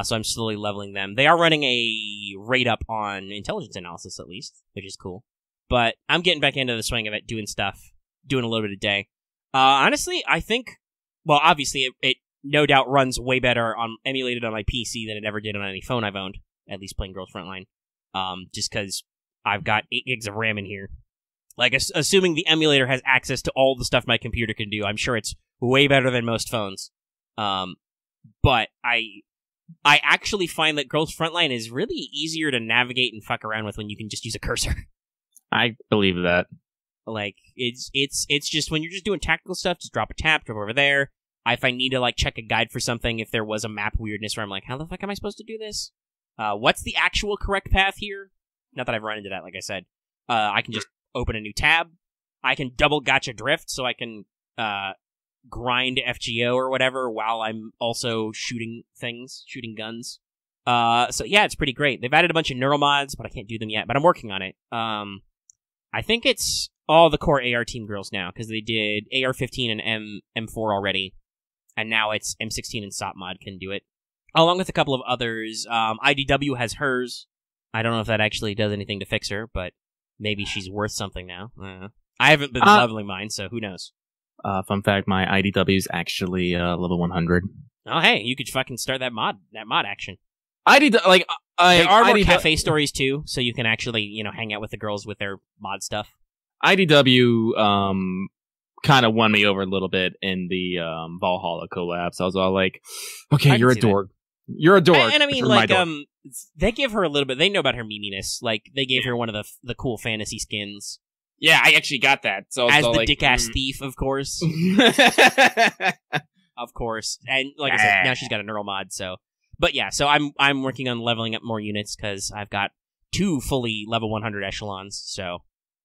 So I'm slowly leveling them. They are running a rate up on intelligence analysis, at least, which is cool. But I'm getting back into the swing of it, doing stuff, doing a little bit a day. Honestly, I think, well, obviously, it no doubt runs way better emulated on my PC than it ever did on any phone I've owned, at least playing Girls Frontline. Just because I've got 8 gigs of RAM in here. Like, assuming the emulator has access to all the stuff my computer can do, I'm sure it's way better than most phones. But I actually find that Girls Frontline is really easier to navigate and fuck around with when you can just use a cursor. I believe that. Like, it's just, when you're just doing tactical stuff, just drop a tab, drop over there. If I need to, like, check a guide for something, if there was a map weirdness where I'm like, how the fuck am I supposed to do this? What's the actual correct path here? Not that I've run into that, like I said. I can just open a new tab. I can double gacha drift, so I can grind FGO or whatever while I'm also shooting guns. So yeah, it's pretty great. They've added a bunch of neural mods, but I can't do them yet. But I'm working on it. I think it's all the core AR team girls now, because they did AR-15 and M4 already, and now it's M16 and SOP mod can do it, along with a couple of others. IDW has hers. I don't know if that actually does anything to fix her, but maybe she's worth something now. I haven't been leveling mine, so who knows? Fun fact, my IDW is actually level 100. Oh, hey, you could fucking start that mod action. There are more cafe stories, too, so you can actually, hang out with the girls with their mod stuff. IDW, kind of won me over a little bit in the Valhalla collab, so I was all like, okay, you're a dork. You're a dork. And I mean, like, they give her a little bit, they know about her mememiness. Like, they gave her one of the cool fantasy skins. Yeah, I actually got that. So as the dick-ass thief, of course. Of course. And like I said, now she's got a neural mod, so. But yeah, so I'm working on leveling up more units, because I've got 2 fully level 100 echelons, so.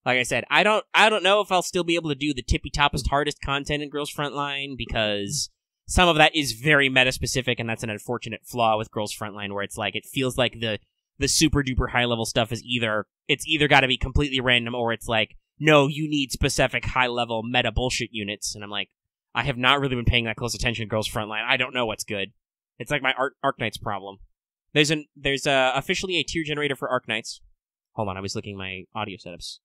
Like I said, I don't know if I'll still be able to do the tippy-toppest hardest content in Girls Frontline, because some of that is very meta-specific, and that's an unfortunate flaw with Girls Frontline, where it's like, it feels like the super-duper high-level stuff is either got to be completely random, or it's like, no, you need specific high-level meta bullshit units, and I'm like, I have not really been paying that close attention to Girls Frontline. I don't know what's good. It's like my Arknights problem. There's officially a tier generator for Arknights. Hold on, I was looking at my audio setups.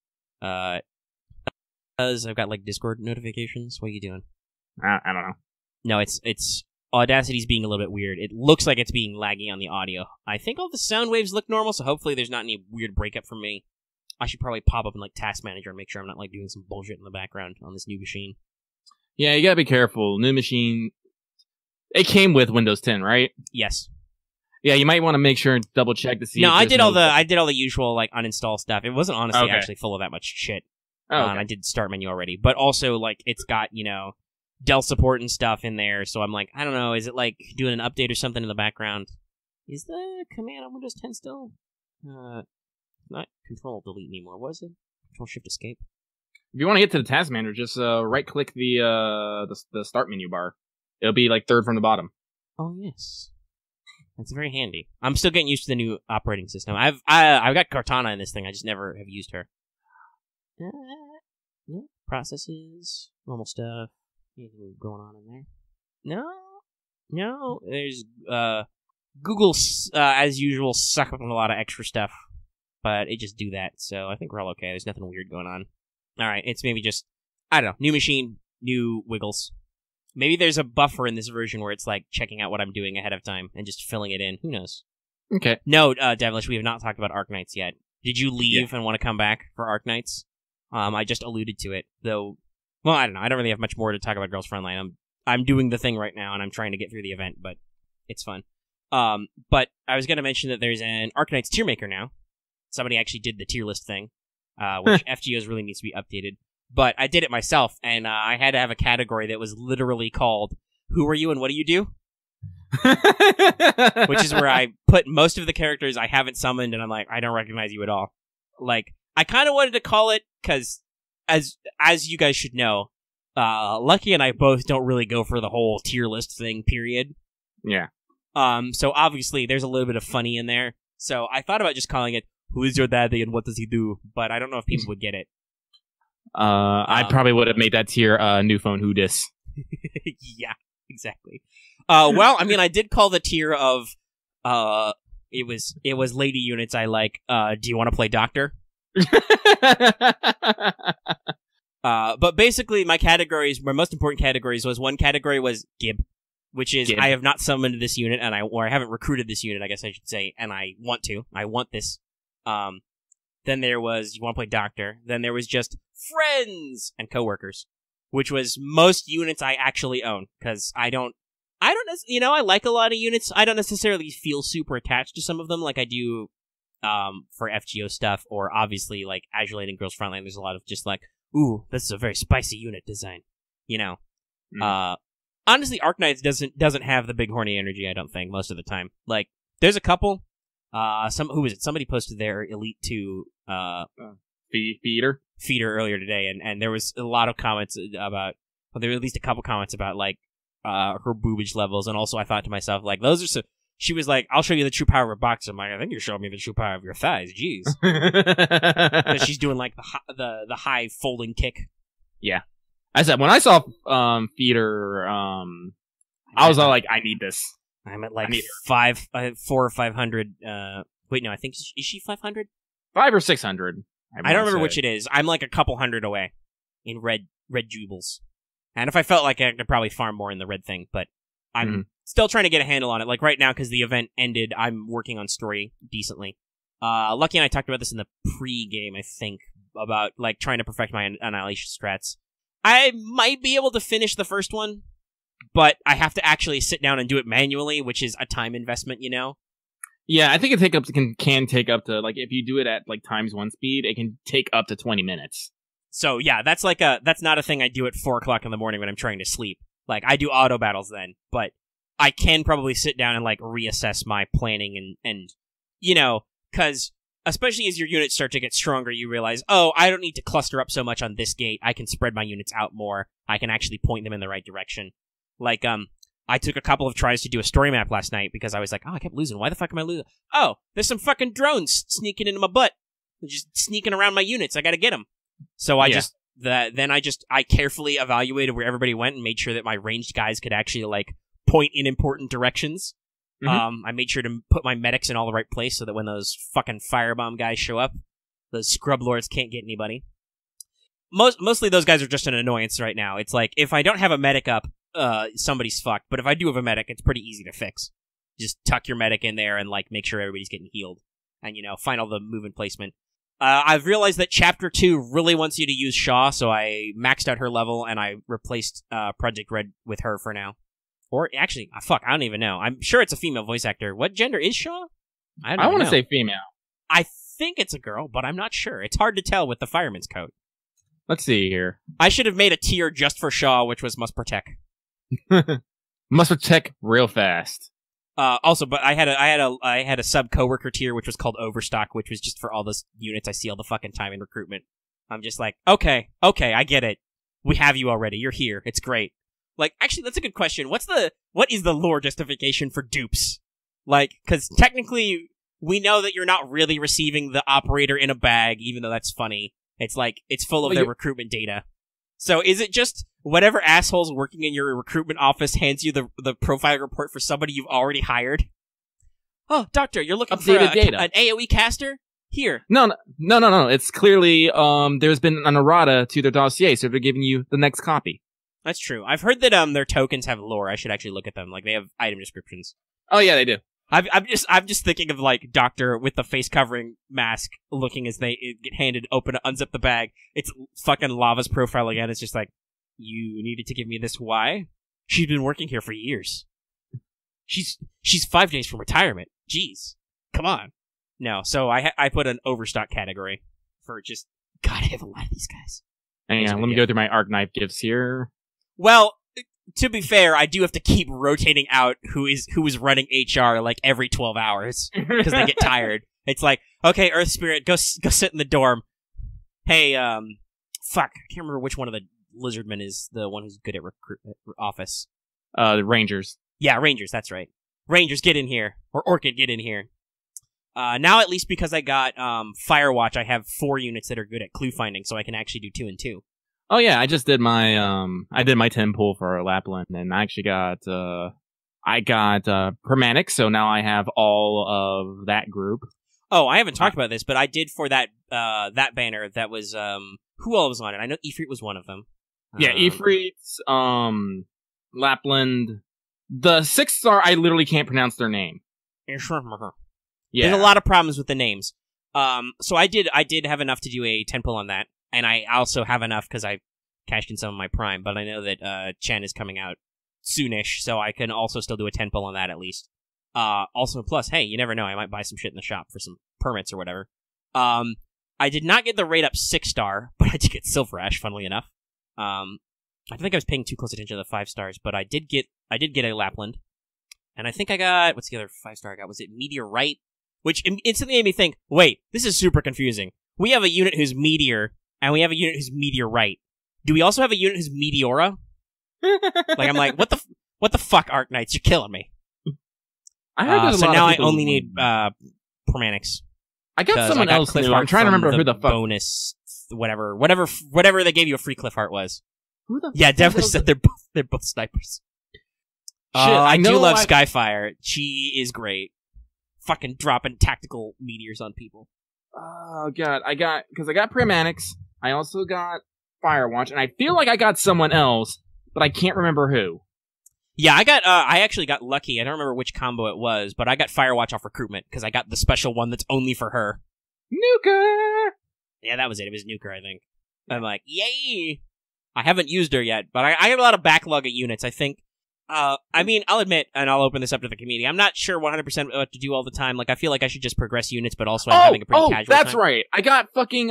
Because I've got like Discord notifications. What are you doing? I don't know. No, it's Audacity's being a little bit weird. It looks like it's being laggy on the audio. I think all the sound waves look normal, so hopefully there's not any weird breakup from me. I should probably pop up in like Task Manager and make sure I'm not like doing some bullshit in the background on this new machine. Yeah, you gotta be careful. New machine. It came with Windows 10, right? Yes. Yeah, you might want to make sure and double check to see. No, if I did all the usual like uninstall stuff. It wasn't honestly actually full of that much shit. Oh, okay. I did start menu already, but also like it's got Dell support and stuff in there. So I'm like, I don't know, is it like doing an update or something in the background? Is the command on Windows 10 still? Not Control Delete anymore, was it? Control Shift Escape. If you want to get to the task manager, just right click the start menu bar. It'll be like third from the bottom. Oh yes, that's very handy. I'm still getting used to the new operating system. I've got Cortana in this thing. I just never have used her. Yeah, processes, normal stuff. Anything going on in there? No. There's Google as usual suck up a lot of extra stuff, but it just do that. So I think we're all okay. There's nothing weird going on. All right, it's maybe just I don't know. New machine, new wiggles. Maybe there's a buffer in this version where it's like checking out what I'm doing ahead of time and just filling it in. Who knows? Okay. No, Devilish, we have not talked about Arknights yet. Did you leave and want to come back for Arknights? I just alluded to it, though. Well, I don't know. I don't really have much more to talk about Girls Frontline. I'm doing the thing right now, and I'm trying to get through the event, but it's fun. But I was going to mention that there's an Arknights tier maker now. Somebody actually did the tier list thing, which FGOs really needs to be updated. But I did it myself, and I had to have a category that was literally called "Who Are You and What Do You Do?" Which is where I put most of the characters I haven't summoned, and I'm like, I don't recognize you at all. Like, I kind of wanted to call it because, as you guys should know, Lucky and I both don't really go for the whole tier list thing. Period. Yeah. So obviously, there's a little bit of funny in there. So I thought about just calling it "Who is your daddy and what does he do?" But I don't know if people would get it. I probably would have made that tier new phone who dis. Yeah, exactly. Well, I mean, I did call the tier of it was lady units I like. Do you want to play doctor? But basically, my most important categories was one category was Gib, which is I have not summoned this unit or I haven't recruited this unit, I guess I should say, and I want this. Then there was, you want to play doctor. Then there was just friends and coworkers, which was most units I actually own, because I like a lot of units. I don't necessarily feel super attached to some of them like I do for FGO stuff, or obviously like Azure Lane and Girls Frontline. There's a lot of just like, ooh, this is a very spicy unit design, Honestly, Arknights doesn't have the big horny energy, I don't think, most of the time. Like, there's a couple. Who was it? Somebody posted their Elite 2 feeder earlier today, and there was a lot of comments about, well, there were at least a couple comments about like her boobage levels, and also I thought to myself, like, those are so. She was like, "I'll show you the true power of a boxer." I'm like, I think you're showing me the true power of your thighs. Jeez, she's doing like the high folding kick. Yeah, I said when I saw feeder, I was all like, I need this. I'm at like 400 or 500. Wait, no, I think is she 500? 500 or 600. I don't remember which it is. I'm like a couple hundred away in red jewels. And if I felt like I could probably farm more in the red thing, but I'm still trying to get a handle on it. Like right now, because the event ended, I'm working on story decently. Lucky and I talked about this in the pre-game, I think, about like trying to perfect my annihilation strats. I might be able to finish the first one, but I have to actually sit down and do it manually, which is a time investment, Yeah, I think it can take up to, like, if you do it at like ×1 speed, it can take up to 20 minutes. So yeah, that's not a thing I do at 4 o'clock in the morning when I'm trying to sleep. Like, I do auto battles then, but I can probably sit down and like reassess my planning and because especially as your units start to get stronger, you realize, oh, I don't need to cluster up so much on this gate. I can spread my units out more. I can actually point them in the right direction. Like, I took a couple of tries to do a story map last night because I was like, oh, I kept losing. Why the fuck am I losing? Oh, there's some fucking drones sneaking into my butt. They're just sneaking around my units. I gotta get them. So I carefully evaluated where everybody went and made sure that my ranged guys could actually, like, point in important directions. I made sure to put my medics in all the right place so that when those fucking firebomb guys show up, those scrub lords can't get anybody. mostly those guys are just an annoyance right now. It's like, if I don't have a medic up, somebody's fucked. But if I do have a medic, it's pretty easy to fix. Just tuck your medic in there and, like, make sure everybody's getting healed. And, find all the movement placement. I've realized that Chapter 2 really wants you to use Shaw, so I maxed out her level, and I replaced Project Red with her for now. Or, actually, fuck, I don't even know. I'm sure it's a female voice actor. What gender is Shaw? I want to say female. I think it's a girl, but I'm not sure. It's hard to tell with the fireman's coat. Let's see here. I should have made a tier just for Shaw, which was Must Protect. Must Protect real fast. Also, but I had a sub coworker tier which was called Overstock, which was just for all those units I see all the fucking time in recruitment. I'm just like, okay, I get it. We have you already. You're here. It's great. Like, actually, that's a good question. What is the lore justification for dupes? Like, because technically, we know that you're not really receiving the operator in a bag, even though that's funny. It's like, it's full of their recruitment data. So is it just whatever assholes working in your recruitment office hands you the profile report for somebody you've already hired? Oh, doctor, you're looking for an AoE caster? Here. No. It's clearly, there's been an errata to their dossier, so they're giving you the next copy. That's true. I've heard that their tokens have lore. I should actually look at them. Like, they have item descriptions. Oh yeah, they do. I'm just thinking of, like, Doctor with the face covering mask looking as they get handed open, unzip the bag. It's fucking Lava's profile again. It's just like, you needed to give me this. Why? She's been working here for years. She's 5 days from retirement. Jeez. Come on. No, so I put an Overstock category for just, God, I have a lot of these guys. Hang on, let me go through my Arknight gifts here. Well, to be fair, I do have to keep rotating out who is running HR like every 12 hours because they get tired. It's like, okay, Earth Spirit, go sit in the dorm. Hey, fuck, I can't remember which one of the Lizardmen is the one who's good at office. The Rangers. Yeah, Rangers. That's right. Rangers, get in here, or Orchid, get in here. Now, at least because I got Firewatch, I have 4 units that are good at clue finding, so I can actually do 2 and 2. Oh yeah, I just did my 10 pull for Lapland, and I actually got Permanic, so now I have all of that group. Oh, I haven't talked about this, but I did for that banner. That was who all was on it? I know Ifrit was one of them. Yeah, Ifrit's Lapland. The 6-star, I literally can't pronounce their name. Yeah. There's a lot of problems with the names. So I did have enough to do a 10 pull on that. And I also have enough because I cashed in some of my Prime, but I know that Chen is coming out soonish, so I can also still do a 10 pull on that at least. Also, plus, hey, you never know, I might buy some shit in the shop for some permits or whatever. I did not get the rate up 6-star, but I did get Silver Ash, funnily enough. I think I was paying too close attention to the 5 stars, but I did get a Lapland. And I think I got, what's the other 5-star I got? Was it Meteorite? Which instantly made me think, wait, this is super confusing. We have a unit who's Meteor, and we have a unit who's Meteorite. Do we also have a unit who's Meteora? Like, I'm like, what the fuck, Arknights? You're killing me. I heard so now I only need Permanics. I got someone else new. I'm trying to remember who the fuck. Bonus, whatever they gave you a free Cliff Heart was. Who the yeah, definitely said they're both snipers. Shit, I do love Skyfire. She is great. Fucking dropping tactical meteors on people. Oh god, I got Primanics. I also got Firewatch, and I feel like I got someone else, but I can't remember who. Yeah, I actually got lucky. I don't remember which combo it was, but I got Firewatch off recruitment because I got the special one that's only for her. Nuker. Yeah, that was it. It was Nuker, I think. I'm like, yay! I haven't used her yet, but I have a lot of backlog of units. I think. I mean, I'll admit, and I'll open this up to the community. I'm not sure 100% what to do all the time. Like, I feel like I should just progress units, but also I'm having a pretty casual that's time. Right. I got fucking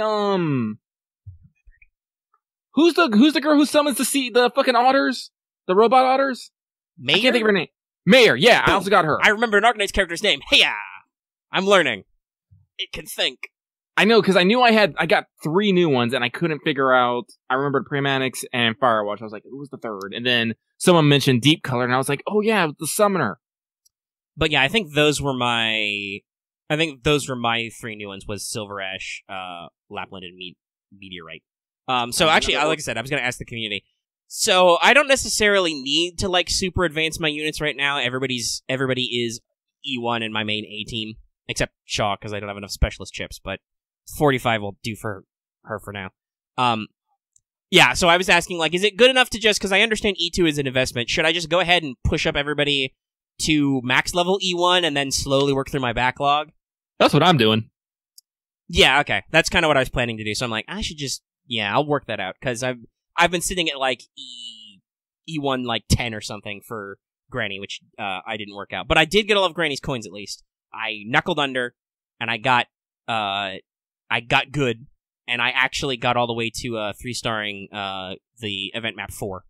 Who's the girl who summons the fucking otters? The robot otters? Mayor? I can't think of her name. Mayor, yeah, Boom. I also got her. I remember an Arknight's character's name. Hey-ya! I'm learning. It can think. I know, because I knew I got 3 new ones, and I couldn't figure out. I remembered Primanics and Firewatch. I was like, who was the third? And then someone mentioned Deep Color, and I was like, oh yeah, the Summoner. But yeah, I think those were my 3 new ones, was Silver Ash, Lapland, and Meteorite. So actually, like I said, I was going to ask the community. So I don't necessarily need to like super advance my units right now. Everybody is E1 in my main A team, except Shaw, because I don't have enough specialist chips, but 45 will do for her for now. Yeah, so I was asking, like, is it good enough to just, because I understand E2 is an investment, should I just go ahead and push up everybody to max level E1 and then slowly work through my backlog? That's what I'm doing. Yeah, okay. That's kind of what I was planning to do. So I'm like, I should just, yeah, I'll work that out, because I've been sitting at, like, E1, like, 10 or something for Granny, which I didn't work out. But I did get all of Granny's coins, at least. I knuckled under, and I got good. And I actually got all the way to 3-starring the event map 4.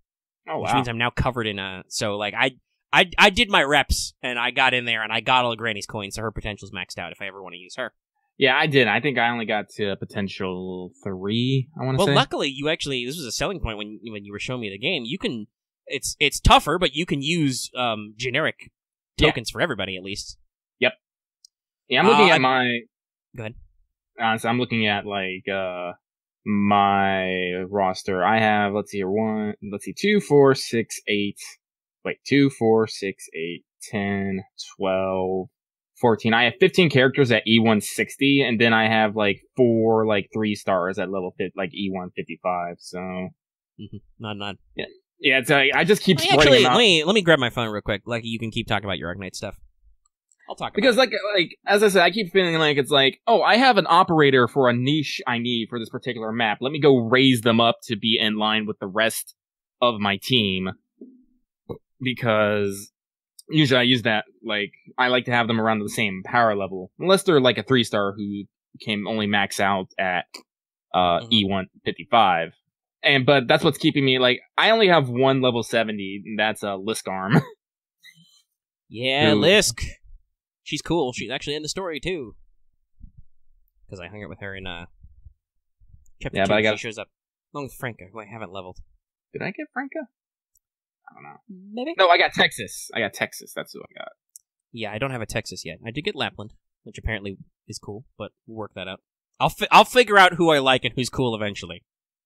Oh, wow. Which means I'm now covered in so like I did my reps and I got in there and I got all of Granny's coins, so her potential's maxed out if I ever want to use her. Yeah, I did. I think I only got to potential 3, I want to say. Well, luckily you actually, this was a selling point when you were showing me the game. You can, it's tougher, but you can use generic tokens for everybody at least. Yep. Yeah, I'm looking at my... Go ahead. So I'm looking at, like, my roster. I have, let's see here, 2, 4, 6, 8. Wait, 2, 4, 6, 8, 10, 12, 14. I have 15 characters at E160, and then I have, like, 4, like, 3 stars at level, like, E155, so. Mm-hmm. Nod. Yeah. Yeah, it's like, I just keep spreading them out. Let me grab my phone real quick. Like, you can keep talking about your Arknight stuff. I'll talk about because, like, as I said, I keep feeling like it's like, oh, I have an operator for a niche I need for this particular map. Let me go raise them up to be in line with the rest of my team. Because usually I use that, like, I like to have them around the same power level. Unless they're, like, a 3-star who can only max out at E155. But that's what's keeping me, like, I only have one level 70, and that's Liskarm. Yeah, Lisk. She's cool. She's actually in the story, too. Because I hung out with her in, Chapter 2. She shows up along with Franca, who I haven't leveled. Did I get Franca? I don't know. Maybe? No, I got Texas. That's who I got. Yeah, I don't have a Texas yet. I did get Lapland, which apparently is cool, but we'll work that out. I'll figure out who I like and who's cool eventually.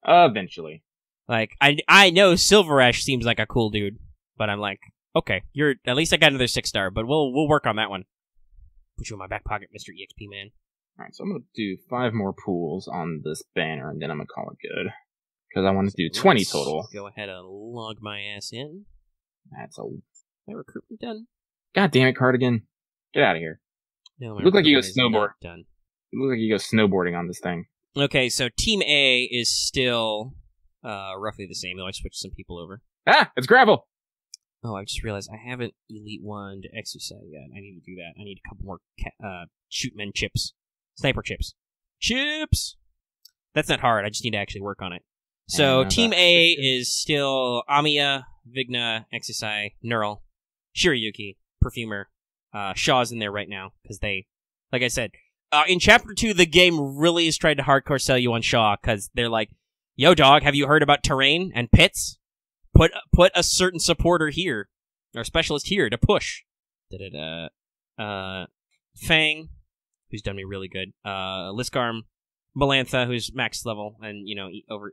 Eventually. Like, I know Silverash seems like a cool dude, but I'm like, okay, at least I got another 6-star, but we'll work on that one. Put you in my back pocket, Mr. EXP man. Alright, so I'm gonna do 5 more pools on this banner, and then I'm gonna call it good. Because I want to do 20 total. Go ahead and log my ass in. That's my recruitment done. God damn it, Cardigan. Get out of here. No, look like you go snowboard. Done. You look like you go snowboarding on this thing. Okay, so Team A is still roughly the same, though I switched some people over. Ah, it's gravel! Oh, I just realized I haven't Elite 1 to exercise yet. I need to do that. I need a couple more shootmen chips. Sniper chips. Chips! That's not hard. I just need to actually work on it. So, Team A is still Amiya, Vigna, Exercise, Neural, Shirayuki, Perfumer. Shaw's in there right now, because they, like I said, in Chapter 2, the game really has tried to hardcore sell you on Shaw, because they're like, yo, dog, have you heard about terrain and pits? Put a certain supporter here, or specialist here to push. Fang, who's done me really good. Liskarm, Melantha, who's max level, and,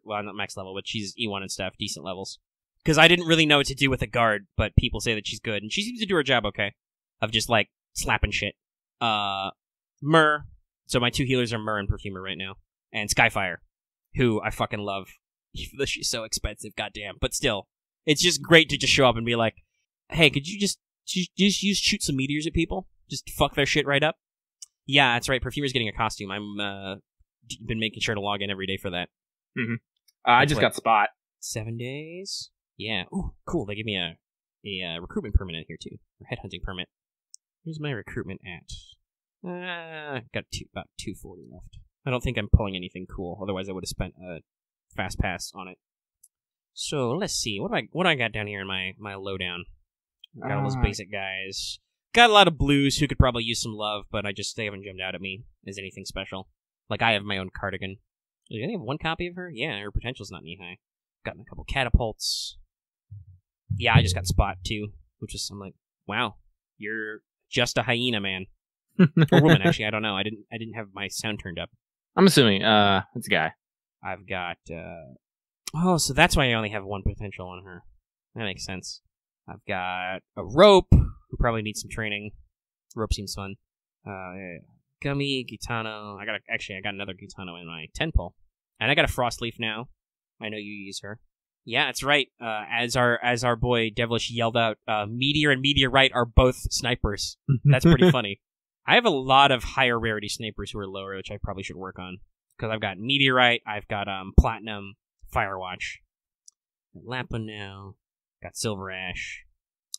not max level, but she's E1 and stuff, decent levels. Because I didn't really know what to do with a guard, but people say that she's good, and she seems to do her job okay, of just, like, slapping shit. Myrrh, so my 2 healers are Myrrh and Perfumer right now, and Skyfire, who I fucking love, even though she's so expensive, goddamn, but still, it's just great to just show up and be like, hey, could you just shoot some meteors at people? Just fuck their shit right up? Yeah, that's right, Perfumer's getting a costume. I'm, been making sure to log in every day for that. Mm-hmm. I just got Spot. 7 days? Yeah. Ooh, cool. They give me a recruitment permit in here, too. Or headhunting permit. Where's my recruitment at? Got about 240 left. I don't think I'm pulling anything cool. Otherwise, I would have spent a fast pass on it. So, let's see. What do I got down here in my lowdown? Got all those basic guys. Got a lot of blues who could probably use some love, but they haven't jumped out at me as anything special. Like, I have my own Cardigan. Do you only have one copy of her? Yeah, her potential's not knee high. Gotten a couple catapults. Yeah, I just got Spot, too. Which is, I'm like, wow, you're just a hyena, man. Or woman, actually, I don't know. I didn't have my sound turned up. I'm assuming, it's a guy. I've got, oh, so that's why I only have one potential on her. That makes sense. I've got a Rope, who probably needs some training. Rope seems fun. Gummy, Gitano. I got another Gitano in my 10 pull. And I got a Frost Leaf now. I know you use her. Yeah, that's right. As our boy Devilish yelled out, Meteor and Meteorite are both snipers. That's pretty funny. I have a lot of higher rarity snipers who are lower, which I probably should work on. Because I've got Meteorite, I've got Platinum, Firewatch. Lampa now. Got Silver Ash.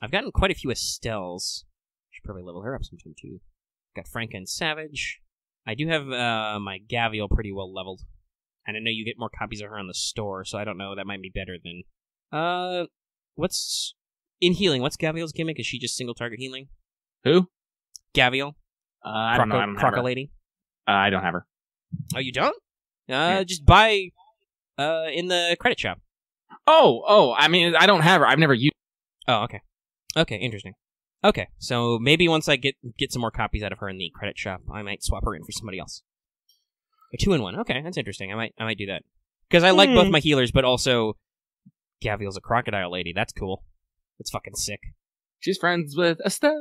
I've gotten quite a few Estelles. Should probably level her up sometime too. Got Franca and Savage. I do have my Gavial pretty well leveled. And I know you get more copies of her on the store, so I don't know, that might be better than... what's... In healing, what's Gavial's gimmick? Is she just single target healing? Who? Gavial? I don't know. I don't have her. Lady? I don't have her. Oh, you don't? Yeah. Just buy in the credit shop. Oh, I mean, I don't have her. I've never used Oh, okay. Okay, interesting. Okay, so maybe once I get some more copies out of her in the credit shop, I might swap her in for somebody else. A 2-in-1. Okay, that's interesting. I might do that. Because I like both my healers, but also Gavial's a crocodile lady. That's cool. That's fucking sick. She's friends with Estelle.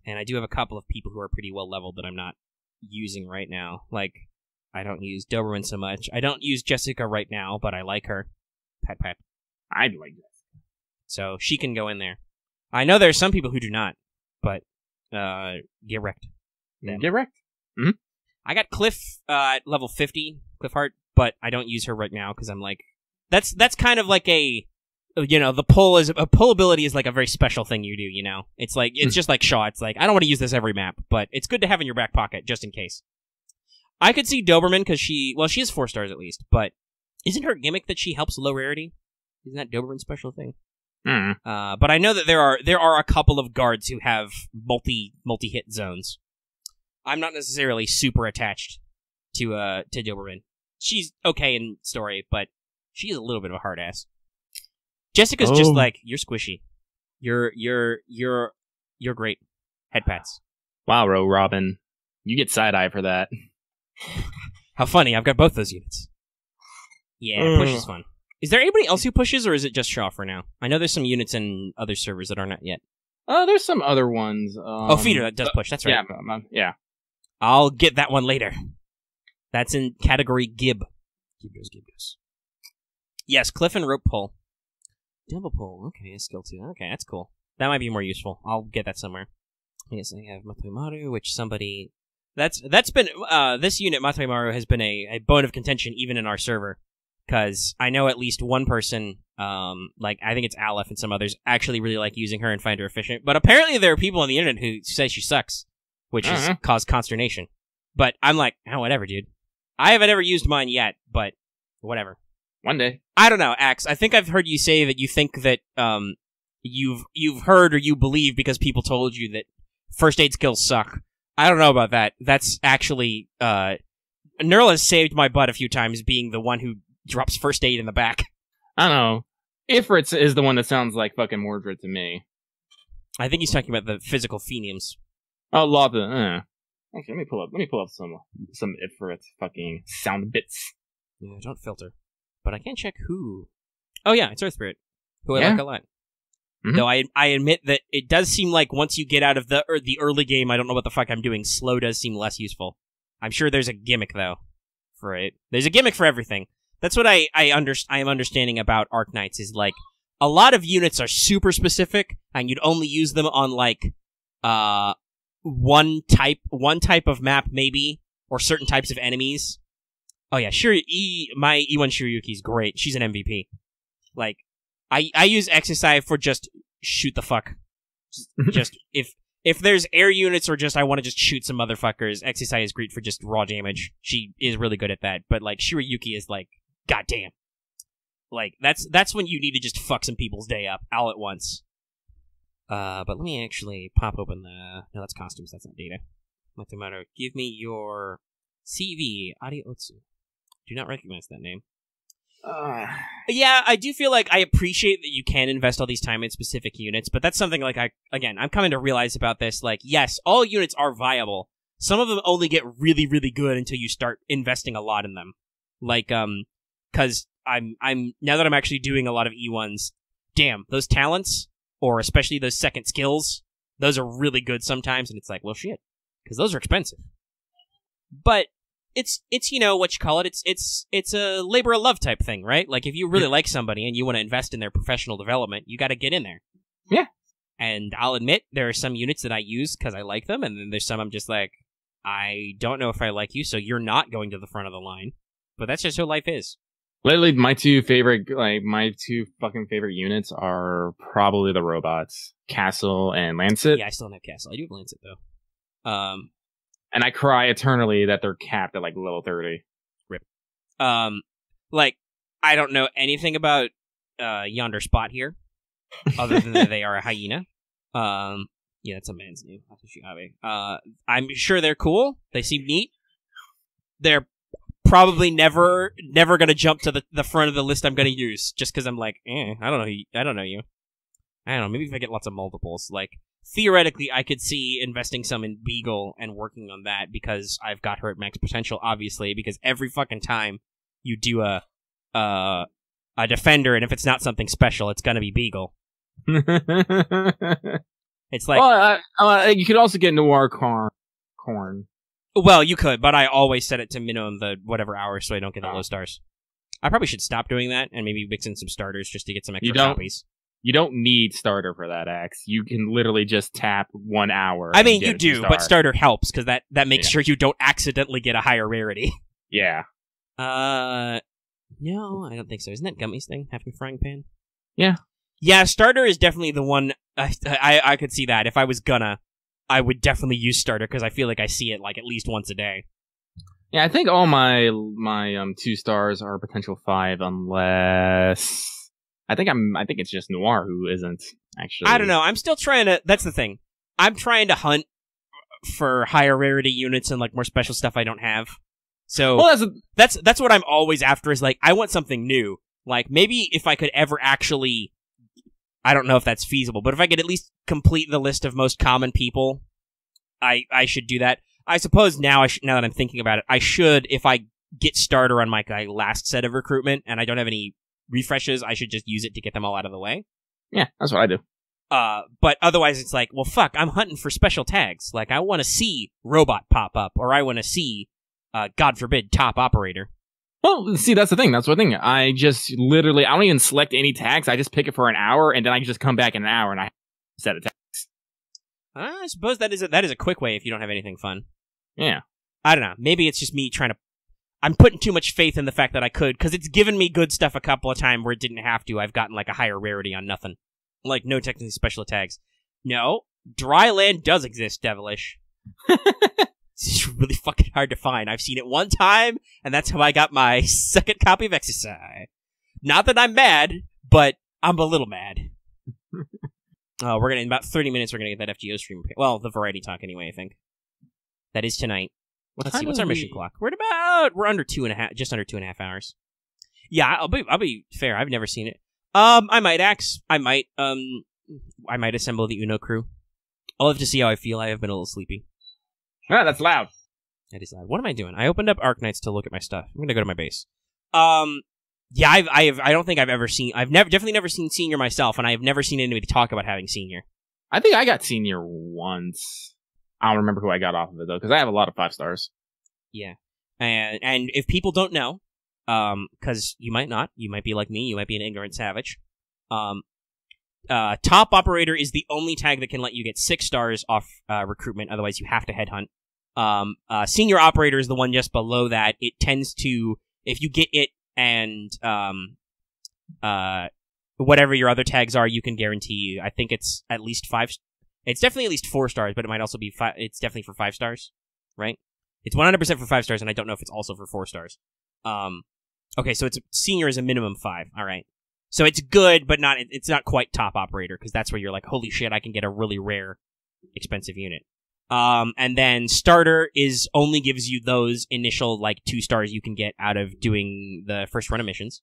And I do have a couple of people who are pretty well leveled that I'm not using right now. Like, I don't use Doberman so much. I don't use Jessica right now, but I like her. Pat. I like Jessica. So she can go in there. I know there's some people who do not, but get wrecked. Get wrecked. Mm-hmm. I got Cliff at level 50, Cliffheart, but I don't use her right now because I'm like, that's kind of like a, the pull ability is like a very special thing you do, you know? It's like, it's just like Shaw. It's like, I don't want to use this every map, but it's good to have in your back pocket just in case. I could see Doberman because she has 4 stars at least, but isn't her gimmick that she helps low rarity? Isn't that Doberman's special thing? But I know that there are a couple of guards who have multi-hit zones. I'm not necessarily super attached to Doberman. She's okay in story, but she's a little bit of a hard ass. Jessica's just like, you're squishy. You're great. Head pats. Wow, Robin. You get side-eye for that. How funny, I've got both those units. Yeah, push is fun. Is there anybody else who pushes, or is it just Shaw for now? I know there's some units in other servers that are not yet. There's some other ones. Feeder that does push, that's right. Yeah. I'll get that one later. That's in category Gib. Gib goes. Yes, Cliff and Rope Pull. Double Pull, okay, skill 2. Okay, that's cool. That might be more useful. I'll get that somewhere. Yes, I have Matsumaru, which somebody... That's been... this unit, Matsumaru, has been a bone of contention even in our server. Because I know at least one person, I think it's Aleph and some others, actually really like using her and find her efficient. But apparently there are people on the internet who say she sucks, which has caused consternation. But I'm like, whatever, dude. I haven't ever used mine yet, but whatever. One day. I don't know, Axe. I think I've heard you say that you think that you've heard or you believe because people told you that first aid skills suck. I don't know about that. That's actually... Nerl has saved my butt a few times being the one who drops first aid in the back. I don't know. Ifrit is the one that sounds like fucking Mordred to me. I think he's talking about the physical pheniums. Oh, Lava. Actually, let me pull up some Ifrit fucking sound bits. Yeah, don't filter. But I can check who. Oh yeah, it's Earth Spirit, who I like a lot. Mm-hmm. Though I admit that it does seem like once you get out of the early game, I don't know what the fuck I'm doing. Slow does seem less useful. I'm sure there's a gimmick though for it. There's a gimmick for everything. That's what I am understanding about Arknights is like a lot of units are super specific and you'd only use them on like one type of map maybe or certain types of enemies. Oh yeah, my E1 Shiryuki's great. She's an MVP. Like I use Exercise for just shoot the fuck. Just if there's air units or just I want to just shoot some motherfuckers, Exercise is great for just raw damage. She is really good at that. But like Shiryuki is like goddamn. Like, that's when you need to just fuck some people's day up, all at once. But let me actually pop open the... No, that's costumes, that's not data. Matsumaru, give me your CV, Ariotsu. Do not recognize that name. Yeah, I do feel like I appreciate that you can invest all these time in specific units, but that's something like I'm coming to realize about this, like, yes, all units are viable. Some of them only get really, really good until you start investing a lot in them. Like, because I'm now that I'm actually doing a lot of E1s, damn, those talents, or especially those second skills, those are really good sometimes, and it's like, well, shit, because those are expensive. But it's you know what you call it. It's a labor of love type thing, right? Like if you really like somebody and you want to invest in their professional development, you got to get in there. Yeah. And I'll admit there are some units that I use because I like them, and then there's some I'm just like, I don't know if I like you, so you're not going to the front of the line. But that's just how life is. Lately, my two fucking favorite units are probably the robots, Castle and Lancet. Yeah, I still don't have Castle. I do have Lancet though. And I cry eternally that they're capped at like level 30. Rip. Like I don't know anything about Yonder Spot here, other than that they are a hyena. Yeah, that's a man's name. I'm sure they're cool. They seem neat. They're probably never gonna jump to the front of the list I'm gonna use, just because I'm like, I don't know you. I don't know. Maybe if I get lots of multiples, like theoretically, I could see investing some in Beagle and working on that because I've got her at max potential. Obviously, because every fucking time you do a defender, and if it's not something special, it's gonna be Beagle. It's like, you could also get Noir Corn. Well, you could, but I always set it to minimum the whatever hours so I don't get the low stars. I probably should stop doing that and maybe mix in some starters just to get some extra copies. You don't need starter for that, Axe. You can literally just tap 1 hour. I mean, you do, but starter helps because that makes sure you don't accidentally get a higher rarity. Yeah. No, I don't think so. Isn't that Gummy's thing? Having frying pan? Yeah. Yeah, starter is definitely the one. I could see that. If I was gonna, I would definitely use starter because I feel like I see it like at least once a day. Yeah, I think all my 2 stars are potential 5 unless I think it's just Noir who isn't actually. I don't know. I'm still trying to. That's the thing. I'm trying to hunt for higher rarity units and like more special stuff I don't have. So that's what I'm always after. Is like I want something new. Like maybe if I could ever actually. I don't know if that's feasible, but if I could at least complete the list of most common people, I should do that. I suppose now that I'm thinking about it, I should, if I get starter on my last set of recruitment and I don't have any refreshes, I should just use it to get them all out of the way. Yeah, that's what I do. But otherwise it's like, well, fuck, I'm hunting for special tags. Like, I want to see Robot pop up, or I want to see, God forbid, Top Operator. Well, see, that's the thing. That's the thing. I just literally, I don't even select any tags. I just pick it for an hour, and then I can just come back in an hour and I set a tags. I suppose that is a quick way if you don't have anything fun. Yeah. I don't know. Maybe it's just me trying to... I'm putting too much faith in the fact that I could, because it's given me good stuff a couple of times where it didn't have to. I've gotten like a higher rarity on nothing. Like no technically special tags. No, dry land does exist, Devilish. It's really fucking hard to find. I've seen it one time, and that's how I got my second copy of Exercise. Not that I'm mad, but I'm a little mad. In about 30 minutes, we're gonna get that FGO stream. Well, the variety talk anyway, I think. That is tonight. Let's see, what's our mission clock? We're under 2.5, just under 2.5 hours. Yeah, I'll be fair. I've never seen it. I might assemble the Uno crew. I'll have to see how I feel. I have been a little sleepy. Ah, that's loud. That is loud. What am I doing? I opened up Arknights to look at my stuff. I'm gonna go to my base. Yeah, I don't think I've ever seen. Definitely never seen Senior myself, and I have never seen anybody talk about having Senior. I think I got Senior once. I don't remember who I got off of it though, because I have a lot of 5 stars. Yeah, and if people don't know, because you might not, you might be like me, you might be an ignorant savage. Top Operator is the only tag that can let you get 6 stars off recruitment. Otherwise, you have to headhunt. Senior Operator is the one just below that. It tends to, if you get it and whatever your other tags are, you can guarantee. I think it's at least 5. It's definitely at least 4 stars, but it might also be 5. It's definitely for 5 stars, right? It's 100% for 5 stars, and I don't know if it's also for 4 stars. Okay, so Senior is a minimum 5. All right. So it's good, but it's not quite Top Operator, because that's where you're like, holy shit, I can get a really rare, expensive unit. And then Starter only gives you those initial, 2 stars you can get out of doing the first run of missions.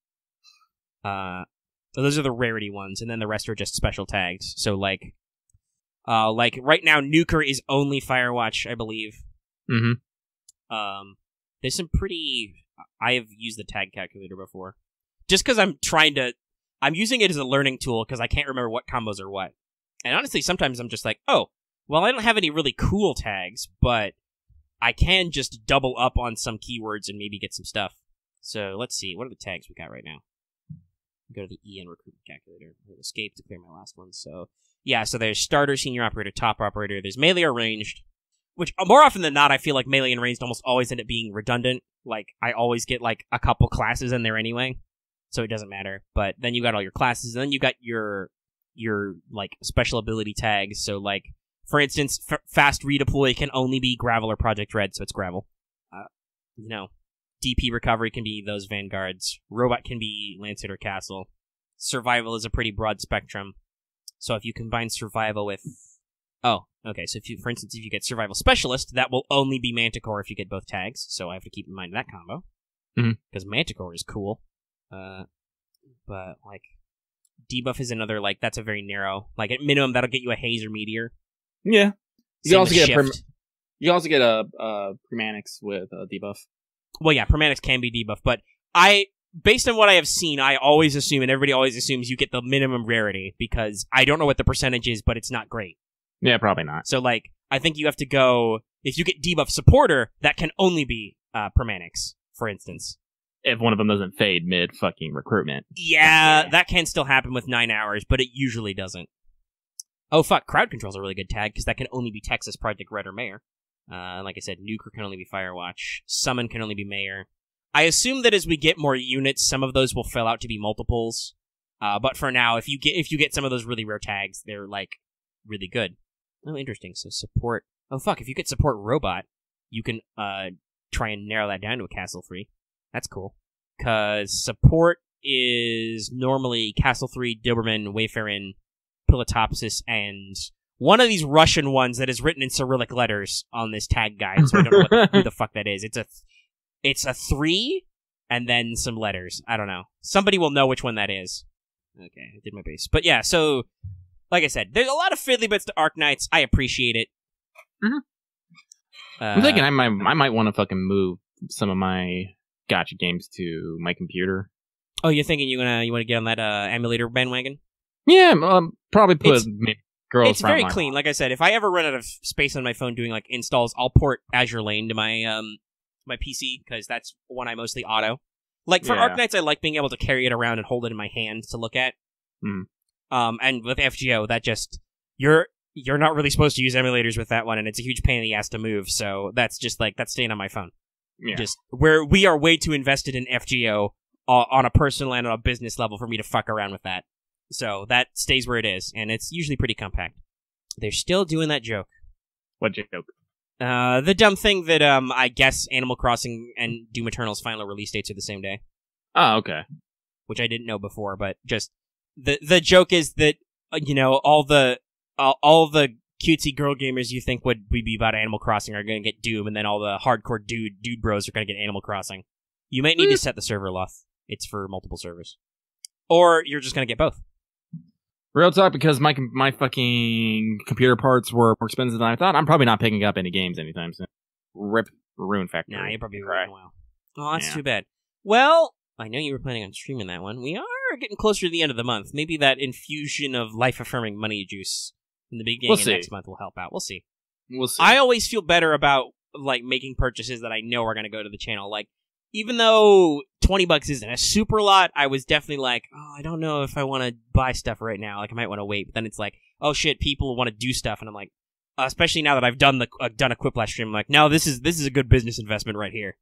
So those are the rarity ones, and then the rest are just special tags. So, right now, Nuker is only Firewatch, I believe. Mm-hmm. There's some pretty... I have used the tag calculator before. Just because I'm using it as a learning tool because I can't remember what combos are what. And honestly, sometimes I'm just like, oh, well, I don't have any really cool tags, but I can just double up on some keywords and maybe get some stuff. So let's see. What are the tags we got right now? Go to the EN recruitment calculator. Escape to clear my last one. So yeah, so there's starter, senior operator, top operator. There's melee or ranged, which more often than not, I feel like melee and ranged almost always end up being redundant. Like, I always get like a couple classes in there anyway, so it doesn't matter. But then you got all your classes, and then you got your like special ability tags. So like, for instance, fast redeploy can only be gravel or Project Red, so it's gravel. DP recovery can be those vanguards. Robot can be Lancet or Castle. Survival is a pretty broad spectrum. So if you combine survival with... Oh, okay. So for instance, if you get survival specialist, that will only be Manticore if you get both tags. So I have to keep in mind that combo. Because Manticore is cool. But like, debuff is another, like, that's a very narrow... Like, at minimum, that'll get you a Haze or Meteor. Yeah. You Same also with get Shift. you also get a Premanics with a debuff. Well, yeah, Premanics can be debuff, but based on what I have seen, I always assume, and everybody always assumes, you get the minimum rarity, because I don't know what the percentage is, but it's not great. Yeah, probably not. So, like, I think you have to go, if you get debuff supporter, that can only be Premanics, for instance. If one of them doesn't fade mid-fucking recruitment. Yeah, that can still happen with 9 hours, but it usually doesn't. Oh, fuck, Crowd Control's a really good tag, because that can only be Texas, Project Red, or Mayor. Like I said, Nuker can only be Firewatch. Summon can only be Mayor. I assume that as we get more units, some of those will fill out to be multiples. But for now, if you get some of those really rare tags, they're like really good. Oh, interesting. So support. Oh fuck! If you get support robot, you can try and narrow that down to a Castle 3. That's cool. Cause support is normally Castle 3, Doberman, Wayfarin, Pilotopsis, and one of these Russian ones that is written in Cyrillic letters on this tag guide, so I don't know who the fuck that is. It's a 3, and then some letters. I don't know. Somebody will know which one that is. Okay, I did my base. But yeah, so, like I said, there's a lot of fiddly bits to Arknights. I appreciate it. I'm thinking I might want to fucking move some of my gacha games to my computer. Oh, you're thinking you want to get on that emulator bandwagon? Yeah, probably put... Girls It's very Frontline. clean. Like I said, if I ever run out of space on my phone doing like installs, I'll port Azure Lane to my my PC, because that's one I mostly auto. Like for Arknights, I like being able to carry it around and hold it in my hand to look at. And with FGO, that just you're not really supposed to use emulators with that one, and it's a huge pain in the ass to move. So that's just like that's staying on my phone. Yeah. Just where we are way too invested in FGO on a personal and on a business level for me to fuck around with that. So that stays where it is, and it's usually pretty compact. They're still doing that joke. What joke? The dumb thing that I guess Animal Crossing and Doom Eternal's final release dates are the same day. Oh, okay. Which I didn't know before, but just the joke is that all the cutesy girl gamers you think would be about Animal Crossing are going to get Doom, and then all the hardcore dude bros are going to get Animal Crossing. You might need to set the server loft. It's for multiple servers, or you're just going to get both. Real talk, because my fucking computer parts were more expensive than I thought, I'm probably not picking up any games anytime soon. Rip Rune Factory. Nah, you're probably right. Wow. Oh, that's too bad. Well, I know you were planning on streaming that one. We are getting closer to the end of the month. Maybe that infusion of life-affirming money juice in the beginning of next month will help out. We'll see. We'll see. I always feel better about like making purchases that I know are going to go to the channel. Like, even though $20 isn't a super lot, I was definitely like, oh, I don't know if I want to buy stuff right now. Like, I might want to wait. But then it's like, oh shit, people want to do stuff, and I'm like, especially now that I've done a Quiplash stream, I'm like, no, this is a good business investment right here.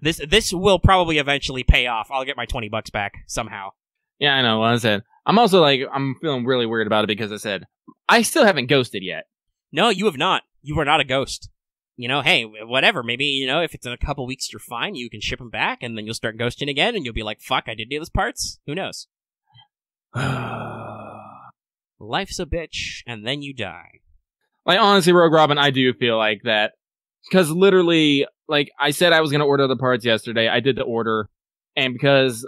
This will probably eventually pay off. I'll get my $20 back somehow. Yeah, I know. Well, I said, I'm also like, I'm feeling really weird about it, because I said, I still haven't ghosted yet. No, you have not. You are not a ghost. Hey, whatever. Maybe, if it's in a couple weeks you're fine, you can ship them back, and then you'll start ghosting again, and you'll be like, fuck, I did deal those parts. Who knows? Life's a bitch, and then you die. Like, honestly, Rogue Robin, I do feel like that. Because literally, like, I said I was going to order the parts yesterday. I did the order. And because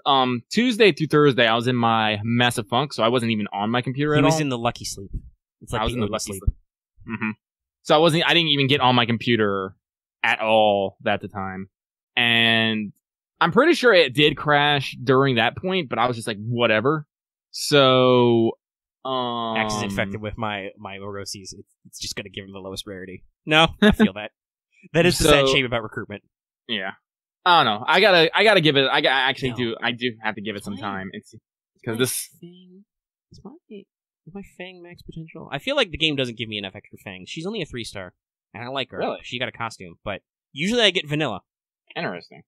Tuesday through Thursday, I was in my massive funk, so I wasn't even on my computer at all. He was in the lucky sleep. It's like I was in the lucky sleep. Mm-hmm. So I didn't even get on my computer at all at the time. And I'm pretty sure it did crash during that point, but I was just like, whatever. So, Axe is infected with my Oroses. It's just gonna give him the lowest rarity. No, I feel that. That is the sad shame about recruitment. Yeah. I don't know. I gotta give it. I do have to give it some time. Because this. Is my Fang max potential? I feel like the game doesn't give me enough extra Fangs. She's only a 3-star, and I like her. Really? She got a costume, but usually I get vanilla. Interesting.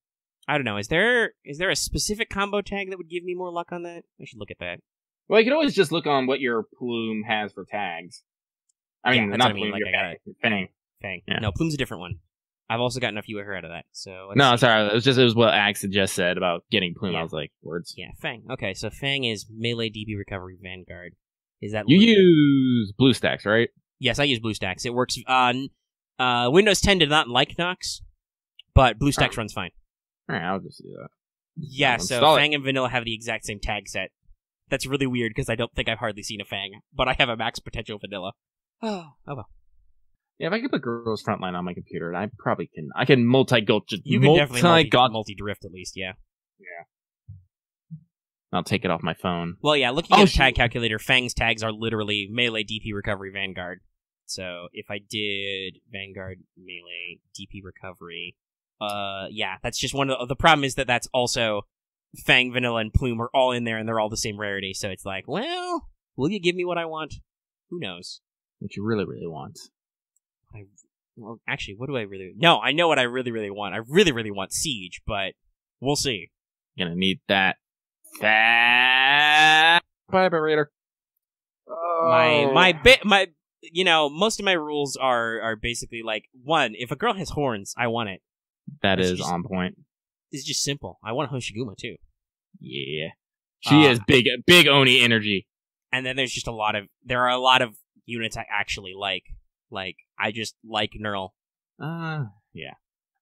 I don't know. Is there a specific combo tag that would give me more luck on that? I should look at that. Well, you could always just look on what your Plume has for tags. I mean, not Plume, like Fang. Fang. Yeah. No, Plume's a different one. I've also gotten a few ahead of that. So no, sorry. It was what Axe had just said about getting Plume. Yeah. I was like, words. Yeah, Fang. Okay, so Fang is melee DP recovery Vanguard. Is that you use BlueStacks, right? Yes, I use BlueStacks. It works on Windows 10 did not like Nox, but BlueStacks runs fine. All right, I'll just do that. Yeah, so Fang and Vanilla have the exact same tag set. That's really weird because I don't think I've hardly seen a Fang, but I have a max potential Vanilla. Oh well. Yeah, if I could put Girls Frontline on my computer, I probably can. I can multi-gold. You can definitely multi-drift at least, yeah. Yeah. I'll take it off my phone. Well, yeah, looking at the tag calculator, Fang's tags are literally melee DP recovery Vanguard. So if I did Vanguard melee DP recovery, yeah, that's just one of the problem is that that's also Fang, Vanilla, and Plume are all in there, and they're all the same rarity. So it's like, well, will you give me what I want? Who knows? What you really, really want. Well, actually, what do I really... No, I know what I really, really want. I really, really want Siege, but we'll see. Gonna need that fat vibrator. My most of my rules are basically like, one, if a girl has horns, I want it. That is on point. It's just simple. I want Hoshiguma, too. Yeah. She is big Oni energy. And then there's just there are a lot of units I actually like. Like, I just like Knurl. Yeah.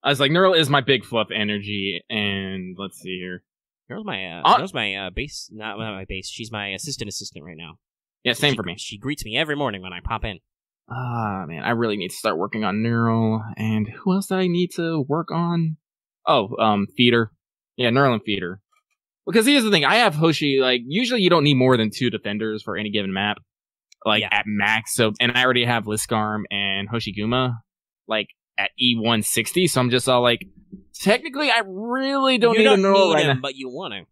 I was like, Knurl is my big fluff energy, and let's see here. Knurl's my base, not my base. She's my assistant right now. Yeah, same for me. She greets me every morning when I pop in. Man, I really need to start working on Knurl, and who else do I need to work on? Oh, Feeder. Yeah, Knurl and Feeder. Because here's the thing, I have Hoshi, like, usually you don't need more than 2 defenders for any given map. Like, at max, so, and I already have Liskarm and Hoshiguma, like, at E160, so I'm just all like, technically, I really don't need a Knurl right now. But you want to.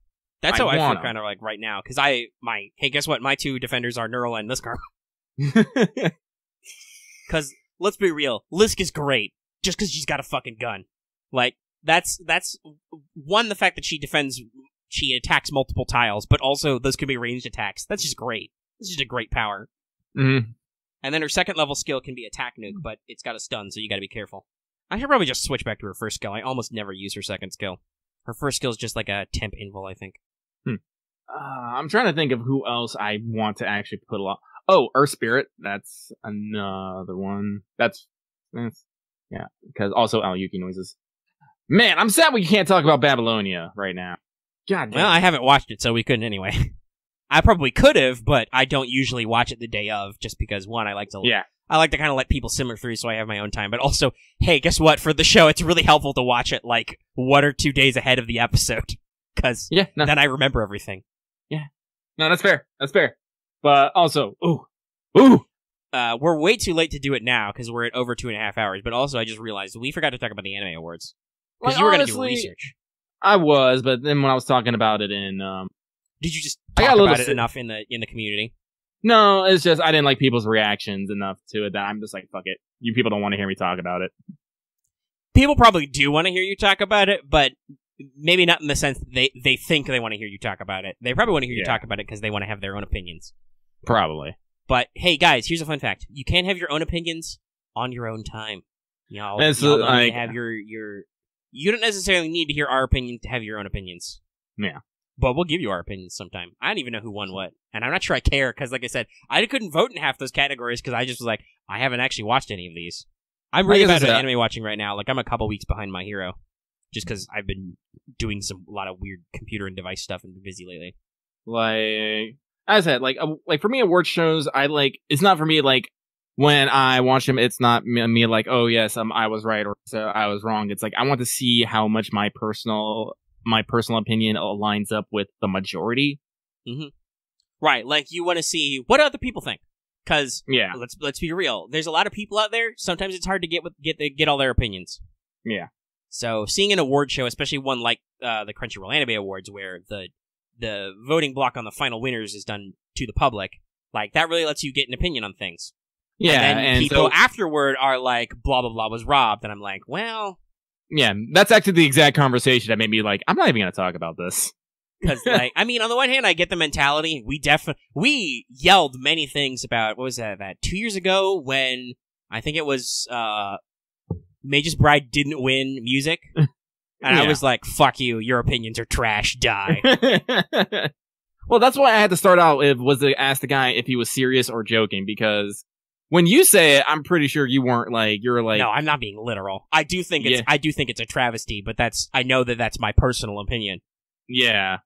That's how I feel kind of like right now, because hey, guess what? My 2 defenders are Knurl and Liskarm. Because, let's be real, Lisk is great, just because she's got a fucking gun. Like, that's one, the fact that she attacks multiple tiles, but also those could be ranged attacks. That's just great. This is just a great power. Mm-hmm. And then her second level skill can be attack nuke, but it's got a stun, so you gotta be careful. I should probably just switch back to her first skill. I almost never use her second skill. Her first skill is just like a temp invul, I think. I'm trying to think of who else I want to actually put a lot. Oh, Earth Spirit. That's another one. That's yeah, because also Alyuki noises. Man, I'm sad we can't talk about Babylonia right now. God damn. Well, I haven't watched it, so we couldn't anyway. I probably could have, but I don't usually watch it the day of, just because, one, I like to kind of let people simmer through so I have my own time, but also, hey, guess what? For the show, it's really helpful to watch it, like, 1 or 2 days ahead of the episode, because then I remember everything. Yeah. No, that's fair. That's fair. But also, we're way too late to do it now, because we're at over 2.5 hours, but also I just realized we forgot to talk about the Anime Awards. Because you were going to do research. I was, but then when I was talking about it in, did you just talk about it enough in the community? No, it's just I didn't like people's reactions enough to it that I'm just like, fuck it. You people don't want to hear me talk about it. People probably do want to hear you talk about it, but maybe not in the sense that they think they want to hear you talk about it. They probably want to hear you talk about it because they want to have their own opinions. Probably. But hey, guys, here's a fun fact: you can have your own opinions on your own time. Y'all have your. You don't necessarily need to hear our opinion to have your own opinions. Yeah. But we'll give you our opinions sometime. I don't even know who won what. And I'm not sure I care, because like I said, I couldn't vote in half those categories because I just was like, I haven't actually watched any of these. I'm really bad at anime watching right now. Like, I'm a couple weeks behind My Hero. Just because I've been doing a lot of weird computer and device stuff and been busy lately. Like, as I said, like for me, award shows, it's not for me, like, when I watch them, it's not me like, oh yes, I was right or I was wrong. It's like, I want to see how much my personal opinion aligns up with the majority. Mm-hmm. Right, like you want to see what other people think. Because let's be real. There's a lot of people out there. Sometimes it's hard to get all their opinions. Yeah. So seeing an award show, especially one like the Crunchyroll Anime Awards, where the voting block on the final winners is done to the public, like that really lets you get an opinion on things. Yeah, and then people afterward are like, blah blah blah was robbed, and I'm like, well, yeah, that's actually the exact conversation that made me like, I'm not even going to talk about this. Because, like, I mean, on the one hand, I get the mentality. We yelled many things about, what was that 2 years ago when I think it was Mage's Bride didn't win music, and I was like, "Fuck you! Your opinions are trash. Die." Well, that's why I had to start out was to ask the guy if he was serious or joking, because when you say it, I'm pretty sure you weren't like, you're like, no, I'm not being literal. I do think it's a travesty, but I know that's my personal opinion. Yeah.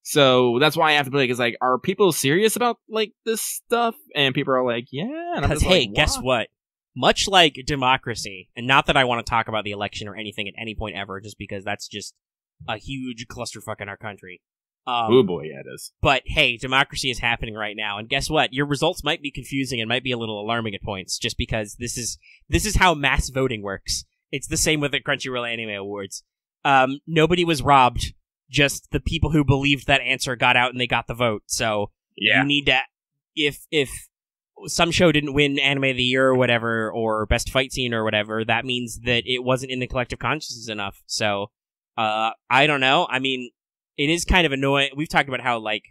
So that's why I have to be like, it's like, are people serious about like this stuff? And people are like, yeah. Because hey, guess what? Much like democracy, and not that I want to talk about the election or anything at any point ever, just because that's just a huge clusterfuck in our country. Oh boy, yeah, it is. But hey, democracy is happening right now, and guess what? Your results might be confusing and might be a little alarming at points, just because this is how mass voting works. It's the same with the Crunchyroll Anime Awards. Nobody was robbed. Just the people who believed that answer got out and they got the vote. So you need to, if some show didn't win Anime of the Year or whatever, or Best Fight Scene or whatever, that means that it wasn't in the collective consciousness enough. So, I don't know. I mean, it is kind of annoying. We've talked about how, like,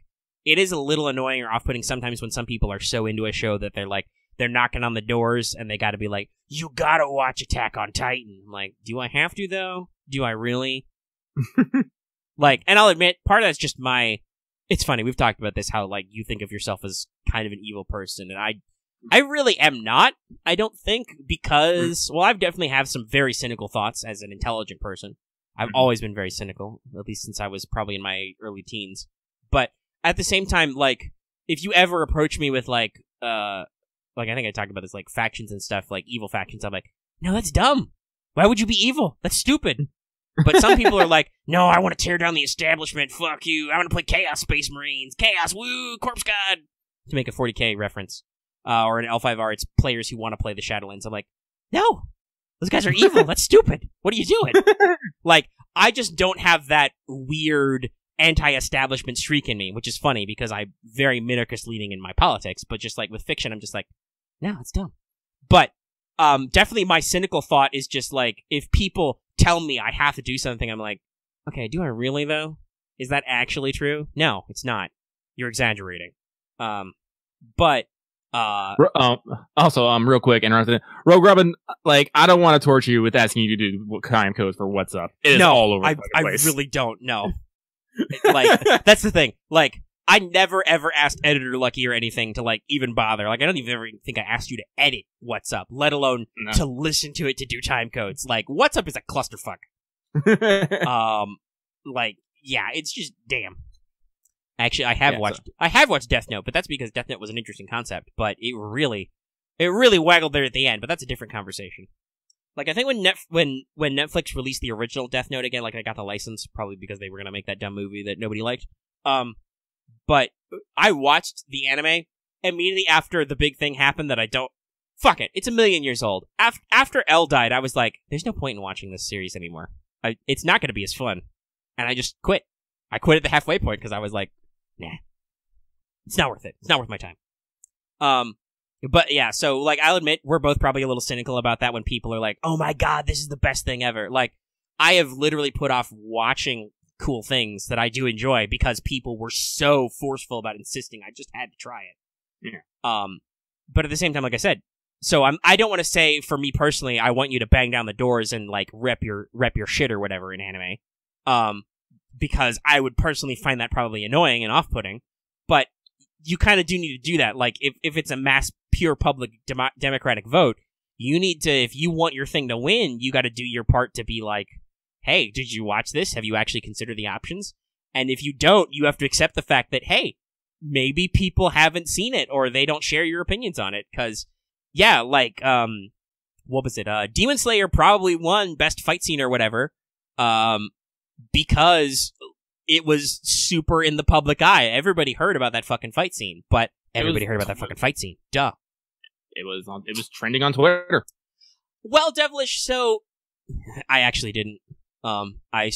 it is a little annoying or off-putting sometimes when some people are so into a show that they're knocking on the doors and they gotta be like, you gotta watch Attack on Titan. I'm like, do I have to, though? Do I really? Like, and I'll admit, part of that's just it's funny, we've talked about this, how, like, you think of yourself as kind of an evil person, and I really am not, I don't think, because, well, I've definitely have some very cynical thoughts as an intelligent person. I've always been very cynical, at least since I was probably in my early teens. But at the same time, like, if you ever approach me with, like, I think I talked about this, like, factions and stuff, like, evil factions, I'm like, no, that's dumb. Why would you be evil? That's stupid. But some people are like, no, I want to tear down the establishment, fuck you, I want to play Chaos Space Marines, Chaos, woo, Corpse God, to make a 40k reference. Or an L5R, it's players who want to play the Shadowlands. I'm like, no, those guys are evil, that's stupid, what are you doing? Like, I just don't have that weird anti-establishment streak in me, which is funny, because I'm very minarchist-leaning in my politics, but just like with fiction, I'm just like, no, it's dumb. But, definitely my cynical thought is just like, if people tell me I have to do something, I'm like, okay, do I really, though? Is that actually true? No, it's not. You're exaggerating. But, also, real quick, Rogue Robin, like, I don't want to torture you with asking you to do time codes for what's up. It is all over the place. I really don't know. Like, that's the thing. Like, I never ever asked Editor Lucky or anything to, like, even bother. Like, I don't even ever think I asked you to edit What's Up, let alone to listen to it to do time codes. Like, What's Up is a clusterfuck. Like, yeah, it's just, damn. Actually, I have watched Death Note, but that's because Death Note was an interesting concept, but it really waggled there at the end, but that's a different conversation. Like, I think when Netflix released the original Death Note again, like, I got the license, probably because they were gonna make that dumb movie that nobody liked. But I watched the anime immediately after the big thing happened that I don't... Fuck it, it's a million years old. After L died, I was like, there's no point in watching this series anymore. It's not going to be as fun. And I just quit. I quit at the halfway point because I was like, nah. It's not worth it. It's not worth my time. But yeah, so, like, I'll admit, we're both probably a little cynical about that when people are like, oh my god, this is the best thing ever. Like, I have literally put off watching cool things that I do enjoy because people were so forceful about insisting I just had to try it. Yeah. But at the same time, like I said, so I don't want to say, for me personally, I want you to bang down the doors and, like, rep your shit or whatever in anime. Because I would personally find that probably annoying and off-putting. But you kind of do need to do that. Like, if it's a mass, pure public democratic vote, you need to, if you want your thing to win, you got to do your part to be like, hey, did you watch this? Have you actually considered the options? And if you don't, you have to accept the fact that, hey, maybe people haven't seen it or they don't share your opinions on it. Because, yeah, like, what was it? Demon Slayer probably won Best Fight Scene or whatever, because it was super in the public eye. Everybody heard about that fucking fight scene, but everybody heard about that fucking fight scene. Duh. it was trending on Twitter. Well, Devilish, so I actually didn't. I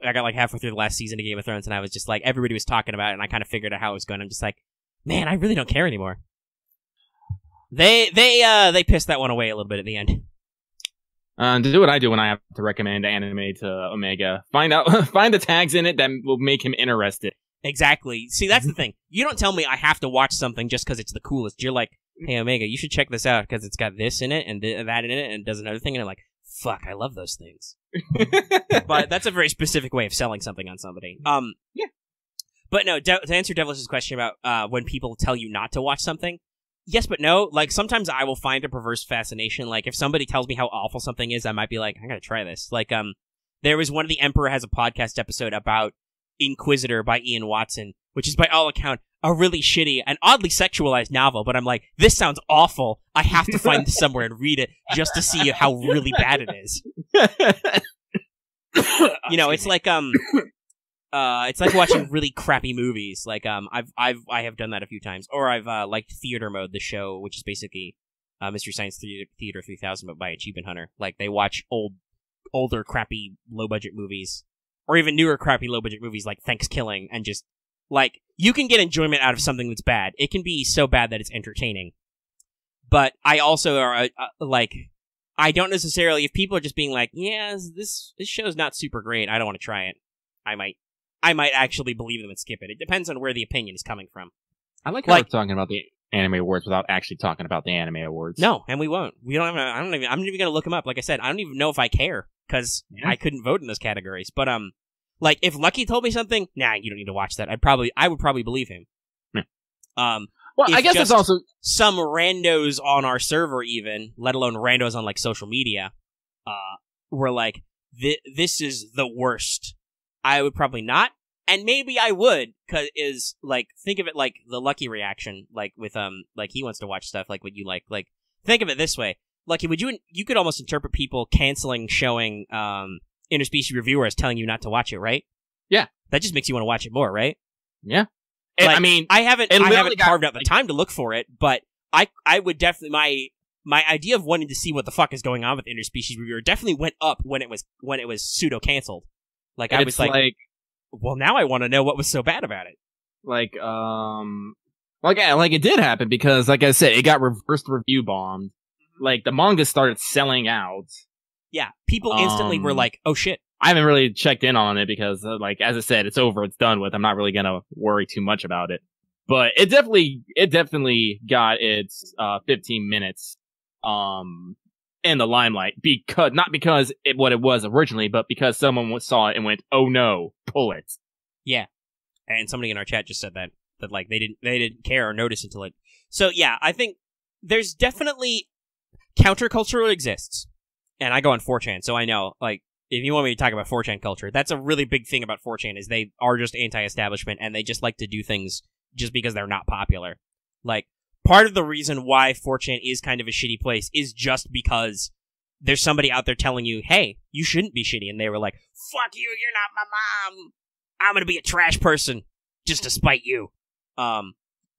got like halfway through the last season of Game of Thrones, and I was just like, everybody was talking about it, and I kind of figured out how it was going. I'm just like, man, I really don't care anymore. They pissed that one away a little bit at the end. To do what I do when I have to recommend anime to Omega, find the tags in it that will make him interested. Exactly. See, that's the thing. You don't tell me I have to watch something just because it's the coolest. You're like, hey, Omega, you should check this out because it's got this in it and that in it and does another thing. And I'm like, fuck, I love those things. But that's a very specific way of selling something on somebody. Yeah. But no, to answer Devilish's question about when people tell you not to watch something, yes, but no. Like, sometimes I will find a perverse fascination. Like, if somebody tells me how awful something is, I might be like, I gotta try this. Like, there was one of the Emperor Has a Podcast episode about Inquisitor by Ian Watson, which is by all account a really shitty and oddly sexualized novel, but I'm like, this sounds awful. I have to find this somewhere and read it just to see how really bad it is. You know, it's like watching really crappy movies. Like I have done that a few times, or I've liked Theater Mode, the show, which is basically Mystery Science Theater 3000, but by Achievement Hunter. Like, they watch older crappy low budget movies, or even newer crappy low budget movies like Thanksgiving, and just like, you can get enjoyment out of something that's bad. It can be so bad that it's entertaining. But I also are like, I don't necessarily, if people are just being like, yeah, this show's not super great, I don't want to try it, I might actually believe them and skip it. It depends on where the opinion is coming from. I like how we're talking about the Anime Awards without actually talking about the Anime Awards. No, and we won't. I'm not even gonna look them up. Like I said, I don't even know if I care, because I couldn't vote in those categories. But like, if Lucky told me something, nah, you don't need to watch that, I would probably believe him. Yeah. Well, I guess it's also some randos on our server, even, let alone randos on like social media, were like, this is the worst. I would probably not, and maybe I would, cause like, think of it like the Lucky reaction, like with like, he wants to watch stuff like what you like. Think of it this way, Lucky, you could almost interpret people canceling showing interspecies reviewer as telling you not to watch it, right? Yeah, that just makes you want to watch it more, right? Yeah. Like, I mean, I haven't carved out the time to look for it, but I would definitely, my idea of wanting to see what the fuck is going on with interspecies reviewer definitely went up when it was pseudo canceled. Like, I was like, well, now I want to know what was so bad about it. Like it did happen because, like I said, it got reversed review bombed. Like, the manga started selling out. Yeah, people instantly were like, oh shit. I haven't really checked in on it because, like, as I said, it's over, it's done with. I'm not really gonna worry too much about it. But it definitely got its 15 minutes in the limelight, not because what it was originally, but because someone saw it and went, "Oh no, pull it." Yeah, and somebody in our chat just said that like they didn't care or notice until it. So yeah, I think there's definitely counterculture exists, and I go on 4chan, so I know, like, if you want me to talk about 4chan culture, that's a really big thing about 4chan, is they are just anti-establishment, and they just like to do things just because they're not popular. Like, part of the reason why 4chan is kind of a shitty place is just because there's somebody out there telling you, hey, you shouldn't be shitty, and they were like, fuck you, you're not my mom, I'm gonna be a trash person just to spite you.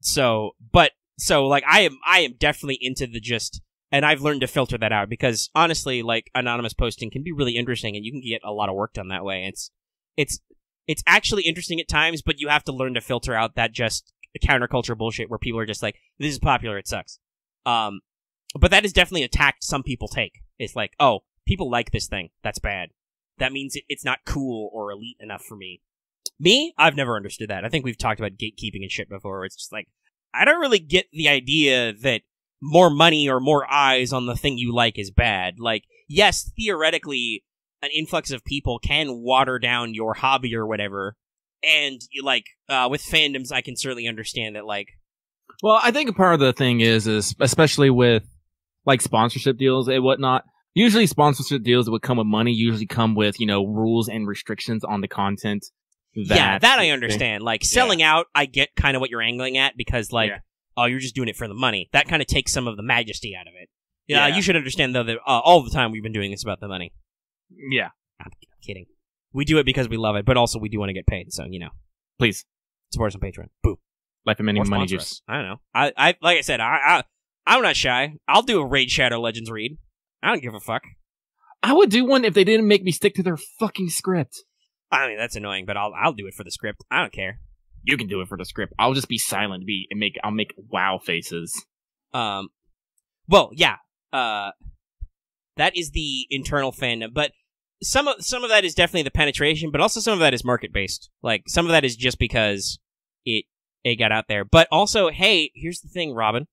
So I am definitely into the just, and I've learned to filter that out, because honestly, like, anonymous posting can be really interesting, and you can get a lot of work done that way. It's actually interesting at times, but you have to learn to filter out that just counterculture bullshit where people are just like, this is popular, it sucks. But that is definitely a tact some people take. It's like, oh, people like this thing, that's bad. That means it's not cool or elite enough for me. Me, I've never understood that. I think we've talked about gatekeeping and shit before. It's just like, I don't really get the idea that more money or more eyes on the thing you like is bad. Like, yes, theoretically, an influx of people can water down your hobby or whatever. And, like, with fandoms, I can certainly understand that, like... Well, I think part of the thing is especially with, like, sponsorship deals and whatnot, usually sponsorship deals that would come with money usually come with, rules and restrictions on the content. That I understand. Like, selling out, I get kind of what you're angling at, because, like, oh, you're just doing it for the money. That kind of takes some of the majesty out of it. Yeah, you should understand, though, that all the time we've been doing this about the money. Yeah. I'm kidding. We do it because we love it, but also we do want to get paid, so, please support us on Patreon. Boo. Life and many money juice. I don't know. I like I said, I'm not shy. I'll do a Raid Shadow Legends read. I don't give a fuck. I would do one if they didn't make me stick to their fucking script. I mean, that's annoying, but I'll do it for the script. I don't care. You can do it for the script. I'll just be silent, I'll make wow faces. Well, yeah. That is the internal fandom, but some of that is definitely the penetration, but also some of that is market based. Like some of that is just because it got out there. But also, hey, here's the thing, Robin.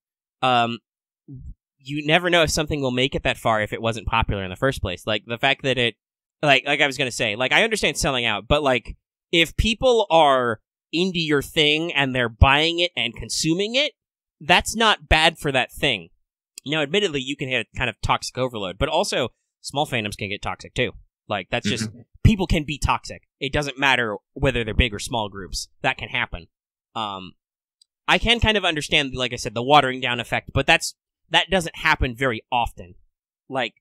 You never know if something will make it that far if it wasn't popular in the first place. Like the fact that it, like I was gonna say, like I understand selling out, but like if people are into your thing and they're buying it and consuming it, that's not bad for that thing. Now, admittedly, you can hit a kind of toxic overload, but also small fandoms can get toxic too. Like that's just people can be toxic. It doesn't matter whether they're big or small groups. That can happen. I can kind of understand, like I said, the watering down effect, but that doesn't happen very often. Like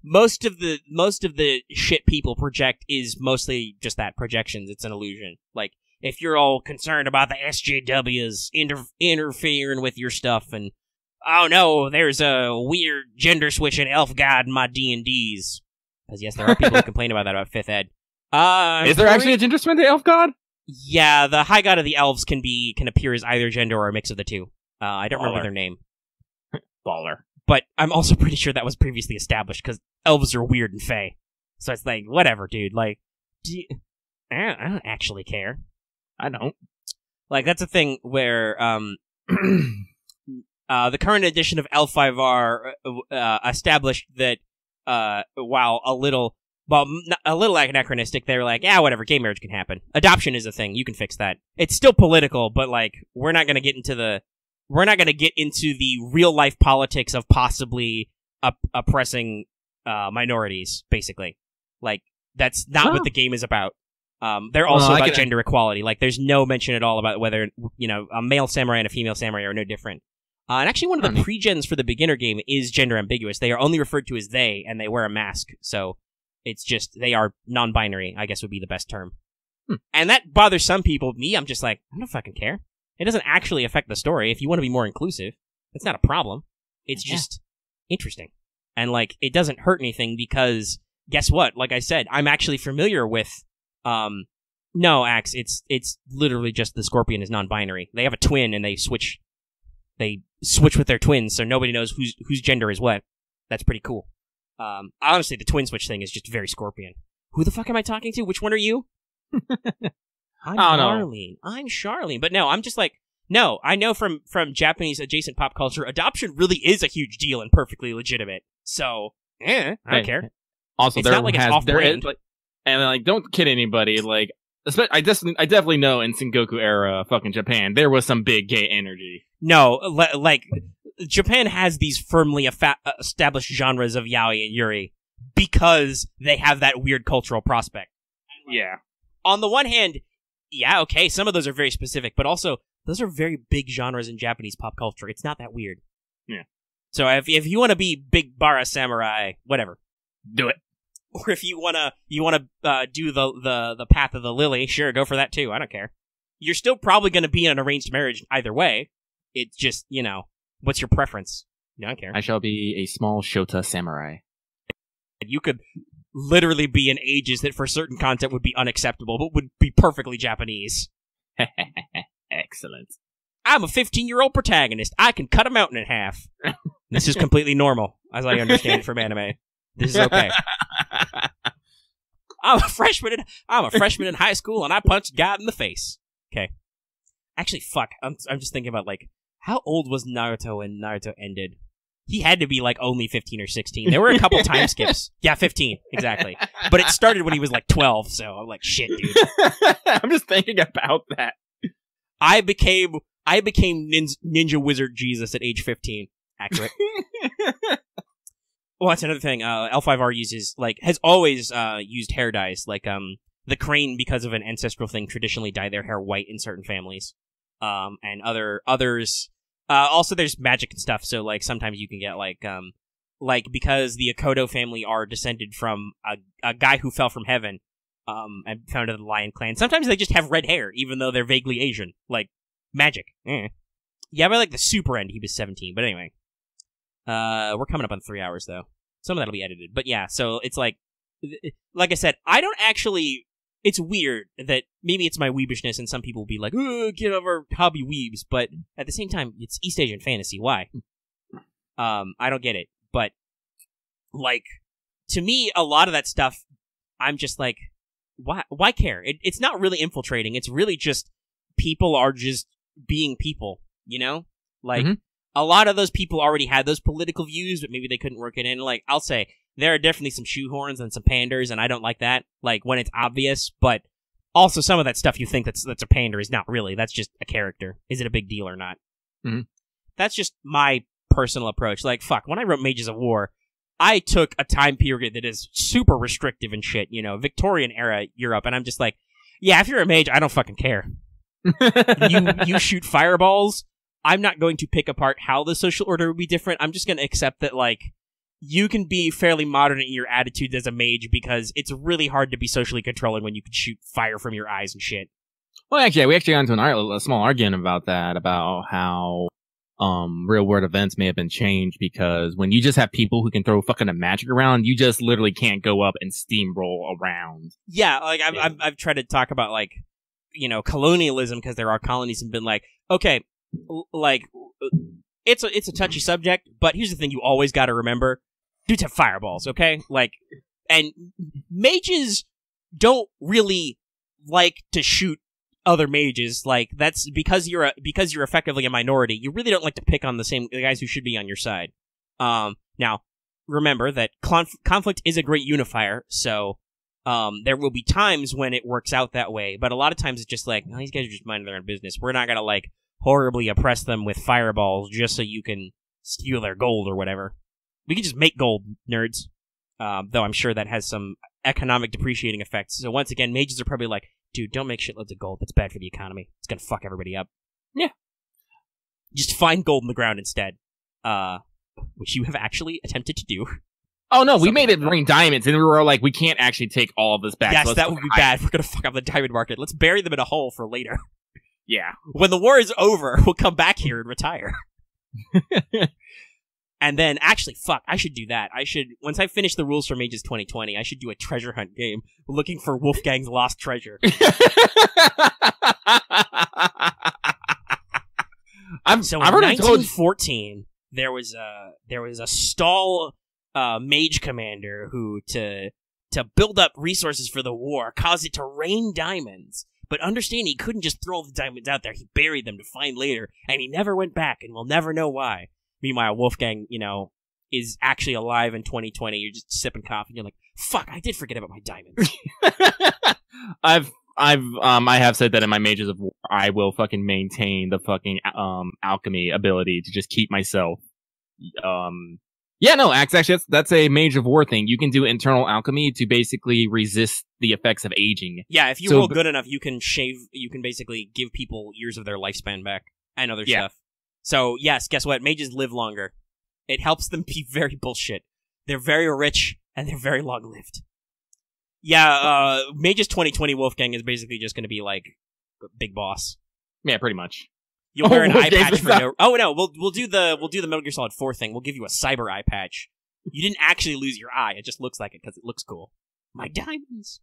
most of the shit people project is mostly just that, projections. It's an illusion. Like if you're all concerned about the SJWs interfering with your stuff and oh no, there's a weird gender switching elf god in my D&Ds. Because yes, there are people who complain about that about 5th ed. Is there actually a gender switching elf god? Yeah, the high god of the elves can appear as either gender or a mix of the two. I don't remember their name. Baller. But I'm also pretty sure that was previously established, because elves are weird and fey. So it's like, whatever, dude. Like, I don't actually care. I don't. Like, that's a thing where, the current edition of L5R established that, while a little anachronistic, they're like, yeah, whatever, gay marriage can happen. Adoption is a thing, you can fix that. It's still political, but like, we're not gonna get into the real life politics of possibly oppressing minorities, basically. Like, that's not what the game is about. They're also about gender equality. Like, there's no mention at all about whether, a male samurai and a female samurai are no different. And actually, one of the pre-gens for the beginner game is gender ambiguous. They are only referred to as they, and they wear a mask. So it's just, they are non-binary, I guess would be the best term. And that bothers some people. Me, I'm just like, I don't fucking care. It doesn't actually affect the story. If you want to be more inclusive, it's not a problem. It's just interesting. And, like, it doesn't hurt anything because, guess what? Like I said, I'm actually familiar with, no, Axe, it's literally just the Scorpion is non-binary. They have a twin and they switch with their twins, so nobody knows whose gender is what. That's pretty cool. Honestly, the twin switch thing is just very Scorpion. Who the fuck am I talking to? Which one are you? I'm Charlene. I'm Charlene. But no, I'm just like, no, I know from Japanese adjacent pop culture, adoption really is a huge deal and perfectly legitimate. So, I don't care. Also, it's not like it's off-brand. And like, don't kid anybody. Like, I definitely know in Sengoku era, fucking Japan, there was some big gay energy. No, like Japan has these firmly established genres of yaoi and yuri because they have that weird cultural prospect. Yeah. On the one hand, yeah, okay, some of those are very specific, but also those are very big genres in Japanese pop culture. It's not that weird. Yeah. So if you want to be big bara samurai, whatever, do it. Or if you wanna do the path of the lily, sure, go for that too. I don't care. You're still probably gonna be in an arranged marriage either way. It's just, what's your preference? I don't care. I shall be a small Shota samurai. You could literally be in ages that for certain content would be unacceptable, but would be perfectly Japanese. Excellent. I'm a 15-year-old protagonist. I can cut a mountain in half. This is completely normal, as I understand it from anime. This is okay. I'm a freshman in high school, and I punched God in the face. Okay. Actually, fuck. I'm just thinking about, like, how old was Naruto when Naruto ended? He had to be, like, only 15 or 16. There were a couple time skips. Yeah, 15, exactly. But it started when he was, like, 12, so I'm like, shit, dude. I'm just thinking about that. I became Ninja Wizard Jesus at age 15. Accurate. Well, that's another thing. L5R has always used hair dyes. Like, the Crane, because of an ancestral thing, traditionally dye their hair white in certain families. And others. Also, there's magic and stuff, so, like, sometimes you can get, like, because the Akodo family are descended from a guy who fell from heaven, and founded the Lion Clan. Sometimes they just have red hair, even though they're vaguely Asian. Like, magic. Yeah, by, like, the super end, he was 17, but anyway. We're coming up on 3 hours, though. Some of that'll be edited. But yeah, so it's like I said, I don't actually... It's weird that maybe it's my weebishness and some people will be like, get over hobby weebs, but at the same time, it's East Asian fantasy. Why? I don't get it. But, like, to me, a lot of that stuff, I'm just like, why care? It's not really infiltrating. It's really just people are just being people, you know? Like, a lot of those people already had those political views, but maybe they couldn't work it in. Like, I'll say, there are definitely some shoehorns and some panders, and I don't like that, like, when it's obvious, but also some of that stuff you think that's a pander is not really. That's just a character. Is it a big deal or not? That's just my personal approach. Like, fuck, when I wrote Mages of War, I took a time period that is super restrictive and shit, you know, Victorian era Europe, and I'm just like, yeah, if you're a mage, I don't fucking care. You shoot fireballs, I'm not going to pick apart how the social order would be different. I'm just going to accept that, like, you can be fairly modern in your attitudes as a mage because it's really hard to be socially controlling when you can shoot fire from your eyes and shit. Well, actually, we actually got into a small argument about that, about how real world events may have been changed because when you just have people who can throw fucking a magic around, you just literally can't go up and steamroll around. Yeah, like I've tried to talk about, like, you know, colonialism because there are colonies and been like, okay, like, it's a touchy subject, but here's the thing you always got to remember. Dudes have fireballs, okay? Like, and mages don't really like to shoot other mages. Like, that's because you're effectively a minority. You really don't like to pick on the guys who should be on your side. Now, remember that conflict is a great unifier, so there will be times when it works out that way, but a lot of times it's just like, oh, these guys are just minding their own business. We're not gonna, like, horribly oppress them with fireballs just so you can steal their gold or whatever. We can just make gold, nerds. Though I'm sure that has some economic depreciating effects. So once again, mages are probably like, dude, don't make shitloads of gold. That's bad for the economy. It's gonna fuck everybody up. Yeah. Just find gold in the ground instead. Which you have actually attempted to do. Oh no, we made it rain diamonds, and we were like, we can't actually take all of this back. Yes, that would be bad. We're gonna fuck up the diamond market. Let's bury them in a hole for later. Yeah. When the war is over, we'll come back here and retire. And then, actually, fuck, I should do that. Once I finish the rules for Mages 2020, I should do a treasure hunt game looking for Wolfgang's lost treasure. So in 1914, there was a stall mage commander who, to build up resources for the war, caused it to rain diamonds. But understand, he couldn't just throw the diamonds out there. He buried them to find later, and he never went back, and we'll never know why. Meanwhile, Wolfgang, you know, is actually alive in 2020. You're just sipping coffee, and you're like, fuck, I did forget about my diamonds. I have said that in my Mages of War, I will fucking maintain the fucking alchemy ability to just keep myself. Yeah, no, actually, that's a Mage of War thing. You can do internal alchemy to basically resist the effects of aging. Yeah, if you roll good enough, you can basically give people years of their lifespan back and other stuff. So, yes, guess what? Mages live longer. It helps them be very bullshit. They're very rich, and they're very long-lived. Yeah, Mages 2020 Wolfgang is basically just going to be, like, Big Boss. Yeah, pretty much. You'll wear an eye patch for no... Oh, no, we'll do the Metal Gear Solid 4 thing. We'll give you a cyber eye patch. You didn't actually lose your eye. It just looks like it because it looks cool. My diamonds.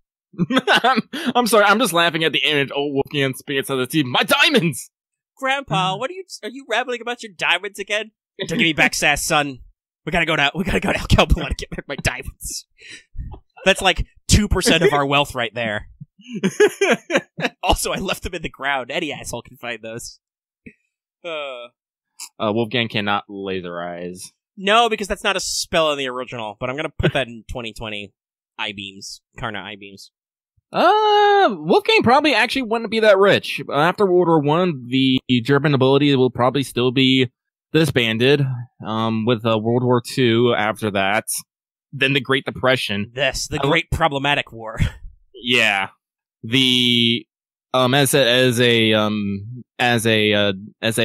I'm sorry, I'm just laughing at the image. Oh, Wolfgang spits on the team. My diamonds! Grandpa, are you rambling about your diamonds again? Don't give me back sass, son. We gotta go to El Calpula to get back my diamonds. That's like 2% of our wealth right there. Also, I left them in the ground. Any asshole can find those. Wolfgang cannot laserize. No, because that's not a spell in the original, but I'm gonna put that in 2020 I-beams. Karna I-beams. Wolfgang probably actually wouldn't be that rich. After World War One, the German nobility will probably still be disbanded. With World War II after that, then the Great Depression. The Great Problematic War. Yeah, the as a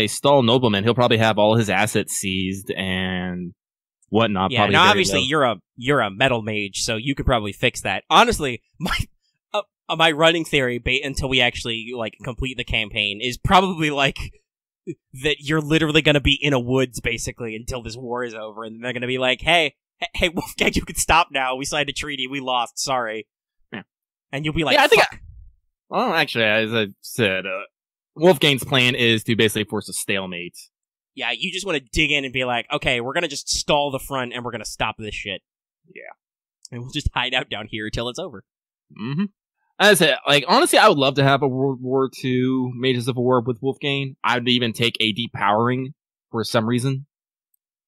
stall nobleman, he'll probably have all his assets seized and whatnot. Yeah, now obviously you're a metal mage, so you could probably fix that. Honestly, my running theory, until we actually like complete the campaign, is probably like that you're literally going to be in a woods basically until this war is over, and they're going to be like, hey, Wolfgang, you can stop now. We signed a treaty. We lost. Sorry. Yeah. And you'll be like, yeah, I think. fuck. Well, actually, as I said, Wolfgang's plan is to basically force a stalemate. Yeah, you just want to dig in and be like, okay, we're going to just stall the front and we're going to stop this shit. Yeah. And we'll just hide out down here until it's over. Mm-hmm. As I said, like, honestly, I would love to have a World War II Mages of War with Wolfgang. I would even take a depowering for some reason.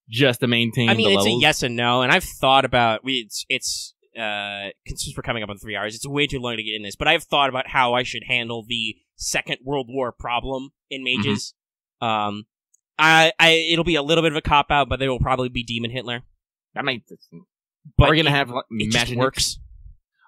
Just to maintain I mean, the it's levels. a yes and no, and I've thought about, since we're coming up on 3 hours, it's way too long to get in this, but I've thought about how I should handle the Second World War problem in Mages. Mm-hmm. It'll be a little bit of a cop-out, but there will probably be Demon Hitler. That might... But we're gonna have it just works.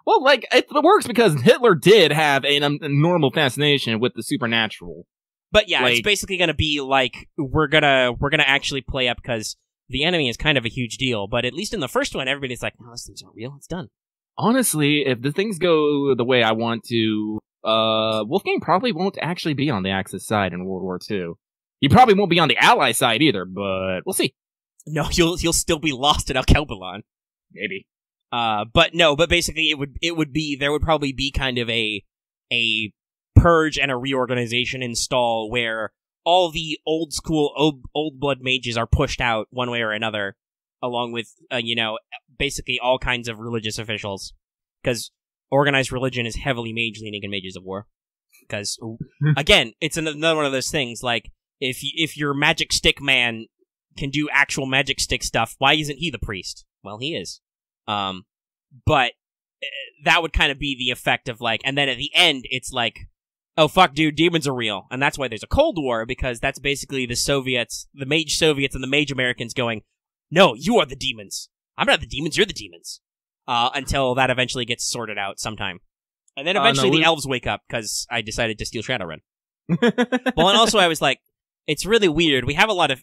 Well, like, it works because Hitler did have a normal fascination with the supernatural. But yeah, it's basically gonna be like, we're gonna actually play up because the enemy is kind of a huge deal, but at least in the first one, everybody's like, no, these things aren't real, it's done. Honestly, if the things go the way I want to, Wolfgang probably won't actually be on the Axis side in World War II. He probably won't be on the Ally side either, but we'll see. No, he'll still be lost at Alkebulan. Maybe. But basically there would probably be kind of a purge and a reorganization install where all the old school, old blood mages are pushed out one way or another, along with, basically all kinds of religious officials. Because organized religion is heavily mage-leaning in Mages of War. Because, again, it's another one of those things, like, if your magic stick man can do actual magic stick stuff, why isn't he the priest? Well, he is. But that would kind of be the effect of, like, and then at the end, it's like, oh, fuck, dude, demons are real. And that's why there's a Cold War, because that's basically the Soviets, the Mage Soviets and the Mage Americans going, no, you are the demons. I'm not the demons, you're the demons. Until that eventually gets sorted out sometime. And then eventually the elves wake up, because I decided to steal Shadowrun. Well, and also I was like, it's really weird.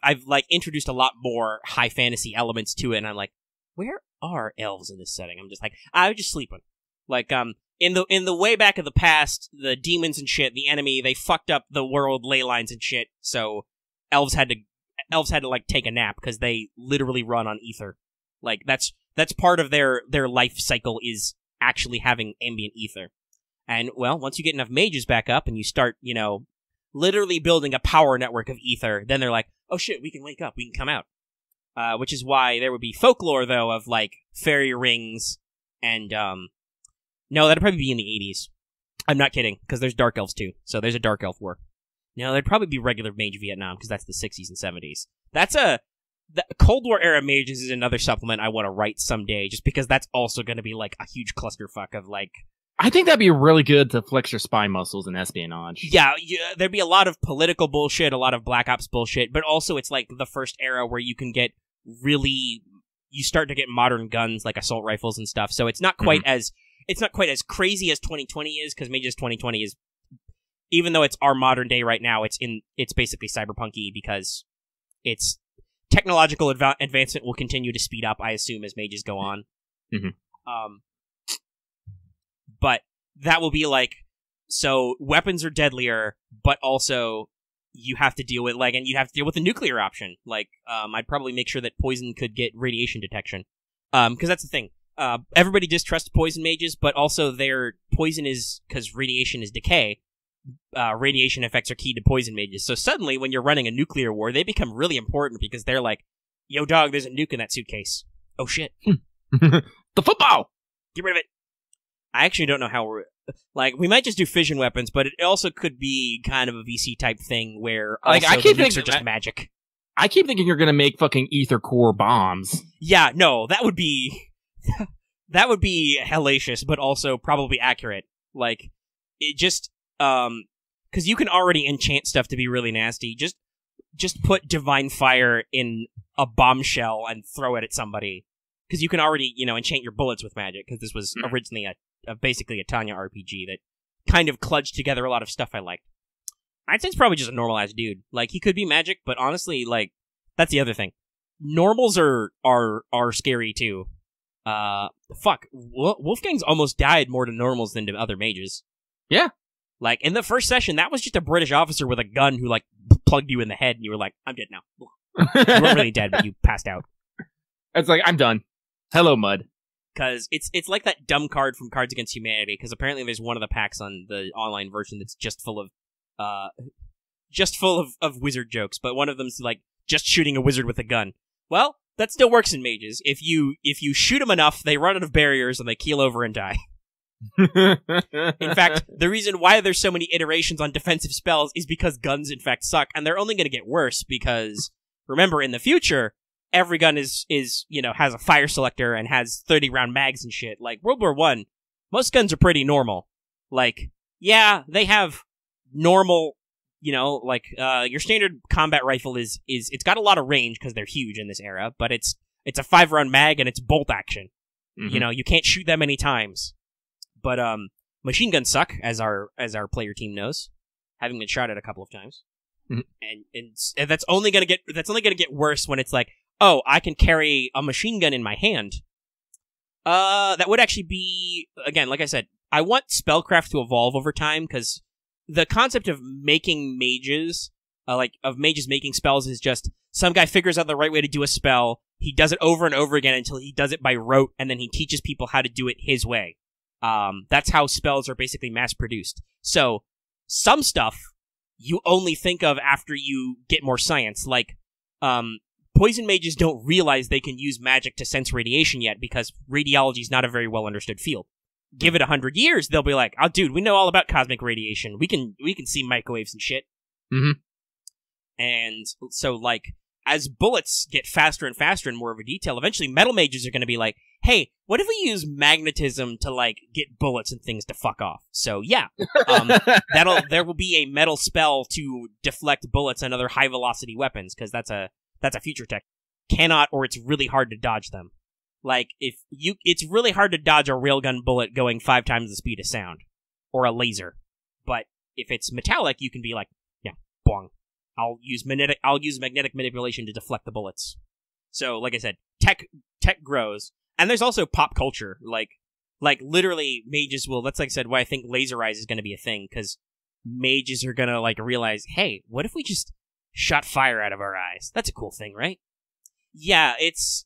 I've, like, introduced a lot more high fantasy elements to it, and I'm like, where are elves in this setting? I'm just like, I was just sleeping. Like, in the way back of the past, the demons and shit, the enemy, they fucked up the world ley lines and shit, so elves had to like take a nap because they literally run on ether. Like, that's part of their life cycle is actually having ambient ether. And, well, once you get enough mages back up and you start, literally building a power network of ether, then they're like, oh shit, we can wake up, we can come out. Which is why there would be folklore, though, of, like, fairy rings, and, no, that'd probably be in the 80s. I'm not kidding, because there's Dark Elves, too, so there's a Dark Elf War. No, there'd probably be regular Mage Vietnam, because that's the 60s and 70s. The Cold War era mages is another supplement I want to write someday, just because that's also going to be, like, a huge clusterfuck of, like... I think that'd be really good to flex your spy muscles in espionage. Yeah, there'd be a lot of political bullshit, a lot of Black Ops bullshit, but also it's, like, the first era where you can get you start to get modern guns, like assault rifles and stuff, so it's not quite as crazy as 2020 is, because Mages 2020 is, even though it's our modern day right now, it's basically cyberpunky, because it's technological advancement will continue to speed up, I assume, as mages go on. Mm-hmm. But that will be like, so weapons are deadlier, but also you have to deal with, like, and you have to deal with the nuclear option. Like, I'd probably make sure that poison could get radiation detection. Because that's the thing. Everybody distrusts poison mages, but also their poison is, because radiation is decay, radiation effects are key to poison mages. So suddenly, when you're running a nuclear war, they become really important, because they're like, yo, dog, there's a nuke in that suitcase. Oh, shit. The football! Get rid of it. I actually don't know how we might just do fission weapons, but it also could be kind of a VC type thing where also the nukes are just magic. I keep thinking you're gonna make fucking ether core bombs. Yeah, no, that would be hellacious, but also probably accurate. Like, it just, because you can already enchant stuff to be really nasty. Just put divine fire in a bombshell and throw it at somebody. Because you can already, enchant your bullets with magic, because this was originally basically a Tanya RPG that kind of kludged together a lot of stuff I liked. I'd say it's probably just a normalized dude. Like, he could be magic, but honestly, like, that's the other thing. Normals are scary, too. Wolfgang's almost died more to normals than to other mages. Yeah. Like, in the first session, that was just a British officer with a gun who, like, plugged you in the head, and you were like, I'm dead now. You weren't really dead, but you passed out. It's like, I'm done. Hello, Mud. Because it's like that dumb card from Cards Against Humanity, because apparently there's one of the packs on the online version that's just full of wizard jokes, but one of them's, like, just shooting a wizard with a gun. Well, that still works in mages. If you shoot them enough, they run out of barriers, and they keel over and die. In fact, the reason why there's so many iterations on defensive spells is because guns in fact suck, and they're only going to get worse because, remember, in the future, every gun is has a fire selector and has 30-round mags and shit. Like, World War I, most guns are pretty normal. Like, yeah, they have normal, your standard combat rifle is it's got a lot of range because they're huge in this era, but it's a 5-round mag and it's bolt action. Mm-hmm. You can't shoot that many times. But machine guns suck, as our player team knows, having been shot at a couple of times. Mm-hmm. And that's only gonna get worse when it's like, oh, I can carry a machine gun in my hand. That would actually be, again, like I said, I want spellcraft to evolve over time, because the concept of making mages, of mages making spells, is just some guy figures out the right way to do a spell, he does it over and over again until he does it by rote, and then he teaches people how to do it his way. That's how spells are basically mass-produced. So, some stuff you only think of after you get more science, like, poison mages don't realize they can use magic to sense radiation yet, because radiology is not a very well-understood field. Give it 100 years, they'll be like, oh, dude, we know all about cosmic radiation. We can see microwaves and shit. Mm-hmm. And so, like, as bullets get faster and faster and more of a detail, eventually metal mages are going to be like, hey, what if we use magnetism to, like, get bullets and things to fuck off? So, yeah, there will be a metal spell to deflect bullets and other high-velocity weapons, because that's a future tech. Cannot, or it's really hard to dodge them. Like, it's really hard to dodge a railgun bullet going 5 times the speed of sound. Or a laser. But if it's metallic, you can be like, yeah, boing. I'll use magnetic manipulation to deflect the bullets. So, like I said, tech grows. And there's also pop culture. Like literally, mages will, that's like I said, why I think laser eyes is going to be a thing, because mages are going to, like, realize, hey, what if we just shot fire out of our eyes? That's a cool thing, right? Yeah, it's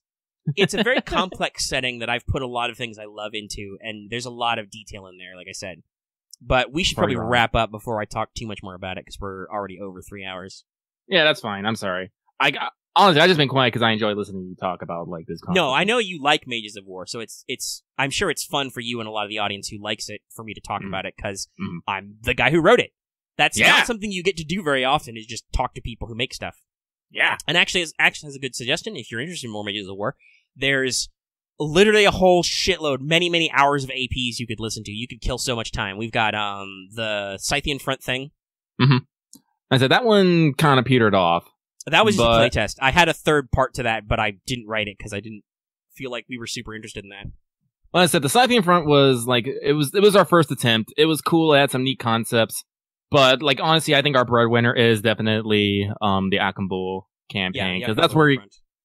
a very complex setting that I've put a lot of things I love into, and there's a lot of detail in there, like I said. But we should probably wrap up before I talk too much more about it, because we're already over 3 hours. Yeah, that's fine. I'm sorry. Honestly, I've just been quiet because I enjoy listening to you talk about, like, this concept. No, I know you like Mages of War, so I'm sure it's fun for you and a lot of the audience who likes it for me to talk about it, because I'm the guy who wrote it. That's not something you get to do very often, is just talk to people who make stuff. Yeah. And actually has a good suggestion. If you're interested in more Mages of War, there's literally a whole shitload, many, many hours of APs you could listen to. You could kill so much time. We've got the Scythian Front thing. Mm-hmm. I said that one kind of petered off. That was just a playtest. I had a third part to that, but I didn't write it because I didn't feel like we were super interested in that. Well, I said the Scythian Front was, like, it was our first attempt. It was cool. It had some neat concepts. But, like, honestly, I think our breadwinner is definitely the Akambul campaign, because that's where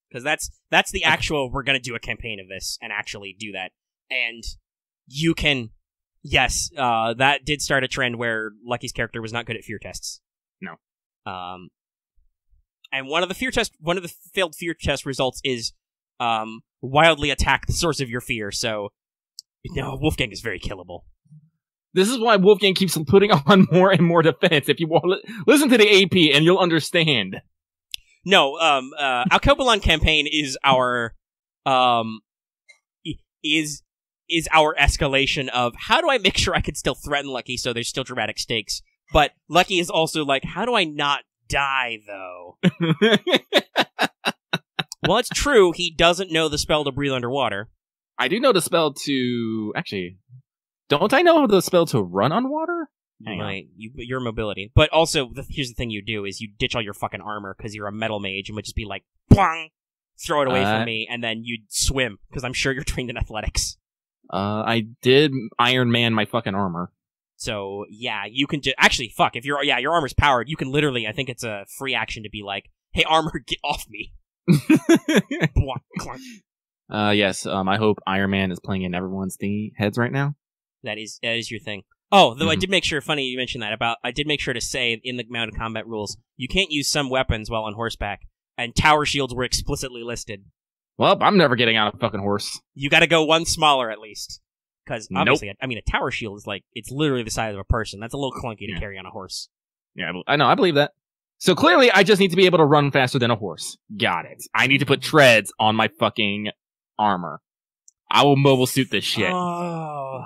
because that's the actual, we're going to do a campaign of this and actually do that. And you can, yes, that did start a trend where Lucky's character was not good at fear tests. No. And one of the failed fear test results is wildly attack the source of your fear. So, no, Wolfgang is very killable. This is why Wolfgang keeps putting on more and more defense. If you want, listen to the AP and you'll understand. No, Alcobalon campaign is our is our escalation of how do I make sure I can still threaten Lucky so there's still dramatic stakes, but Lucky is also like, how do I not die though? Well, it's true, he doesn't know the spell to breathe underwater. I do know the spell to actually. Don't I know the spell to run on water? Right, your mobility. But also, here's the thing you do, is you ditch all your fucking armor, because you're a metal mage, and would just be like, bwang, throw it away from me, and then you'd swim, because I'm sure you're trained in athletics. I did Iron Man my fucking armor. So, yeah, you can actually, fuck, if your armor's powered, you can literally, I think it's a free action to be like, hey, armor, get off me. Yes, I hope Iron Man is playing in everyone's heads right now. That is your thing. Oh, though I did make sure, funny you mentioned that, I did make sure to say in the mounted combat rules, you can't use some weapons while on horseback, and tower shields were explicitly listed. Well, I'm never getting on a fucking horse. You gotta go one smaller at least. Because obviously, I mean, a tower shield is it's literally the size of a person. That's a little clunky to carry on a horse. Yeah, I know, I believe that. So clearly, I just need to be able to run faster than a horse. Got it. I need to put treads on my fucking armor. I will mobile suit this shit. Oh.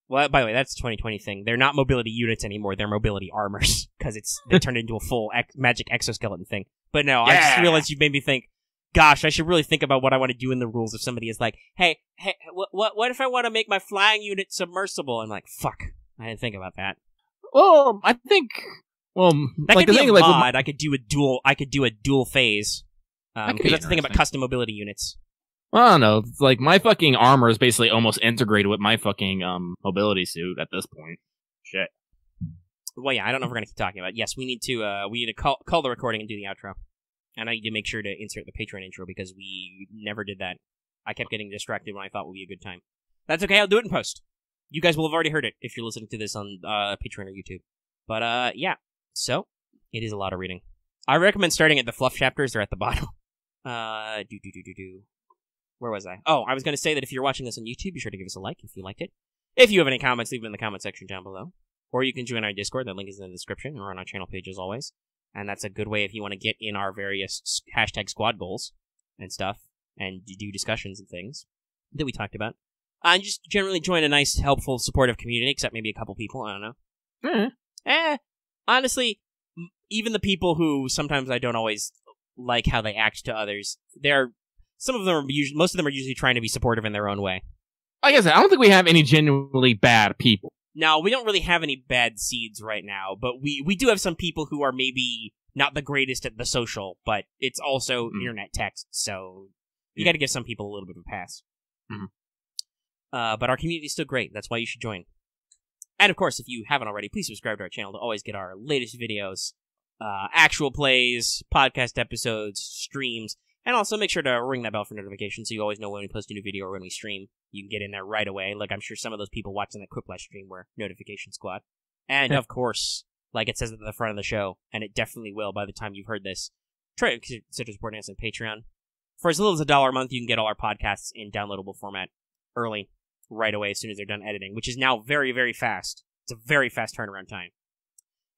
Well, by the way, that's a 2020 thing. They're not mobility units anymore. They're mobility armors. Because they turned into a full magic exoskeleton thing. But no, I just realized you made me think, gosh, I should really think about what I want to do in the rules if somebody is like, hey, what if I want to make my flying unit submersible? I'm like, fuck, I didn't think about that. Well, I think, that could be a mod. I could do a dual phase. Because that's the thing about custom mobility units. Well, I don't know. It's like my fucking armor is basically almost integrated with my fucking mobility suit at this point. Shit. Well, yeah, I don't know if we're gonna keep talking about it. Yes, we need to call the recording and do the outro. And I need to make sure to insert the Patreon intro because we never did that. I kept getting distracted when I thought would be a good time. That's okay, I'll do it in post. You guys will have already heard it if you're listening to this on Patreon or YouTube. But, yeah. So, it is a lot of reading. I recommend starting at the fluff chapters. They're at the bottom. Where was I? Oh, I was going to say that if you're watching this on YouTube, be sure to give us a like if you liked it. If you have any comments, leave them in the comment section down below. Or you can join our Discord. That link is in the description. We're on our channel page as always. And that's a good way if you want to get in our various hashtag squad goals and stuff, and do discussions and things that we talked about. And just generally join a nice, helpful, supportive community, except maybe a couple people, I don't know. Honestly, even the people who sometimes I don't always like how they act to others, most of them are usually trying to be supportive in their own way. Like I said, I don't think we have any genuinely bad people. No, we don't really have any bad seeds right now, but we do have some people who are maybe not the greatest at the social, but it's also internet text, so you gotta give some people a little bit of a pass. But our community is still great, that's why you should join. And of course, if you haven't already, please subscribe to our channel to always get our latest videos, actual plays, podcast episodes, streams, and also make sure to ring that bell for notifications so you always know when we post a new video or when we stream. You can get in there right away. Like, I'm sure some of those people watching that Quiplash stream were Notification Squad. And, of course, like it says at the front of the show, and it definitely will by the time you've heard this, try to consider supporting us on Patreon. For as little as $1 a month, you can get all our podcasts in downloadable format early, right away, as soon as they're done editing, which is now very, very fast. It's a very fast turnaround time.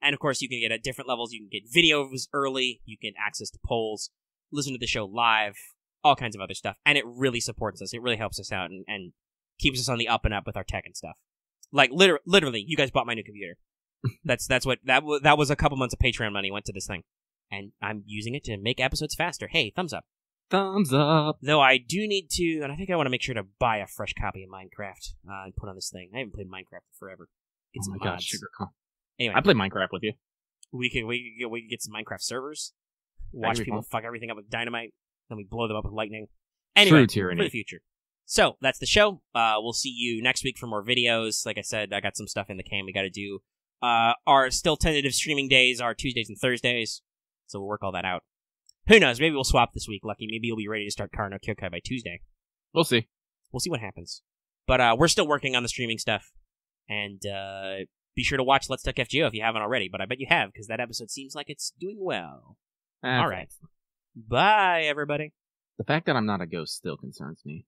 And, of course, you can get at different levels. You can get videos early. You can access to polls, listen to the show live, all kinds of other stuff. And it really supports us. It really helps us out and keeps us on the up and up with our tech and stuff. Like, literally, you guys bought my new computer. That was a couple months of Patreon money went to this thing. And I'm using it to make episodes faster. Hey, thumbs up. Thumbs up. Though I do need to, and I think I want to make sure to buy a fresh copy of Minecraft and put on this thing. I haven't played Minecraft forever. Get some mods. Sugar. Anyway, I play Minecraft with you. We could get some Minecraft servers. Watch people fuck everything up with dynamite. Then we blow them up with lightning. Anyway, for the future. So, that's the show. We'll see you next week for more videos. Like I said, I got some stuff in the can we gotta do. Our still tentative streaming days are Tuesdays and Thursdays. So we'll work all that out. Who knows? Maybe we'll swap this week, Lucky. Maybe you'll be ready to start Kara no Kyokai by Tuesday. We'll see. We'll see what happens. But we're still working on the streaming stuff. And be sure to watch Let's Talk FGO if you haven't already. But I bet you have, because that episode seems like it's doing well. All right. Bye, everybody. The fact that I'm not a ghost still concerns me.